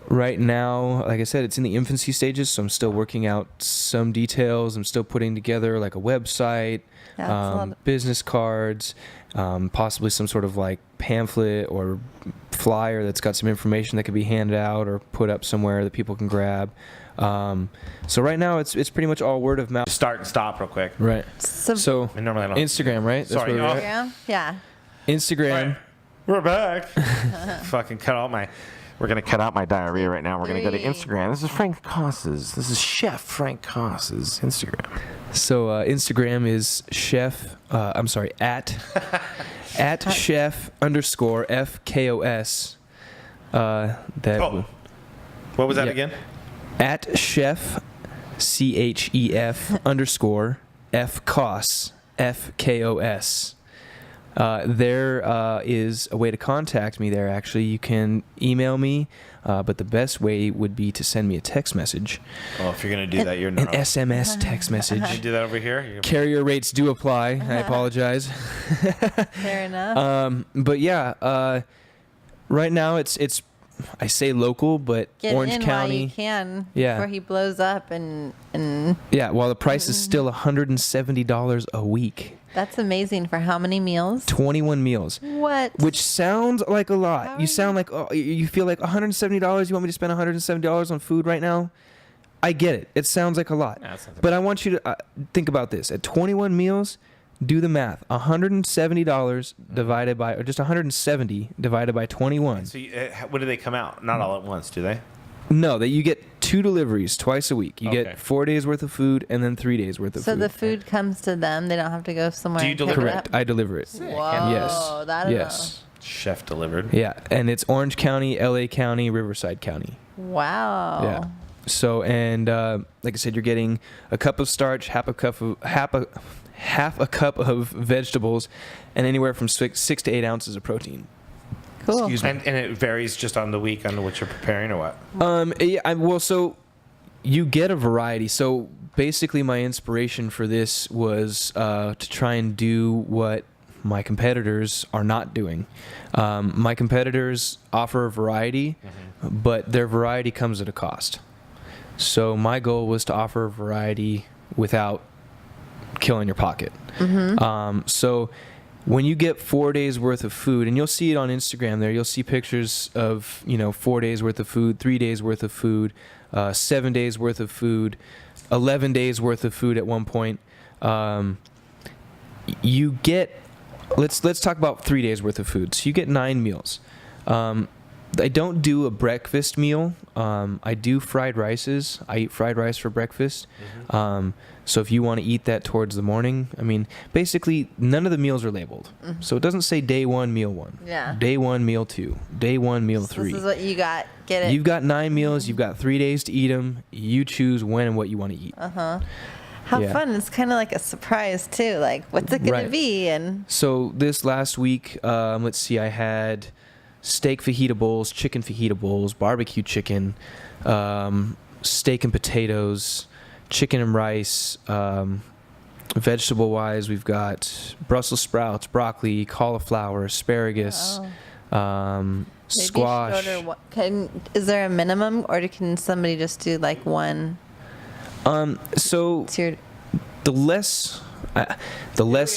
Right now, like I said, it's in the infancy stages, so I'm still working out some details. I'm still putting together like a website, Yeah, it's a lot of- business cards, possibly some sort of like pamphlet or flyer that's got some information that could be handed out or put up somewhere that people can grab. So right now it's pretty much all word of mouth. Start and stop real quick. Right. So, I normally don't. Instagram, right? That's Sorry, where we're at. yeah, yeah. Instagram. Right. We're back. Fucking cut all my. We're gonna cut out my diarrhea right now. We're gonna go to 3. Instagram. This is Frank Kos's. This is Chef Frank Kos's Instagram. So Instagram is chef. I'm sorry, at chef _ FKOS. That Oh. What was that Yeah. again? at chef CHEF _ FKOS FKOS. There is a way to contact me there. Actually, you can email me, but the best way would be to send me a text message, Oh, if you're gonna do that, you're an not. SMS text You message. do that over here. Carrier rates do apply. I apologize. Fair enough. But yeah, right now it's I say local, but Get Orange in County. while you can Yeah. before he blows up, and Yeah, while the price is still $170 a week, that's amazing for how many meals? 21 meals. What? Which sounds like a How lot. are You sound you- like, oh, you feel like $170. You want me to spend $170 on food right now? I get it. It sounds like a lot. Nah, it's not that But I want you to think about this. At 21 meals, do the math. $170 divided by, or just 170 divided by 21. So, when do they come out? Not all at once, do they? No, that you get 2 deliveries twice a week. You Okay. get 4 days worth of food and then 3 days worth of So food. the food comes to them. They don't have to go somewhere. Do you and pick deliver it Correct. up? I deliver it. Whoa, Yes. that I Yes. Chef delivered. Yeah, and it's Orange County, LA County, Riverside County. know. Wow. Yeah. So, and like I said, you're getting a cup of starch, half a cup of vegetables, and anywhere from 6 to 8 ounces of protein. Cool. Excuse me. And it varies just on the week on what you're preparing or what? Yeah, well, so you get a variety. So basically, my inspiration for this was to try and do what my competitors are not doing. My competitors offer a variety, but their variety comes at a cost. So my goal was to offer a variety without killing your pocket. So when you get 4 days worth of food, and you'll see it on Instagram there, you'll see pictures of, 4 days worth of food, 3 days worth of food, 7 days worth of food, 11 days worth of food at one point. You get, let's talk about 3 days worth of food. So you get 9 meals. I don't do a breakfast meal. I do fried rices. I eat fried rice for breakfast. So if you want to eat that towards the morning, basically none of the meals are labeled. So it doesn't say day 1, meal 1. Yeah. Day 1, meal 2. Day 1, meal 3. This is what you got. Get it. You've got 9 meals. You've got 3 days to eat them. You choose when and what you want to eat. How Yeah. fun. It's kind of like a surprise, too. Like, what's it going Right. to be? And So this last week, let's see, I had steak fajita bowls, chicken fajita bowls, barbecue chicken, steak and potatoes, chicken and rice. Vegetable-wise, we've got Brussels sprouts, broccoli, cauliflower, asparagus, maybe squash. you should order is there a minimum, or can somebody just do like one? So It's your, the less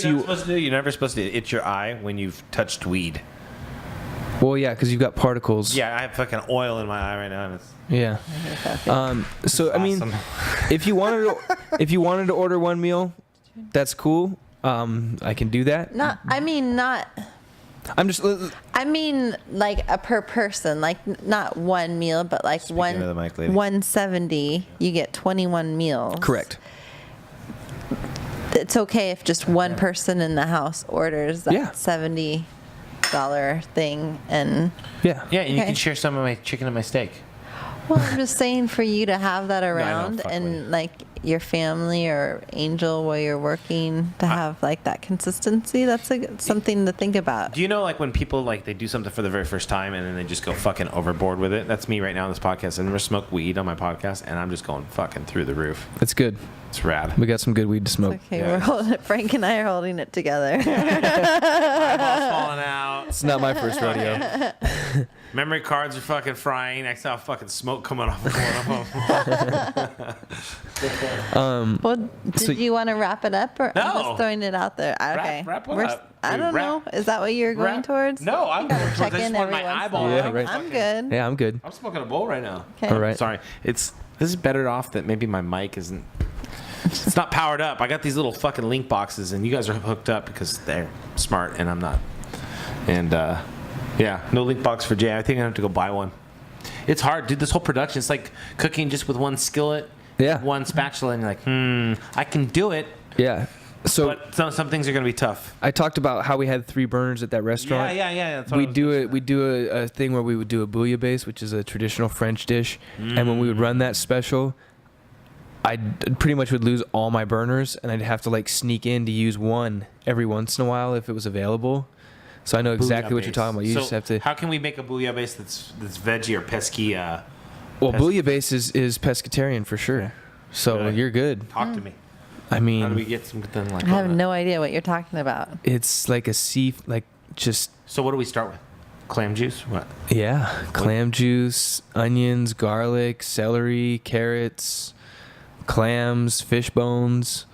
You're never supposed to itch your eye when you've touched weed. well, yeah, because you've got particles. Yeah, I have fucking oil in my eye right now. And it's Yeah. So awesome. if you wanted to order one meal, that's cool. I can do that. not. I'm just I mean, like a per person, like not one meal, but like Speaking of the mic, lady. 170. You get 21 meals. correct. It's okay if just one person in the house orders that Yeah. $70 thing, and Yeah. Yeah, and you Okay. can share some of my chicken and my steak. well, I'm just saying for you to have that know, around, fuck and with. like your family or Angel while you're working to have like that consistency. That's something to think about. Do you know, like, when people, like, they do something for the very first time and then they just go fucking overboard with it? That's me right now on this podcast. I never smoke weed on my podcast, and I'm just going fucking through the roof. That's good. It's rad. We got some good weed to smoke. Okay, Yeah. we're holding it. Frank and I are holding it together. Eyeballs falling out. It's not my first rodeo. Memory cards are fucking frying. I saw fucking smoke coming off of one of them. Well, did So- you want to wrap it up, or I'm No. just throwing it out there? Okay. wrap what We're- up? I Dude, don't know. Is that what you're going towards? No, I'm going towards. Check I just in want every my once in a eyeball. while. Yeah, right. I'm good. Yeah, I'm good. I'm smoking a bowl right now. Okay. All right. Sorry, this is better off that maybe my mic isn't. It's not powered up. I got these little fucking link boxes, and you guys are hooked up because they're smart, and I'm not. And yeah, no link box for Jay. I think I have to go buy one. It's hard, dude. This whole production, it's like cooking just with one skillet, Yeah. one spatula, and you're like, I can do it, Yeah. So but some things are gonna be tough. I talked about how we had 3 burners at that restaurant. Yeah. That's what I We was do gonna it. We do a thing where we would do a bouillabaisse, which is a traditional French dish, and when we would run that special, I pretty much would lose all my burners, and I'd have to like sneak in to use one every once in a while if it was available. So I know exactly what you're talking about. You So just have to. How can we make a bouillabaisse that's veggie or pesky? Well, bouillabaisse is pescatarian for sure. So Really? you're good. Talk to me. I How do we mean, get something like I have that? no idea what you're talking about. it's like just So what do we start with? Clam juice? What? yeah, clam juice, onions, garlic, celery, carrots, clams, fish bones,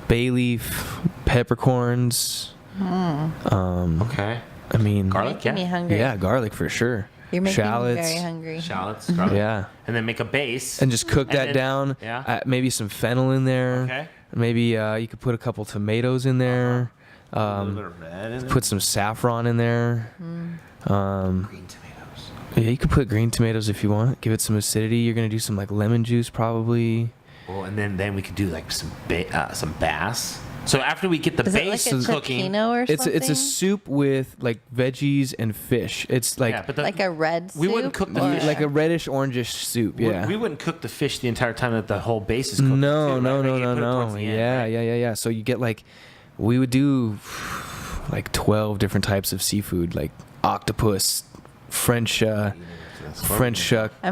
bay leaf, peppercorns. Okay. I mean, Garlic? Making me hungry. yeah, garlic for sure. You're making Shallots. me very hungry. Shallots, garlic. Yeah, And then make a base. and just cook And that then- down. yeah. Maybe some fennel in there. Okay. Maybe you could put a couple tomatoes in there. A little bit of red in it. Put some saffron in there. green tomatoes. Yeah, you could put green tomatoes if you want. Give it some acidity. You're gonna do some like lemon juice probably. Well, and then we could do like some bass. So after we get the Is it like base a cooking, tocino or something? It's a soup with like veggies and fish. It's like yeah, but like a red soup? we wouldn't cook the or- fish. like a reddish orangish soup. Yeah. we wouldn't cook the fish the entire time that the whole base is cooked. No, too, no, right? no, Like, you no, put it towards no. the end, Yeah, right? yeah. So you get like, we would do like 12 different types of seafood, like octopus, French, I'm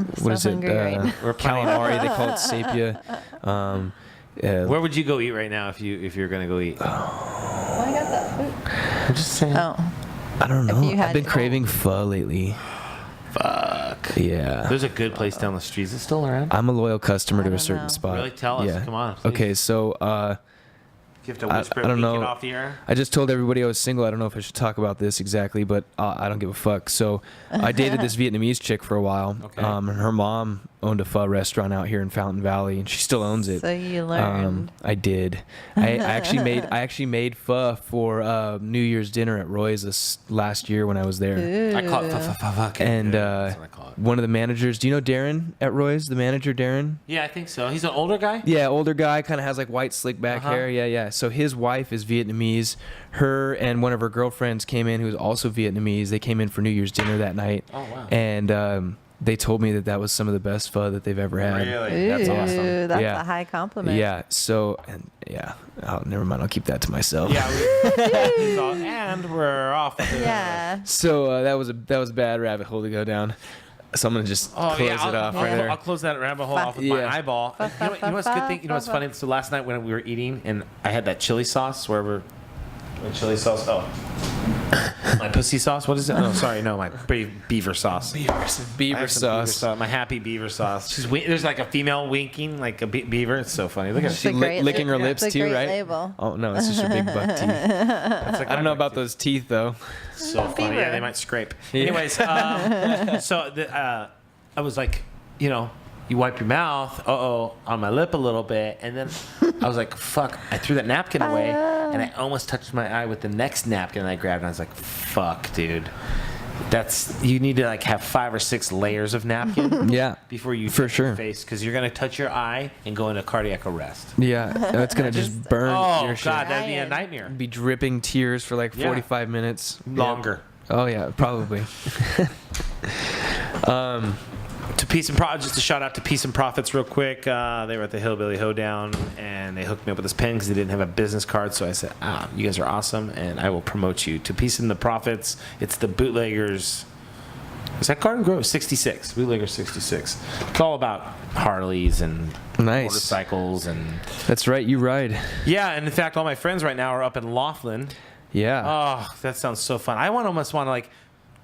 what so is it? hungry right now. We're planning. Calamari. They call it sepia. Where would you go eat right now if you're gonna go eat? Oh, I got that food. I'm just saying. Oh, I don't know. you had- I've been craving pho lately. Fuck. Yeah. There's a good place down the street. Is it still around? I'm a loyal customer to don't a certain know. spot. Really? Tell us. Yeah. Come on, please. Okay, so You have to whisper I don't it know. off the air. I just told everybody I was single. I don't know if I should talk about this exactly, but I don't give a fuck. So I dated this Vietnamese chick for a while. Okay. And her mom owned a pho restaurant out here in Fountain Valley, and she still owns it. So you learned. I did. I actually made pho for New Year's dinner at Roy's this last year when I was there. I call it fuck. And That's what I call it. one of the managers. Do you know Darren at Roy's? The manager, Darren. Yeah, I think so. He's an older guy. Yeah, older guy, kind of has like white slick back Uh-huh. hair. Yeah. So his wife is Vietnamese. Her and one of her girlfriends came in, who was also Vietnamese. They came in for New Year's dinner that night. Oh wow. And they told me that was some of the best pho that they've ever had. Really? That's awesome. Ooh, that's Yeah. a high compliment. Yeah. So, oh, never mind. I'll keep that to myself. Yeah. And we're off. Yeah. So that was a bad rabbit hole to go down. So I'm gonna just close it off right there. I'll close that rabbit hole off with Yeah. my eyeball. You know what's a good thing? You know what's funny? So last night when we were eating, and I had that chili sauce. Chili sauce. Oh, my pussy sauce. What is it? Oh, sorry, no, my beaver sauce. Beaver sauce. My happy beaver sauce. There's like a female winking, like a beaver. It's so funny. Look at It's her. a great licking her label. lips It's a too, great right? label. Oh no, it's just her big buck teeth. I don't know about those teeth though. So funny. Beaver. Yeah, they might scrape. Yeah. Anyways, so I was like, you wipe your mouth, on my lip a little bit, and then I was like, fuck, I threw that napkin away, and I almost touched my eye with the next napkin, and I grabbed it, and I was like, fuck, dude. You need to like have 5 or 6 layers of napkin Yeah. before you For touch sure. your face, because you're going to touch your eye and go into cardiac arrest. Yeah, that's gonna just burn Oh, your shit. God, that'd be a nightmare. Be dripping tears for like Yeah. 45 minutes. Longer. Oh yeah, probably. To Peace and just a shout out to Peace and Profits real quick. They were at the Hillbilly Hoedown, and they hooked me up with this pen because they didn't have a business card. So I said, you guys are awesome, and I will promote you. To Peace and the Profits, it's the Bootleggers. Is that Garden Grove? 66. Bootleggers 66. It's all about Harleys and Nice. motorcycles. And That's right, you ride. yeah, and in fact, all my friends right now are up in Laughlin. Yeah. Oh, that sounds so fun. I almost want to like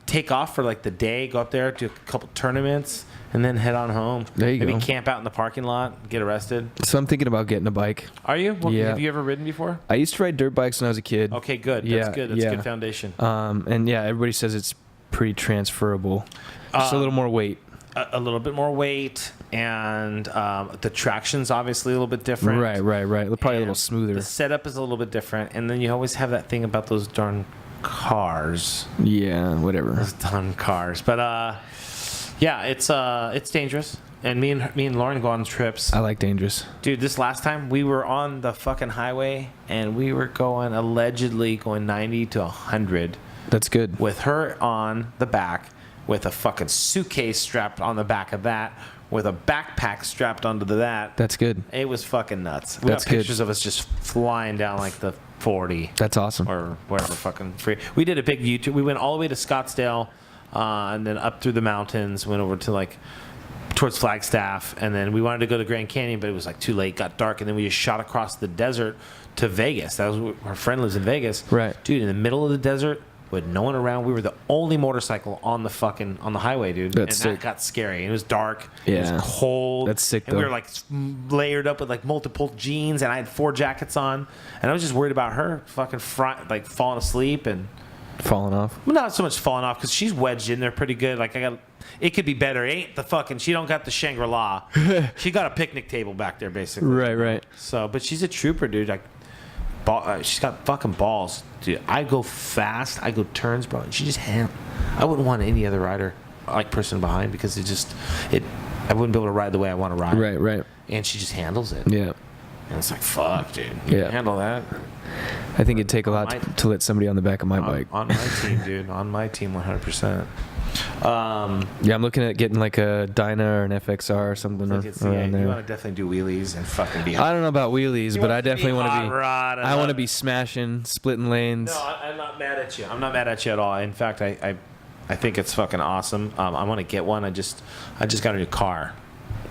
take off for like the day, go up there, do a couple tournaments, and then head on home. There you Maybe go. camp out in the parking lot, get arrested. So I'm thinking about getting a bike. Are you? Well, Yeah. Have you ever ridden before? I used to ride dirt bikes when I was a kid. Okay, good. That's Yeah, good. That's a yeah. good foundation. And yeah, everybody says it's pretty transferable. Just a little more weight. A little bit more weight, and the traction's obviously a little bit different. Right. Probably a little And smoother. The setup is a little bit different, and then you always have that thing about those darn cars. Yeah, whatever. Those darn cars. But yeah, it's dangerous. And me and Lauren go on trips. I like dangerous. Dude, this last time we were on the fucking highway, and we were allegedly going 90 to 100 That's good. with her on the back, with a fucking suitcase strapped on the back of that, with a backpack strapped onto that. That's good. It was fucking nuts. We That's got pictures of us just flying down like the 40 That's awesome. or wherever fucking free. We did a big YouTube. We went all the way to Scottsdale, and then up through the mountains, went over to like towards Flagstaff, and then we wanted to go to Grand Canyon, but it was like too late, got dark, and then we just shot across the desert to Vegas. That was our friend lives in Vegas. Right. Dude, in the middle of the desert with no one around, we were the only motorcycle on the highway, dude. That's and sick. that got scary. It was dark. It Yeah. was cold. That's sick, And we though. were like layered up with like multiple jeans, and I had 4 jackets on, and I was just worried about her fucking like falling asleep and Falling off. well, not so much falling off because she's wedged in there pretty good. Like it could be better. It ain't the fucking. She don't got the Shangri-La. She got a picnic table back there basically. Right. So, but she's a trooper, dude. Like, she's got fucking balls, dude. I go fast. I go turns, bro. And she just I wouldn't want any other rider, like person behind, because I wouldn't be able to ride the way I want to ride. Right. And she just handles it. Yeah. And it's like, fuck, dude. You Yeah. can handle that. I think it'd take a lot my- to let somebody on the back of my bike. On my team, dude. On my team, 100%. Yeah, I'm looking at getting like a Dyna or an FXR or something You around want there. to definitely do wheelies and fucking be. I don't know about wheelies, but I definitely want to be. Hot rod. I want to be smashing, splitting lanes. No, I'm not mad at you. I'm not mad at you at all. In fact, I think it's fucking awesome. I want to get one. I just got a new car,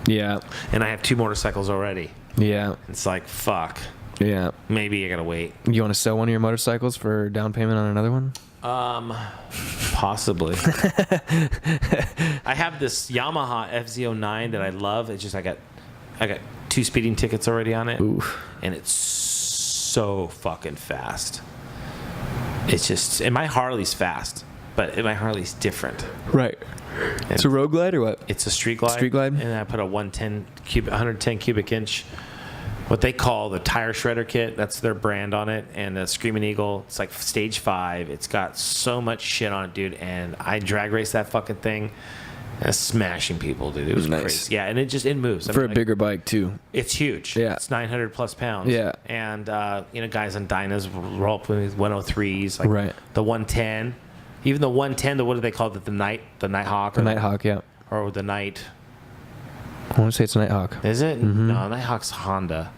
Yeah, and I have 2 motorcycles already. yeah, It's like fuck. yeah. Maybe I gotta wait. You want to sell one of your motorcycles for down payment on another one? Possibly. I have this Yamaha FZ09 that I love. It's just I got 2 speeding tickets already on it, Oof. and it's so fucking fast. It's just, and my Harley's fast, but my Harley's different. Right. It's a road glide or what? It's a street glide. Street glide? And I put a 110 cubic inch, what they call the tire shredder kit. That's their brand on it. And the Screaming Eagle, it's like stage 5. It's got so much shit on it, dude. And I drag race that fucking thing. And smashing people, dude. It was Nice. crazy. Yeah, and it moves. For a bigger bike, too. It's huge. Yeah. It's 900 plus pounds. Yeah. And, guys on dynas roll up with 103s. Like Right. the 110. Even the 110, what do they call it? The Nighthawk? The Nighthawk, yeah. Or the Night. I want to say it's a Nighthawk. Is it? No, Nighthawk's Honda.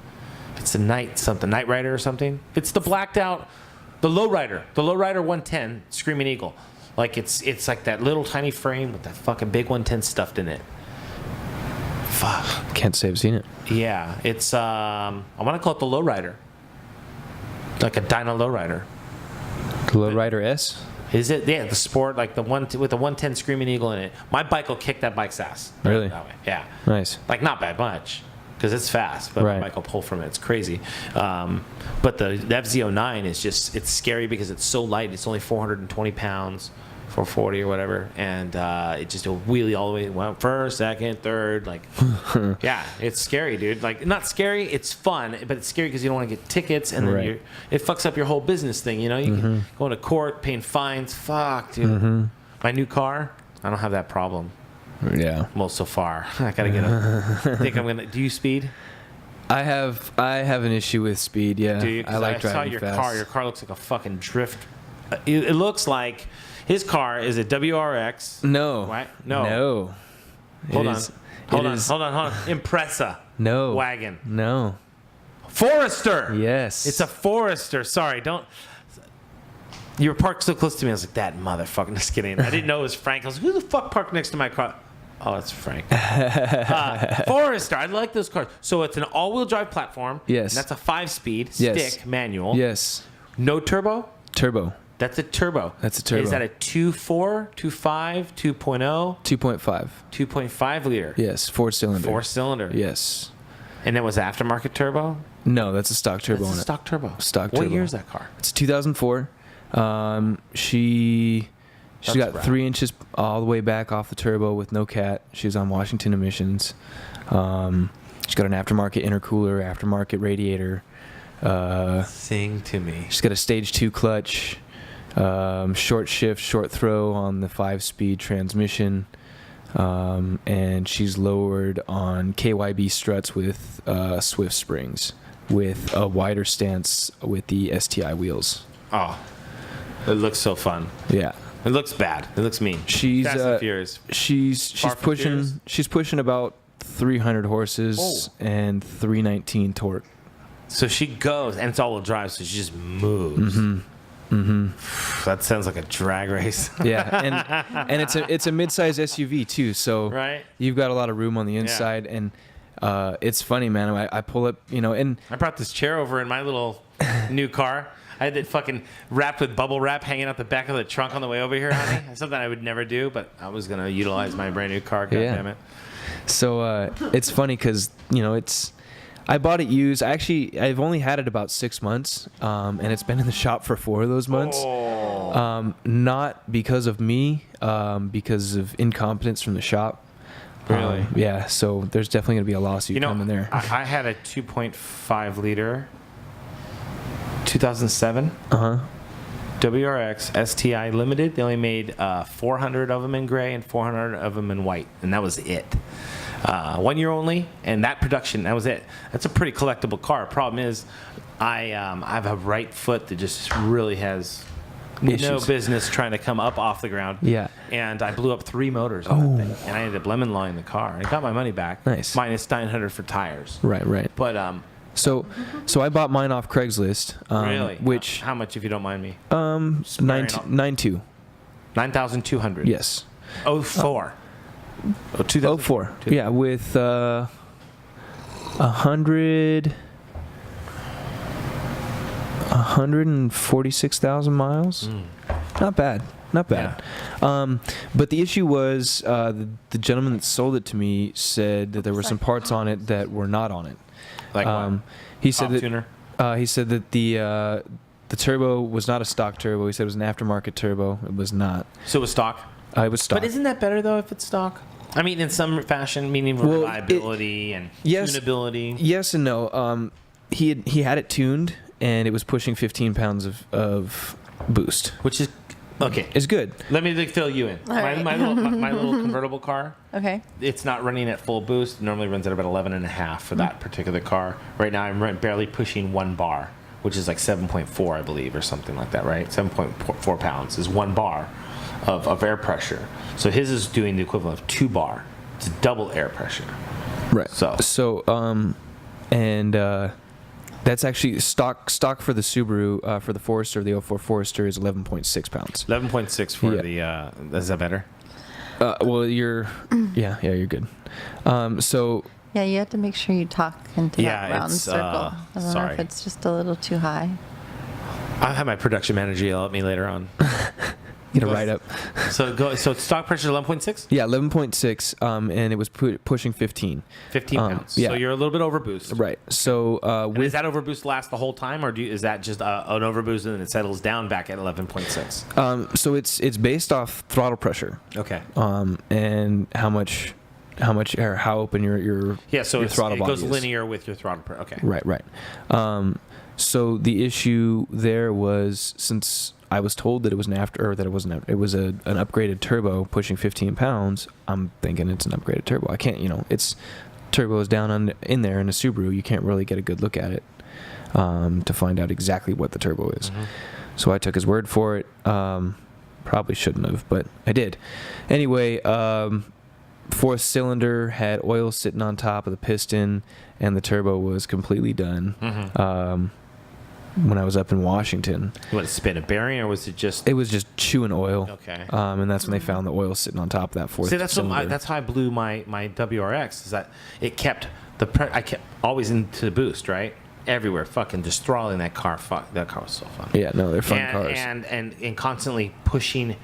It's a Night Rider or something. It's the blacked out, the Lowrider 110 Screaming Eagle. Like it's like that little tiny frame with that fucking big 110 stuffed in it. Fuck. Can't say I've seen it. Yeah, it's I want to call it the Lowrider. Like a Dyna Lowrider. The Lowrider S? Is it? Yeah, the Sport, like the one with the 110 Screaming Eagle in it. My bike will kick that bike's ass. Really? That way. Yeah. Nice. Like not by much, because it's fast, but Right. my bike will pull from it. It's crazy. But the FZ09 is just, it's scary because it's so light. It's only 420 pounds, 440 or whatever, and it just a wheelie all the way, went first, second, third, like, yeah, it's scary, dude. Like, not scary, it's fun, but it's scary because you don't want to get tickets, and then Right. it fucks up your whole business thing, you know? You can go into court, paying fines, fuck, dude. My new car, I don't have that problem. Yeah. Well, so far. I gotta get a. Think I'm gonna. Do you speed? I have an issue with speed, yeah. Do you? 'Cause I like saw driving your fast. car. Your car looks like a fucking drift. It looks like his car is a WRX. No. What? No. No. Hold on. It is- Hold it on. is- Hold on. Impreza. No. Wagon. No. Forester. Yes. It's a Forester. Sorry, don't. You were parked so close to me. I was like, that motherfucker. Just kidding. I didn't know it was Frank. I was like, who the fuck parked next to my car? Oh, it's Frank. Forester. I like those cars. So it's an all-wheel drive platform. Yes. And that's a 5-speed Yes. stick manual. Yes. No turbo. Turbo. That's a turbo. That's a turbo. Is that a 2.4, 2.5, 2.0, 2.5. 2.5 liter? Yes. 4-cylinder. 4-cylinder. Yes. And it was aftermarket turbo? No, that's a stock turbo That's on a it. stock turbo. Stock What turbo. year is that car? It's 2004. She's That's got rad. 3 inches all the way back off the turbo with no cat. She was on Washington emissions. She's got an aftermarket intercooler, aftermarket radiator. Sing to me. She's got a stage 2 clutch, short shift, short throw on the 5-speed transmission, and she's lowered on KYB struts with Swift springs, with a wider stance with the STI wheels. Oh, it looks so fun. Yeah. It looks bad. It looks mean. She's Fast and Furious. she's Far from Furious? she's pushing about 300 horses Oh. and 319 torque. So she goes, and it's all-wheel drive, so she just moves. That sounds like a drag race. Yeah, and it's a mid-size SUV too, so Right. you've got a lot of room on the inside, and it's funny, man. I pull up, and I brought this chair over in my little new car. I had it fucking wrapped with bubble wrap hanging out the back of the trunk on the way over here, honey. Something I would never do, but I was going to utilize my brand new car. God Yeah. damn it. so it's funny because I bought it used. I've only had it about 6 months, and it's been in the shop for 4 of those months. Oh. Not because of me, because of incompetence from the shop. Really? Yeah, so there's definitely going to be a lawsuit coming there. I had a 2.5 liter 2007 WRX STI Limited. They only made 400 of them in gray and 400 of them in white, and that was it. 1 year only, and that production, that was it. That's a pretty collectible car. Problem is, I have a right foot that just really has no Issues. business trying to come up off the ground. Yeah. And I blew up 3 motors on that thing, and I ended up lemon lawing the car. I got my money back. Nice. Minus 900 for tires. Right. But So I bought mine off Craigslist. really, Which how much, if you don't mind me? 9.2. 9,200. Yes. 04. Oh, 2000. 04. Yeah, with 146,000 miles. Not bad. But the issue was the gentleman that sold it to me said that there were some parts on it that were not on it. Like what? He said Top that tuner? He said that the turbo was not a stock turbo. He said it was an aftermarket turbo. It was not. So it was stock. It was stock. But isn't that better though if it's stock? I mean, in some fashion, meaning reliability and tunability. Yes and no. He had it tuned, and it was pushing 15 pounds of boost, Which is okay. It's good. Let me fill you in. My little convertible car. Okay. It's not running at full boost. It normally runs at about 11.5 for that particular car. Right now, I'm barely pushing 1 bar, which is like 7.4, I believe, or something like that, right? 7.4 pounds is 1 bar of air pressure. So his is doing the equivalent of 2 bar. It's double air pressure. Right. So that's actually stock for the Subaru, for the Forester, the 04 Forester is 11.6 pounds. 11.6 for the. Is that better? Well, you're good. So Yeah, you have to make sure you talk into Yeah, that round it's, circle. I don't know sorry. if it's just a little too high. I'll have my production manager yell at me later on. get a write up. So stock pressure is 11.6? Yeah, 11.6, and it was pushing 15. 15 pounds. yeah. So you're a little bit overboost. Right. So And does that overboost last the whole time, or is that just an overboost and then it settles down back at 11.6? so it's based off throttle pressure. Okay. And how much or how open your So your throttle it body goes is. linear with your throttle pressure. Okay. Right. So the issue there was, since I was told that it was an it was an upgraded turbo pushing 15 pounds. I'm thinking it's an upgraded turbo. I can't, it's turbo is down in there in a Subaru. You can't really get a good look at it to find out exactly what the turbo is. Mm-hmm. So I took his word for it. Probably shouldn't have, but I did. Anyway, fourth cylinder had oil sitting on top of the piston, and the turbo was completely done. Mm-hmm. When I was up in Washington. What, spin a bearing, or was it just? It was just chewing oil. Okay. And that's when they found the oil sitting on top of that fourth cylinder. That's how I blew my WRX. Is that it kept I kept always into the boost, right? Everywhere, fucking just throttling that car. Fuck, that car was so fun. Yeah, no, they're fun cars. And constantly pushing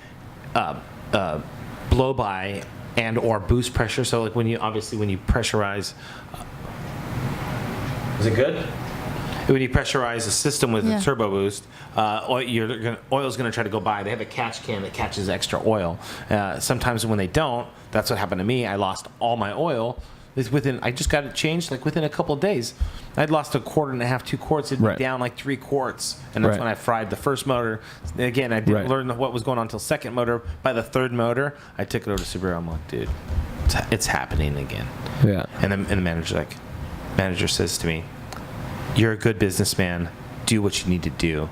blow by and or boost pressure. So like when you pressurize, is it good? When you pressurize a system with a turbo boost, oil's going to try to go by. They have a catch can that catches extra oil. Sometimes when they don't, that's what happened to me. I lost all my oil. I just got it changed like within a couple of days. I'd lost 1.5 quarts, 2 quarts. It'd be down like 3 quarts. And that's when I fried the first motor. And again, I didn't learn what was going on until second motor. By the third motor, I took it over to Subaru. I'm like, dude, it's happening again. Yeah. And the manager says to me, you're a good businessman. Do what you need to do.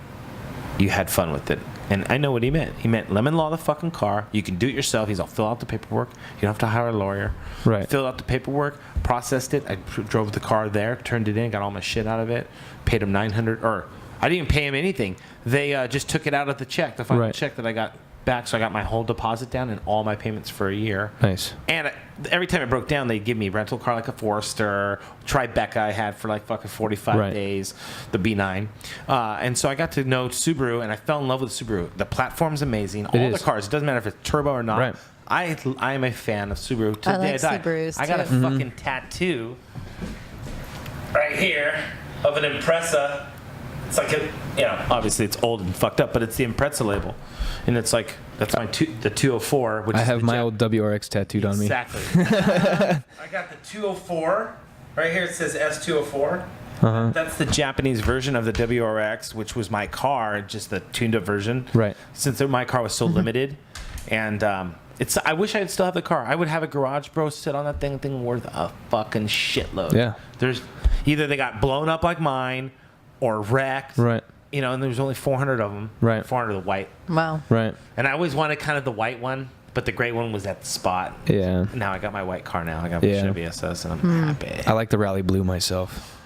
You had fun with it. And I know what he meant. He meant lemon law the fucking car. You can do it yourself. He's all, fill out the paperwork. You don't have to hire a lawyer. Right. Filled out the paperwork, processed it. I drove the car there, turned it in, got all my shit out of it, paid him $900. Or I didn't even pay him anything. They just took it out of the check, the final check that I got back. So I got my whole deposit down and all my payments for a year. Nice. And every time it broke down, they'd give me a rental car like a Forester, Tribeca I had for like fucking 45 days, the B9. And so I got to know Subaru, and I fell in love with Subaru. The platform's amazing. All the cars, it doesn't matter if it's turbo or not. Right. I am a fan of Subaru. I like Subarus, I got a too. fucking tattoo right here of an Impreza. It's like obviously it's old and fucked up, but it's the Impreza label. And it's like, that's the 204. Which I is have the my old WRX tattooed on me. Exactly. I got the 204. Right here it says S204. That's the Japanese version of the WRX, which was my car, just the tuned-up version. Right. Since my car was so limited. And I wish I'd still have the car. I would have a garage bro sit on that thing worth a fucking shitload. Yeah. There's either they got blown up like mine or wrecked. Right. And there's only 400 of them. Right. 400 of the white. Wow. Right. And I always wanted kind of the white one, but the gray one was at the spot. Yeah. Now I got my white car now. I got my Chevy SS, and I'm happy. I like the Rally Blue myself.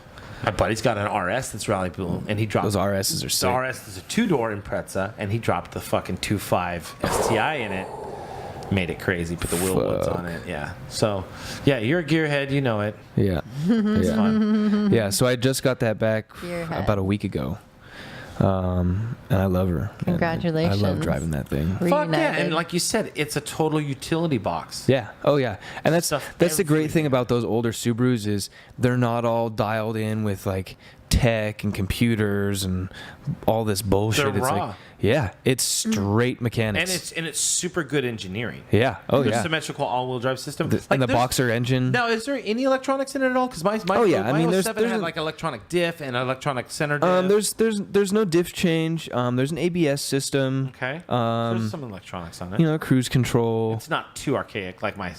My buddy's got an RS that's rally blue, and he dropped Those RSs are sick. The RS is a 2-door Impreza, and he dropped the fucking 2.5 STI in it. Made it crazy. Put the wheel welds on it. Yeah. So, yeah, you're a gearhead. You know it. Yeah. It's fun. Yeah. So I just got that back Gearhead. about a week ago. And I love her. And Congratulations. I love driving that thing. Fuck yeah. Reunited. And like you said, it's a total utility box. Yeah. Oh yeah. And that's Stuff the great thing about those older Subarus is they're not all dialed in with like tech and computers and all this bullshit. They're It's raw. like, yeah, it's straight mechanics. And it's super good engineering. yeah. Oh There's yeah. symmetrical all-wheel drive system. And the there's- boxer engine. Now, is there any electronics in it at all? Because my Oh, yeah. I mean, there's 07 had a- like electronic diff and electronic center diff. There's no diff change. There's an ABS system. Okay. There's some electronics on it. You know, cruise control. It's not too archaic. Like my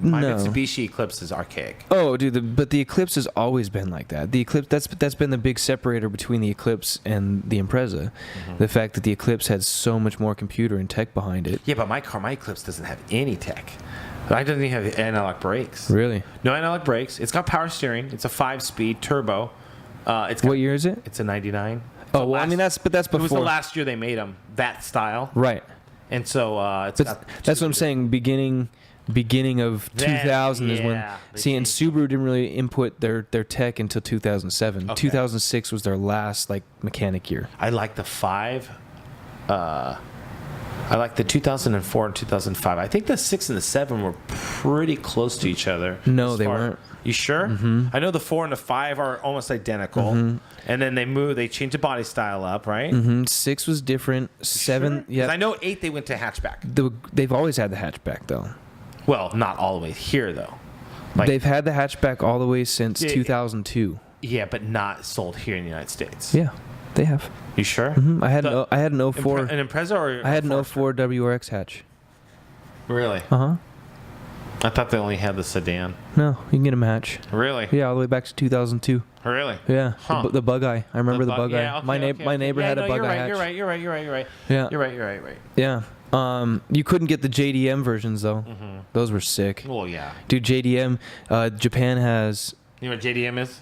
No. Mitsubishi Eclipse is archaic. Oh, dude, but the Eclipse has always been like that. The Eclipse, that's been the big separator between the Eclipse and the Impreza. The fact that the Eclipse had so much more computer and tech behind it. Yeah, but my Eclipse doesn't have any tech. I doesn't even have analog brakes. Really? No analog brakes. It's got power steering. It's a 5-speed turbo. It's got, What year is it? It's a 99. Oh, well, I mean, that's It was the before. last year they made them, that style. Right. And so it's But got that's what I'm saying. Beginning of Then, 2000 is when. yeah, they See, and changed Subaru didn't really input their tech until 2007. Okay. 2006 was their last like mechanic year. I like the 5. I like the 2004 and 2005. I think the 6 and the 7 were pretty close to each other. No, as they far- weren't. You sure? Mm-hmm. I know the 4 and the 5 are almost identical. And then they changed the body style up, right? 6 was different. 7, 'Cause yeah. I know 8 they went to hatchback. They've always had the hatchback though. Well, not all the way here though. Like, They've had the hatchback all the way since Yeah, 2002. yeah, but not sold here in the United States. Yeah, they have. You sure? I had The- an 04. An Impreza or I had an a 04 WRX hatch. Really? Uh huh. I thought they only had the sedan. No, you can get a match. Really? Yeah, all the way back to 2002. Really? Yeah, Huh. the bug eye. I remember the bug eye. Yeah, okay, my okay. neighbor Yeah, had no, a bug eye hatch. You're right. You're right. Yeah, You're right. yeah. You couldn't get the JDM versions though. Those were sick. Well, yeah. Dude, JDM. Japan has. You know what JDM is?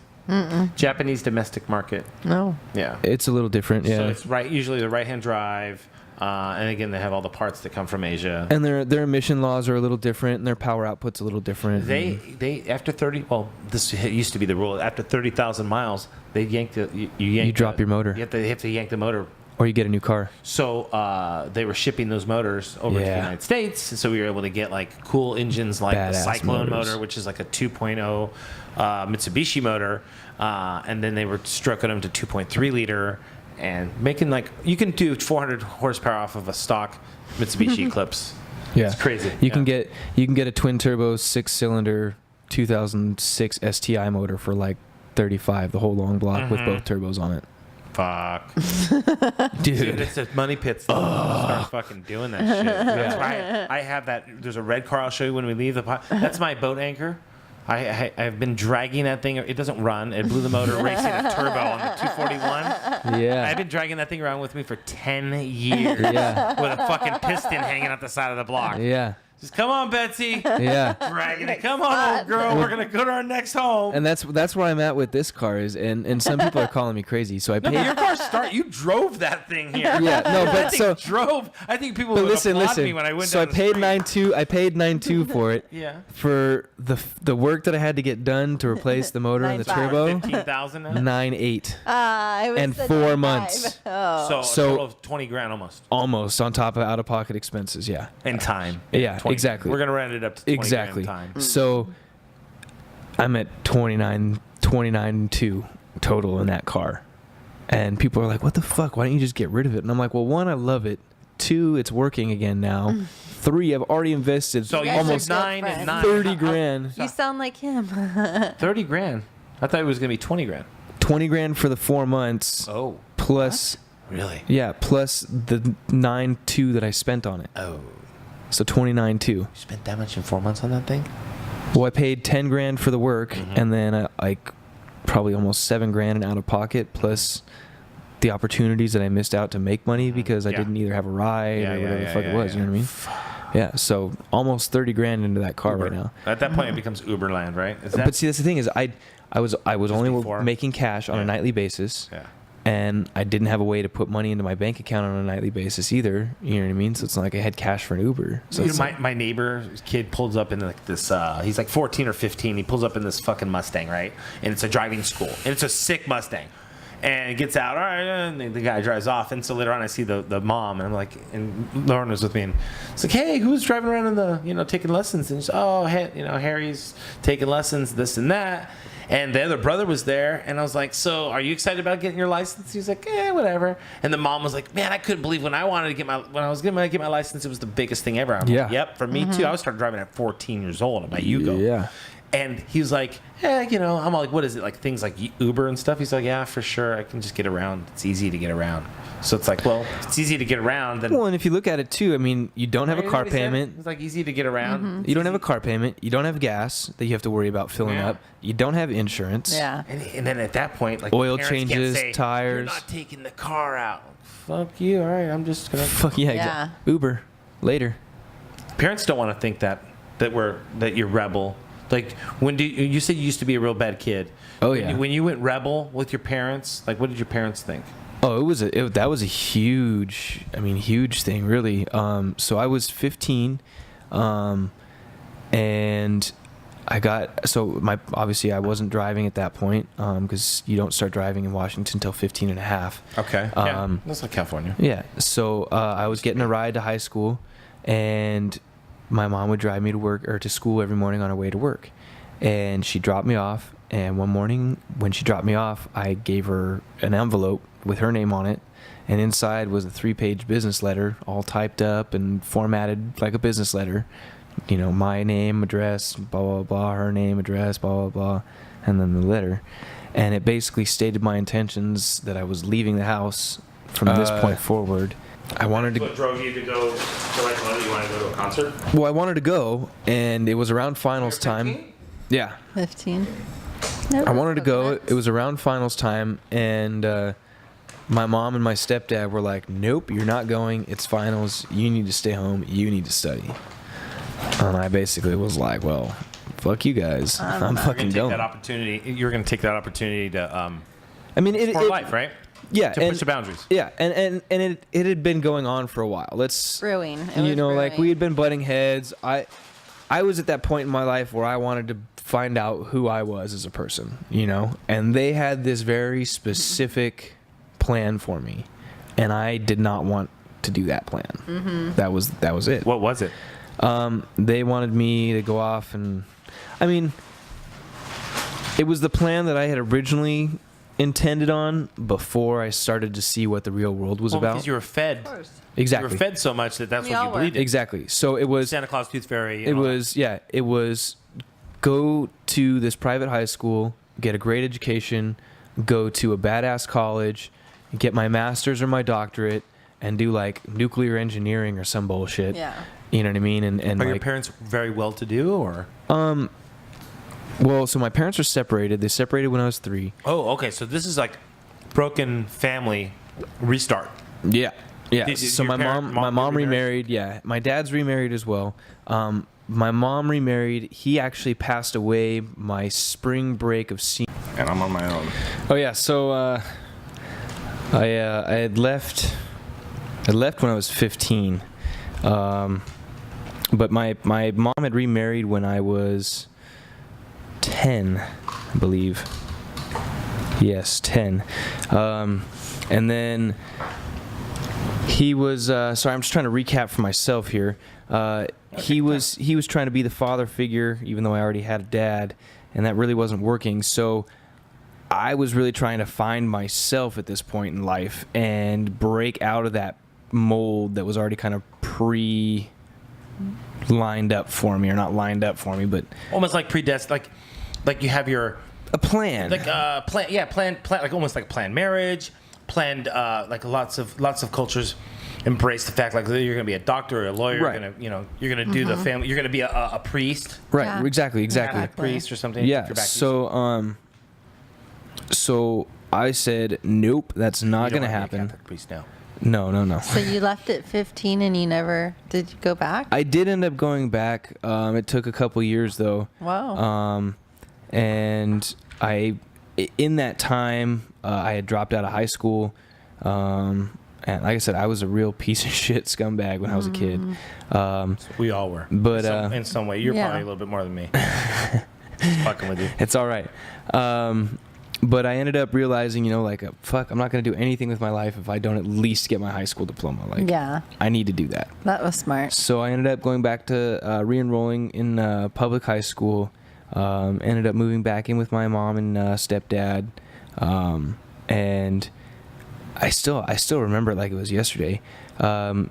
Japanese domestic market. No. Yeah. It's a little different. Yeah. So it's usually the right-hand drive, and again they have all the parts that come from Asia. And their emission laws are a little different, and their power output's a little different. They after 30. Well, this used to be the rule. After 30,000 miles, they yank the you yank. You drop your motor. You have to yank the motor. Or you get a new car. So they were shipping those motors over to the Yeah. United States, so we were able to get like cool engines like the Badass Cyclone motors. motor, which is like a 2.0 Mitsubishi motor, and then they were stroking them to 2.3 liter and making like you can do 400 horsepower off of a stock Mitsubishi Eclipse. Yeah, It's crazy. You can get a twin turbo 6-cylinder 2006 STI motor for like 35, the whole long block with both turbos on it. Fuck. Dude. Dude, it's the money pits that start fucking doing that shit. That's why I have that. There's a red car I'll show you when we leave the pot. That's my boat anchor. I've been dragging that thing. It doesn't run. It blew the motor racing a turbo on the 241. Yeah. I've been dragging that thing around with me for 10 years Yeah. with a fucking piston hanging out the side of the block. Yeah. Just come on, Betsy. Yeah. Dragging it. Come on, old girl. We're going to go to our next home. And that's where I'm at with this car is, and some people are calling me crazy. So I No, paid. but your car you drove that thing here. Yeah, no, That but thing so. drove. I think people But would listen, applaud listen. me when I went So I down the paid street. 9.2. I paid 9.2 for it. Yeah. For the work that I had to get done to replace the motor and the 9.5. turbo. 15,000 now? 9.8. I was And said 4 9.5. months. Oh. So, So- a total of 20 grand almost. Almost on top of out of pocket expenses. Yeah. In time. Yeah, 20. exactly. We're going to round it up to 20 Exactly. grand time. So I'm at 29.2 total in that car. And people are like, what the fuck? Why don't you just get rid of it? And I'm like, well, 1, I love it. 2, it's working again now. 3, I've already invested So you almost said 9 and 9. 30 grand. You sound like him. 30 grand. I thought it was going to be 20 grand. 20 grand for the 4 months. Oh. Plus, Really? yeah, plus the 9.2 that I spent on it. Oh. So 29.2. You spent that much in 4 months on that thing? Well, I paid 10 grand for the work, and then like probably almost 7 grand in out of pocket, plus the opportunities that I missed out to make money because I Yeah. didn't either have a ride Yeah, or yeah, whatever yeah, the fuck yeah, it was. yeah. You know what I mean? Yeah. So almost 30 grand into that car right now. At that point, it becomes Uberland, right? Is that? But see, that's the thing is I was only before? making cash on Yeah. a nightly basis. Yeah. And I didn't have a way to put money into my bank account on a nightly basis either. You know what I mean? So it's not like I had cash for an Uber. So You know, it's my neighbor's kid pulls up in like this. He's like 14 or 15. He pulls up in this fucking Mustang, right? And it's a driving school, and it's a sick Mustang. And it gets out, all right, and the guy drives off. And so later on, I see the mom, and I'm like, and Lauren was with me, and it's like, hey, who's driving around in the, taking lessons? And she's, oh, hey, Harry's taking lessons, this and that. And the other brother was there, and I was like, "So, are you excited about getting your license?" He was like, whatever. And the mom was like, "Man, I couldn't believe when I was going to get my license, it was the biggest thing ever." I'm Yeah. like, "Yep, for me too. I started driving at 14 years old on my Yugo." Yeah. And he was like, I'm like, "What is it, like things like Uber and stuff?" He's like, "Yeah, for sure. I can just get around. It's easy to get around." So it's like, well, if it's easy to get around. Then Well, and if you look at it too, I mean, you don't have a car payment. It's like easy to get around. You don't have a car payment. You don't have gas that you have to worry about filling Yeah. up. You don't have insurance. Yeah. And then at that point, like Oil parents can't changes, say, tires. "You're not taking the car out." Fuck you. All right, I'm just gonna. Fuck yeah. Yeah. Uber later. Parents don't want to think that you're rebel. Like when you said you used to be a real bad kid? Oh, When yeah. When you went rebel with your parents, like what did your parents think? Oh, that was a huge thing, really. So I was 15, and obviously I wasn't driving at that point, because you don't start driving in Washington until 15 and a half. Okay. Yeah, that's like California. Yeah. So I was getting a ride to high school, and my mom would drive me to work or to school every morning on her way to work, and she dropped me off. And one morning when she dropped me off, I gave her an envelope with her name on it, and inside was a 3-page business letter, all typed up and formatted like a business letter. You know, my name, address, blah, blah, blah, her name, address, blah, blah, blah, and then the letter. And it basically stated my intentions that I was leaving the house from this point forward. I wanted to. What drove you to go to like you wanted to go to a concert? Well, I wanted to go, and it was around finals time. Yeah. 15. I wanted to go. It was around finals time, and my mom and my stepdad were like, "Nope, you're not going. It's finals. You need to stay home. You need to study." And I basically was like, "Well, fuck you guys. I'm fucking You're going." that opportunity. You're going to take that opportunity to I mean, for life, right? Yeah, To push the boundaries. Yeah, and it had been going on for a while. Let's Brewing. It you was know, like brewing. we had been butting heads. I was at that point in my life where I wanted to find out who I was as a person, you know, and they had this very specific plan for me, and I did not want to do that plan. Mm-hmm. That was it. What was it? They wanted me to go off, and I mean, it was the plan that I had originally intended on before I started to see what the real world was about. Because you were fed. Of course. Exactly. You were fed so much that's We what all you were. believed in. Exactly. So it was Santa Claus, Tooth Fairy. it was go to this private high school, get a great education, go to a badass college, get my master's or my doctorate, and do like nuclear engineering or some bullshit. Yeah. You know what I mean? And Are like, your parents very well to do, or? well, so my parents are separated. They separated when I was 3. Oh, okay. So this is like broken family restart. Yeah. Yeah. Did So your my mom remarried. Yeah. My dad's remarried as well. My mom remarried. He actually passed away my spring break of senior. And I'm on my own. Oh yeah. So I had left. I left when I was 15. But my mom had remarried when I was 10, I believe. Yes, 10. And then he was. Sorry, I'm just trying to recap for myself here. He was trying to be the father figure, even though I already had a dad, and that really wasn't working. So I was really trying to find myself at this point in life and break out of that mold that was already kind of lined up for me, or not lined up for me, but Almost like predestined, like you have your a plan. like plan, like almost like planned marriage, planned like lots of cultures embrace the fact like you're gonna be a doctor or a lawyer, Right. you're gonna do the family, you're gonna be a priest, Right, Yeah. exactly. Catholic priest or something. if Yeah. you're Baptist. So I said, nope, that's not You don't gonna wanna be a happen. Catholic priest now. No. So you left at 15 and you never did you go back? I did end up going back. It took a couple years though. Wow. And in that time, I had dropped out of high school. And like I said, I was a real piece of shit scumbag when I was a kid. We all were, But, in some way, you're Yeah. probably a little bit more than me. Just fucking with you. It's all right. But I ended up realizing, fuck, I'm not going to do anything with my life if I don't at least get my high school diploma. Like, Yeah. I need to do that. That was smart. So I ended up going back to re-enrolling in public high school. Ended up moving back in with my mom and stepdad, and I still remember it like it was yesterday.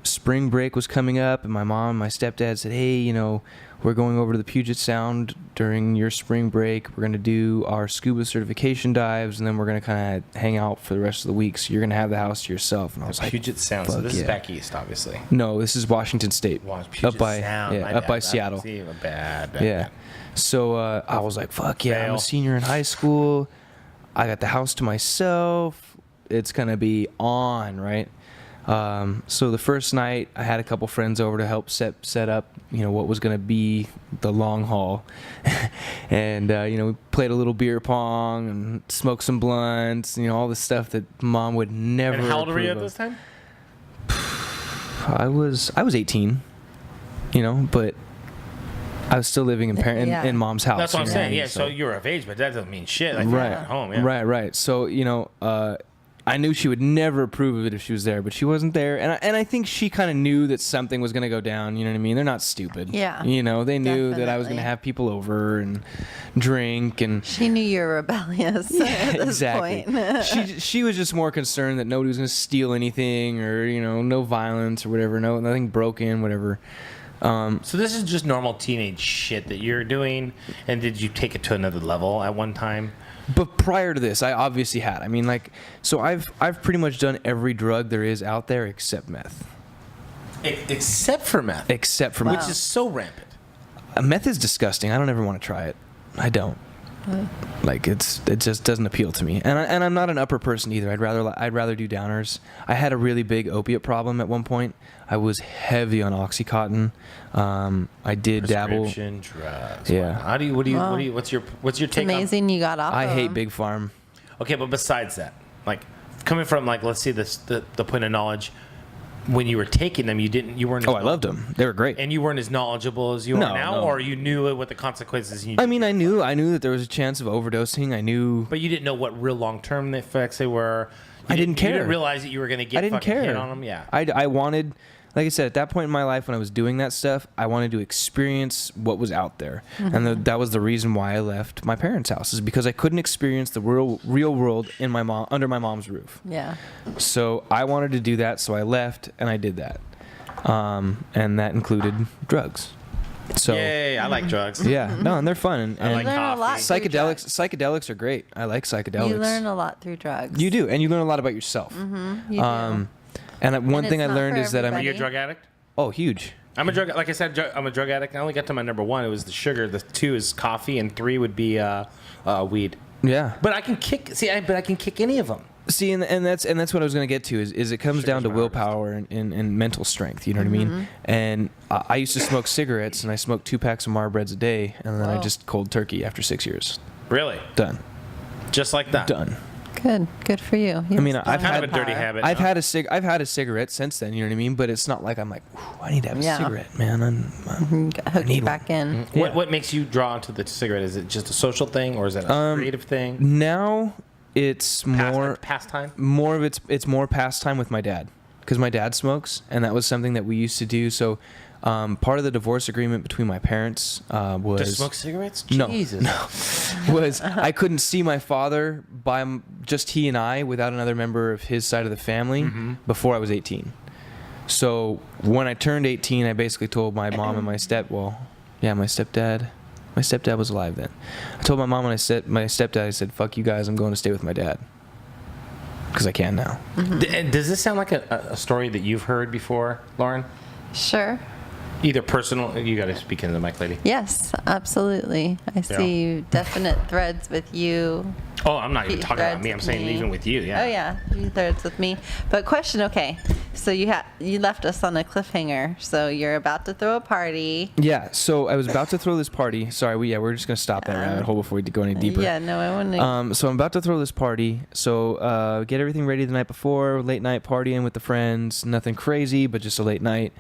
Spring break was coming up, and my mom and my stepdad said, "Hey, you know, we're going over to the Puget Sound during your spring break. We're going to do our scuba certification dives, and then we're going to kind of hang out for the rest of the week. So you're going to have the house to yourself." And I was like, Puget Sound. So fuck this is yeah. back east, obviously. "No, this is Washington State, Puget up by Sound. My up bad. by Seattle." See, bad. Yeah. So I was like, "Fuck yeah! I'm Fail. a senior in high school. I got the house to myself. It's gonna be on, right?" So the first night, I had a couple friends over to help set up, you know, what was gonna be the long haul, and you know, we played a little beer pong and smoked some blunts, you know, all the stuff that Mom would never. And how old were you at approve this time? of. I was 18, you know, but I was still living in Mom's house. That's what I'm you know saying. I Yeah, mean? so you're of age, but that doesn't mean shit. Like, you're Right. at home. Yeah. Right. So, you know, I knew she would never approve of it if she was there, but she wasn't there, and I think she kind of knew that something was going to go down. You know what I mean? They're not stupid. Yeah, You know, they knew that I was definitely. going to have people over and drink, and She knew you were rebellious at this exactly. point. she was just more concerned that nobody was going to steal anything, or you know, no violence or whatever, nothing broken, whatever. So this is just normal teenage shit that you're doing, and did you take it to another level at one time? But prior to this, I obviously had. I mean, like, so I've pretty much done every drug there is out there except meth. Except for meth, Except for meth. which is so rampant. Meth is disgusting. I don't ever want to try it. I don't. Like it just doesn't appeal to me. And I'm not an upper person either. I'd rather do downers. I had a really big opiate problem at one point. I was heavy on OxyContin. I did dabble. Prescription drugs. Yeah. How do you? What's your It's take on? amazing you got off. I of hate them. Big Farm. Okay, but besides that, like coming from like let's see the point of knowledge, when you were taking them, you weren't. Oh, I loved them. They were great. And you weren't as knowledgeable as you No, are now, no. or you knew what the consequences. I mean, I knew that there was a chance of overdosing. I knew. But you didn't know what real long-term effects they were. I didn't care. You didn't realize that you were going to get I didn't fucking care. hit on them. Yeah. I wanted, like I said, at that point in my life when I was doing that stuff, I wanted to experience what was out there, and that was the reason why I left my parents' house, is because I couldn't experience the real world under my mom's roof. Yeah. So I wanted to do that, so I left and I did that, and that included drugs. So Yay! I like drugs. yeah, no, and they're fun, and I like You learn a lot coffee. through drugs. psychedelics are great. I like psychedelics. You learn a lot through drugs. You do, and you learn a lot about yourself. You do. And one And thing it's I not learned for is that Are I'm you a everybody. drug addict? huge. I'm a drug. Like I said, I'm a drug addict. I only got to my number one. It was the sugar. The 2 is coffee, and 3 would be weed. Yeah. But I can kick. But I can kick any of them. See, and that's what I was going to get to is it comes down to willpower and mental strength. You know what I mean? And I used to smoke cigarettes, and I smoked 2 packs of Marlboros a day, and then I Wow. just cold turkey after 6 years. Really? Done. Just like that. Done. Good for you. I mean, I've Kind had of a dirty habit. I've huh? had a cigarette since then. You know what I mean? But it's not like I'm like, I need to have a Yeah. cigarette, man. I'm Hook need you back in. Yeah. What makes you draw to the cigarette? Is it just a social thing, or is it a creative thing? now it's more Pastime. more of it's more pastime with my dad, because my dad smokes, and that was something that we used to do. So part of the divorce agreement between my parents was To smoke cigarettes? No, Jesus. was I couldn't see my father just he and I without another member of his side of the family before I was 18. So when I turned 18, I basically told my mom and my stepdad. My stepdad was alive then. I told my mom and my stepdad, I said, "Fuck you guys, I'm going to stay with my dad." Because I can now. Does this sound like a story that you've heard before, Lauren? Sure. Either personal. You got to speak into the mic, lady. Yes, absolutely. I see definite threads with you. Oh, I'm not even Few talking about threads me. I'm with saying me. even with you. Yeah. Oh yeah, few threads with me. But question, okay. So you left us on a cliffhanger. So you're about to throw a party. Yeah, so I was about to throw this party. Sorry, we're just going to stop that rabbit hole before we go any deeper. Yeah, no, I wouldn't. So I'm about to throw this party. So get everything ready the night before, late night partying with the friends. Nothing crazy, but just a late night.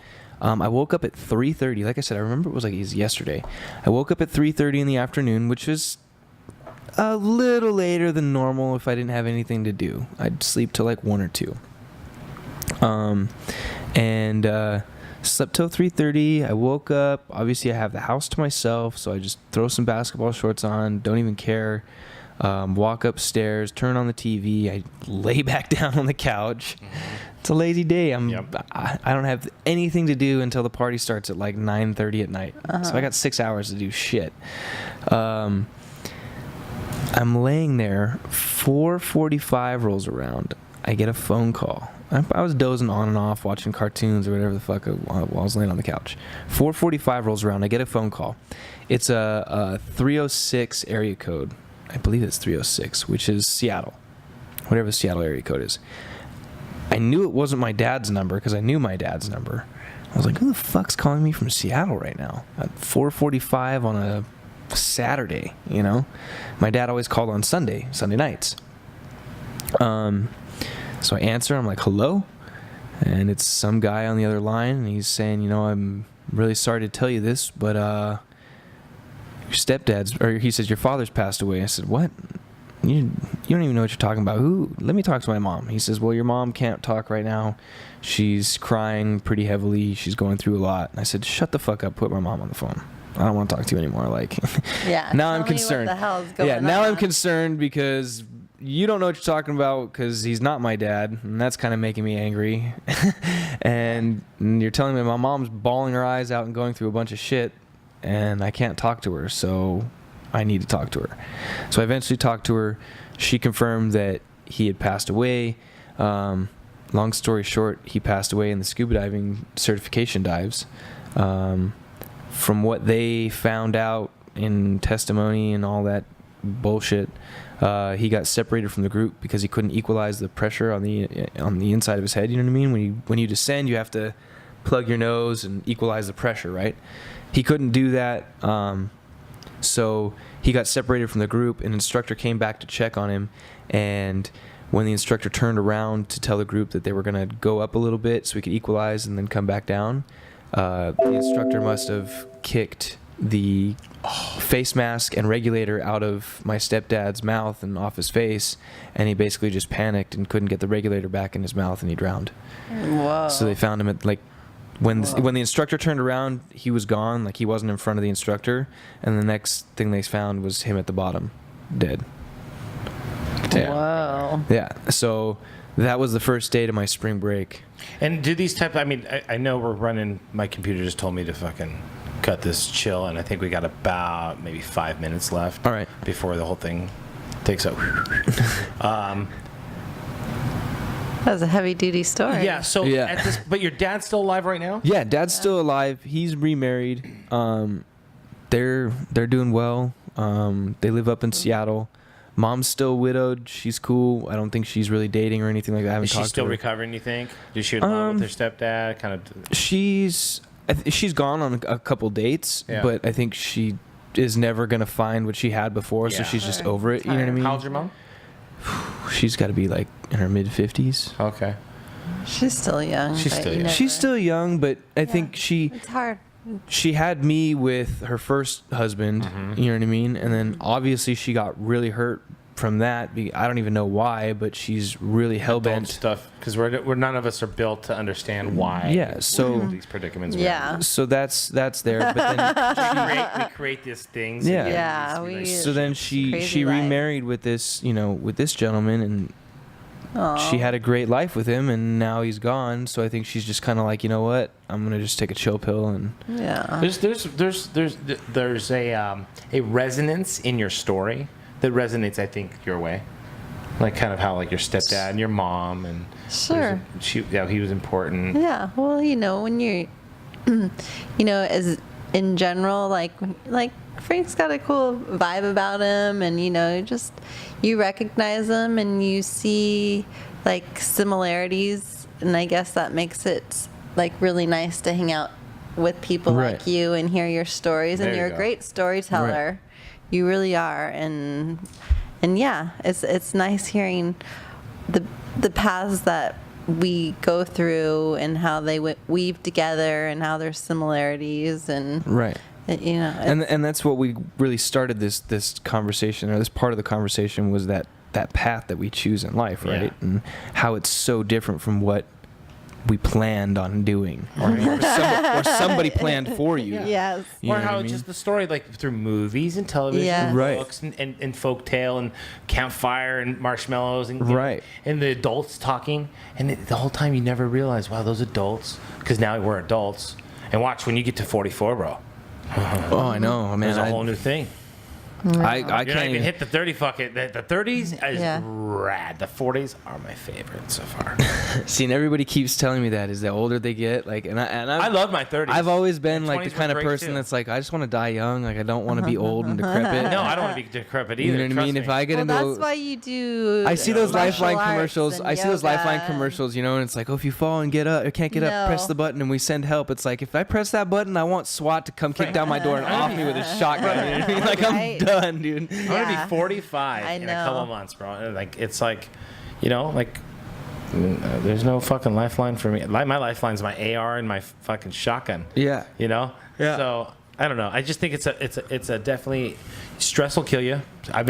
I woke up at 3:30. Like I said, I remember it was yesterday. I woke up at 3:30 in the afternoon, which was a little later than normal if I didn't have anything to do. I'd sleep till like 1 or 2. Slept till 3:30. I woke up. Obviously, I have the house to myself, so I just throw some basketball shorts on. Don't even care. Walk upstairs, turn on the TV. I lay back down on the couch. It's a lazy day. I don't have anything to do until the party starts at like 9:30 at night. So I got 6 hours to do shit. I'm laying there. 4:45 rolls around. I get a phone call. I was dozing on and off, watching cartoons or whatever the fuck while I was laying on the couch. 4:45 rolls around. I get a phone call. It's a 306 area code. I believe it's 306, which is Seattle, whatever the Seattle area code is. I knew it wasn't my dad's number because I knew my dad's number. I was like, who the fuck's calling me from Seattle right now at 4:45 on a Saturday, you know? My dad always called on Sunday nights. So I answer, I'm like, hello? And it's some guy on the other line, and he's saying, you know, I'm really sorry to tell you this, but your stepdad's, or he says, your father's passed away. I said, what? You don't even know what you're talking about. Who? Let me talk to my mom. He says, well, your mom can't talk right now. She's crying pretty heavily. She's going through a lot. And I said, shut the fuck up. Put my mom on the phone. I don't want to talk to you anymore. Like, Yeah. now tell I'm me concerned. What the hell's going on? Now I'm concerned because you don't know what you're talking about because he's not my dad, and that's kind of making me angry. And you're telling me my mom's bawling her eyes out and going through a bunch of shit, and I can't talk to her, so I need to talk to her. So I eventually talked to her. She confirmed that he had passed away. Long story short, he passed away in the scuba diving certification dives. From what they found out in testimony and all that bullshit, he got separated from the group because he couldn't equalize the pressure on the inside of his head. You know what I mean? When you descend, you have to plug your nose and equalize the pressure, right? He couldn't do that, so he got separated from the group. An instructor came back to check on him, and when the instructor turned around to tell the group that they were going to go up a little bit so we could equalize and then come back down, the instructor must have kicked the face mask and regulator out of my stepdad's mouth and off his face, and he basically just panicked and couldn't get the regulator back in his mouth, and he drowned. Whoa. So they found him at like when the instructor turned around, he was gone, like he wasn't in front of the instructor, and the next thing they found was him at the bottom, dead. Yeah. Whoa. Yeah. So that was the first day to my spring break. And do these type? I mean, I know we're running. My computer just told me to fucking cut this chill, and I think we got about maybe 5 minutes left. All right. Before the whole thing takes up. That was a heavy duty story. Yeah. So Yeah. but your dad's still alive right now? Yeah, dad's still alive. He's remarried. They're doing well. They live up in Seattle. Mom's still widowed. She's cool. I don't think she's really dating or anything like that. I haven't Is she talked still to her. recovering? You think? Does she in love with her stepdad? Kind of. She's gone on a couple dates, Yeah. but I think she is never gonna find what she had before, so Yeah. she's just over it. You know what I mean? How old's your mom? She's got to be like in her mid-50s. Okay. She's still young. She's but still you young. never- She's still young, but I think It's hard. she had me with her first husband. You know what I mean? And then obviously she got really hurt from that. I don't even know why, but she's really hell Adult bent. stuff, because we're none of us are built to understand why. Yeah, so- we're in these predicaments. we're in. Yeah. So that's there. But then we create these things. Yeah. Yeah, and we- so then she Crazy life. remarried with this gentleman, and she had a great life with him, and now he's gone. So I think she's just kind of like, you know what? I'm gonna just take a chill pill and Yeah. There's a resonance in your story that resonates, I think, your way, like kind of how like your stepdad and your mom and Sure. he was important. Yeah. Well, when you're, as in general, like Frank's got a cool vibe about him, and you recognize him and you see like similarities, and I guess that makes it like really nice to hang out with people Right. like you and hear your stories. There And you you're go. a great storyteller. You really are, and yeah, it's nice hearing the paths that we go through and how they weave together and how there's similarities and right. And that's what we really started this conversation, or this part of the conversation, was that path that we choose in life, right? Yeah. And how it's so different from what we planned on doing, or somebody planned for you. Yes. You or know what how I mean? just the story, like through movies and television, Yeah. and Right. books and folk tale and campfire and marshmallows and Right. and the adults talking, and the whole time you never realize, wow, those adults, because now we're adults. And watch when you get to 44, bro. Oh, I know, man. There's a whole new thing. I You're not can't even even. hit the 30 fucking. The 30s is Yeah. rad. The 40s are my favorite so far. See, and everybody keeps telling me that is the older they get, like, I love my 30s. I've always been And like the 20s were kind of great, person too. that's like, I just want to die young. Like, I don't want to be old and decrepit. No, I don't want to be decrepit either. You know what I trust mean? me. If I get Well, into, that's why you do. I see those martial Lifeline arts commercials. and I see those yoga Lifeline and- commercials, you know, and it's like, oh, if you fall and get up or can't get up, press No. the button and we send help. It's like, if I press that button, I want SWAT to come kick down my door and off me with a shotgun. You know what I mean? Like, Right. I'm done, dude. I'm gonna Yeah. be 45 I in a know. couple of months, bro. And, like it's like, you know, like there's no fucking lifeline for me. My lifeline's my AR and my fucking shotgun. Yeah. You know. Yeah. So I don't know. I just think it's a definitely stress will kill you.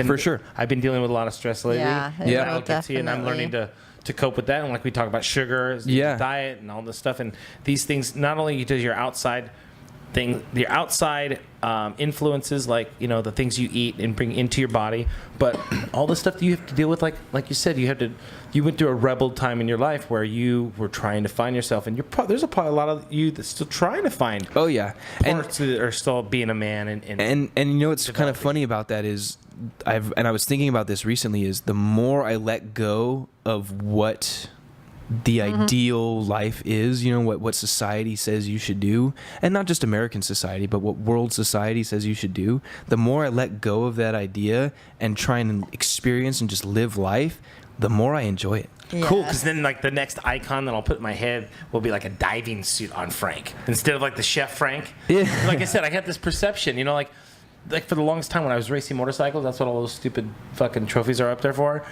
For sure. I've been dealing with a lot of stress lately. Yeah, it Yeah. will I'll get to you, and I'm learning definitely. to cope with that. And like we talk about sugar, Yeah. diet, and all this stuff. And these things not only does your outside your outside influences, like, you know, the things you eat and bring into your body, but all the stuff that you have to deal with, like you said, you went through a rebel time in your life where you were trying to find yourself, and there's probably a lot of you that's still trying to find Oh, yeah. And parts that are still being a man And you know what's kind of developing. funny about that is I was thinking about this recently, is the more I let go of what the ideal life is, you know, what society says you should do, and not just American society, but what world society says you should do, the more I let go of that idea and try and experience and just live life, the more I enjoy it. Cool, Yeah. because then like the next icon that I'll put in my head will be like a diving suit on Frank instead of like the chef Frank. Yeah. Like I said, I had this perception, you know, like for the longest time when I was racing motorcycles, that's what all those stupid fucking trophies are up there for.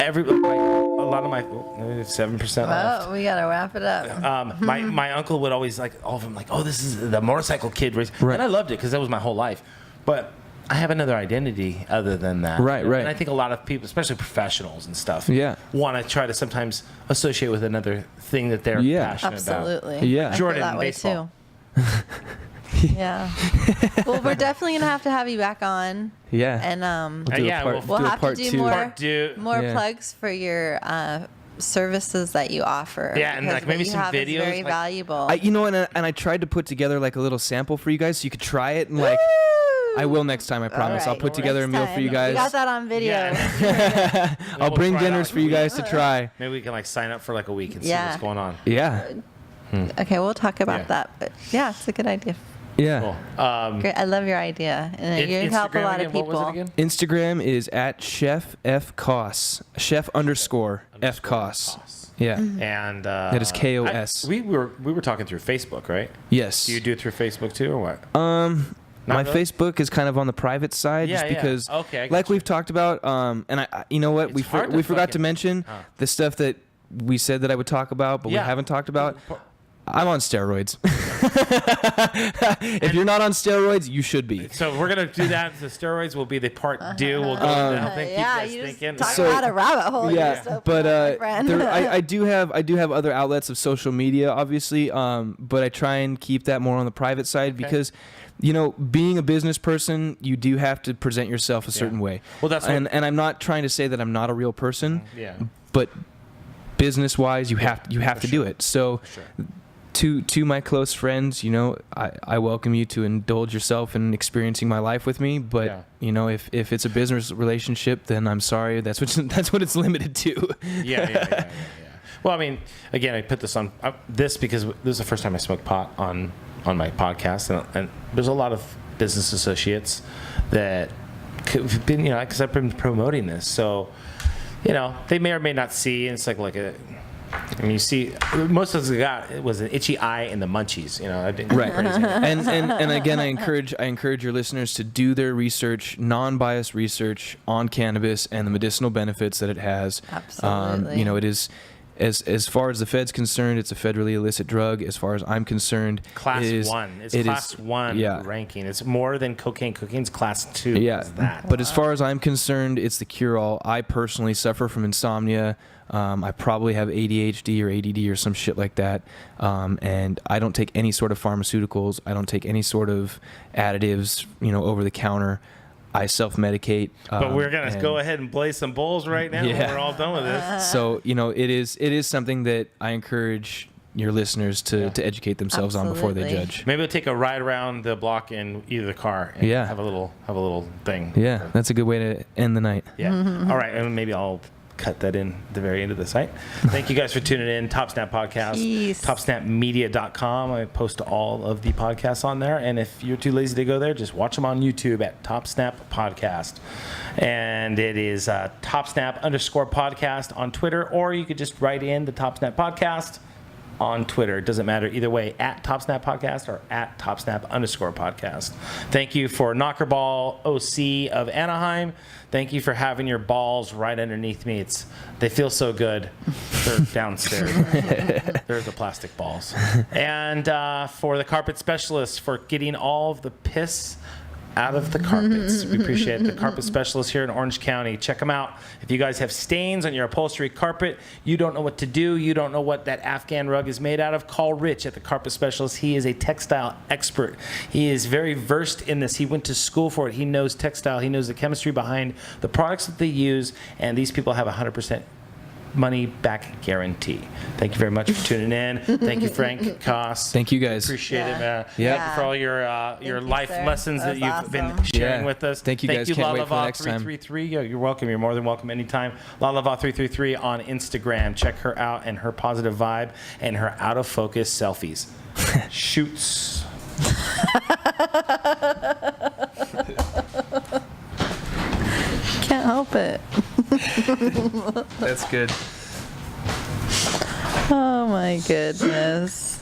A lot of my 7% left. Oh, we gotta wrap it up. My uncle would always like all of them like, oh, this is the motorcycle kid race, Right. and I loved it because that was my whole life. But I have another identity other than that. Right. And I think a lot of people, especially professionals and stuff, Yeah. want to try to sometimes associate with another thing that they're Yeah. passionate about. Absolutely. Yeah. I feel Jordan that in way baseball. too. Yeah. Well, we're definitely gonna have to have you back on, Yeah. and We'll do a yeah, part, we'll do a have to part do two. more- Part two. more Yeah. plugs for your services that you offer. Yeah, and, because like, what maybe you some have is videos, very like- valuable. You know, and I tried to put together like a little sample for you guys so you could try it, and like, I will next time, I promise. I'll Alright, put together a next meal for you time. guys. We got that on video. Yeah. I'll bring try it dinners out. for you guys to try. Maybe we can like sign up for like a week and see Yeah. what's going on. Yeah. Okay, we'll talk about Yeah. that. But yeah, it's a good idea. Yeah. Cool. Great. I love your idea, and you help a Instagram lot again, of people. What was it again? Instagram is at Chef F Kos. Chef underscore F Kos. Yeah. And That is KOS. We were talking through Facebook, right? Yes. Do you do it through Facebook too, or what? My really? Facebook is kind of on the private side, Yeah, just yeah. because, Okay, I got like you. we've talked about, and you know what, It's hard to we forgot to fucking- mention the stuff that we said that I would talk about, but Yeah. we haven't talked about. I'm on steroids. If you're not on steroids, you should be. So we're gonna do that. The steroids will be the part two. We'll go into the whole thing. Keep Yeah, you guys you just thinking. talk So- about a rabbit hole. You Yeah, just opened but up, my friend. I do have other outlets of social media, obviously, but I try and keep that more on the private side because, you know, being a business person, you do have to present yourself a certain way. Well, that's what- and I'm not trying to say that I'm not a real person, Yeah. but business wise, you have to do it. So. Sure. To my close friends, you know, I welcome you to indulge yourself in experiencing my life with me. But Yeah. you know, if it's a business relationship, then I'm sorry. That's what it's limited to. Yeah. Well, I mean, again, I put this on this because this is the first time I smoked pot on my podcast, and there's a lot of business associates that have been, you know, because I've been promoting this, so you know, they may or may not see. And it's like a. I mean, you see, most of us got it was an itchy eye and the munchies. You know, I've been Right. crazy. and again, I encourage your listeners to do their research, non-biased research on cannabis and the medicinal benefits that it has. Absolutely. You know, it is as far as the Fed's concerned, it's a federally illicit drug. As far as I'm concerned, Class it is, 1. It's it class is- 1 yeah. ranking. It's more than cocaine. Cocaine's class 2. Yeah, Is that. but as far as I'm concerned, it's the cure-all. I personally suffer from insomnia. I probably have ADHD or ADD or some shit like that, and I don't take any sort of pharmaceuticals. I don't take any sort of additives, over the counter. I self-medicate. But we're going to and- go ahead and blaze some bowls right now. Yeah. We're all done with this. So it is something that I encourage your listeners to educate themselves on before they Absolutely. judge. Maybe we'll take a ride around the block in either the car and Yeah. have a little thing. Yeah, that's a good way to end the night. Yeah. All right, and maybe I'll cut that in at the very end of the site. Thank you guys for tuning in. Topsnap Podcast, Yes. topsnapmedia.com. I post all of the podcasts on there, and if you're too lazy to go there, just watch them on YouTube at Topsnap Podcast. And it is Topsnap_podcast on Twitter, or you could just write in the Topsnap Podcast on Twitter. It doesn't matter either way, at Topsnap Podcast or at Topsnap_podcast. Thank you for Knockerball OC of Anaheim. Thank you for having your balls right underneath me. They feel so good. They're downstairs. They're the plastic balls. And for the carpet specialist for getting all of the piss out of the carpets. We appreciate the carpet specialists here in Orange County. Check them out. If you guys have stains on your upholstery carpet, you don't know what to do, you don't know what that Afghan rug is made out of, call Rich at the carpet specialist. He is a textile expert. He is very versed in this. He went to school for it. He knows textile. He knows the chemistry behind the products that they use, and these people have 100% money back guarantee. Thank you very much for tuning in. Thank you, Frank Kos. Thank you guys. Appreciate it, man. Yeah. Thank you for all your you, life sir. lessons that That you've was been awesome. sharing Yeah. with us. Thank you guys. Can't wait for the next time. Lalava333. Yeah, you're welcome. You're more than welcome anytime. Lalava333 on Instagram. Check her out and her positive vibe and her out of focus selfies. Shoots. Can't help it. That's good. Oh my goodness.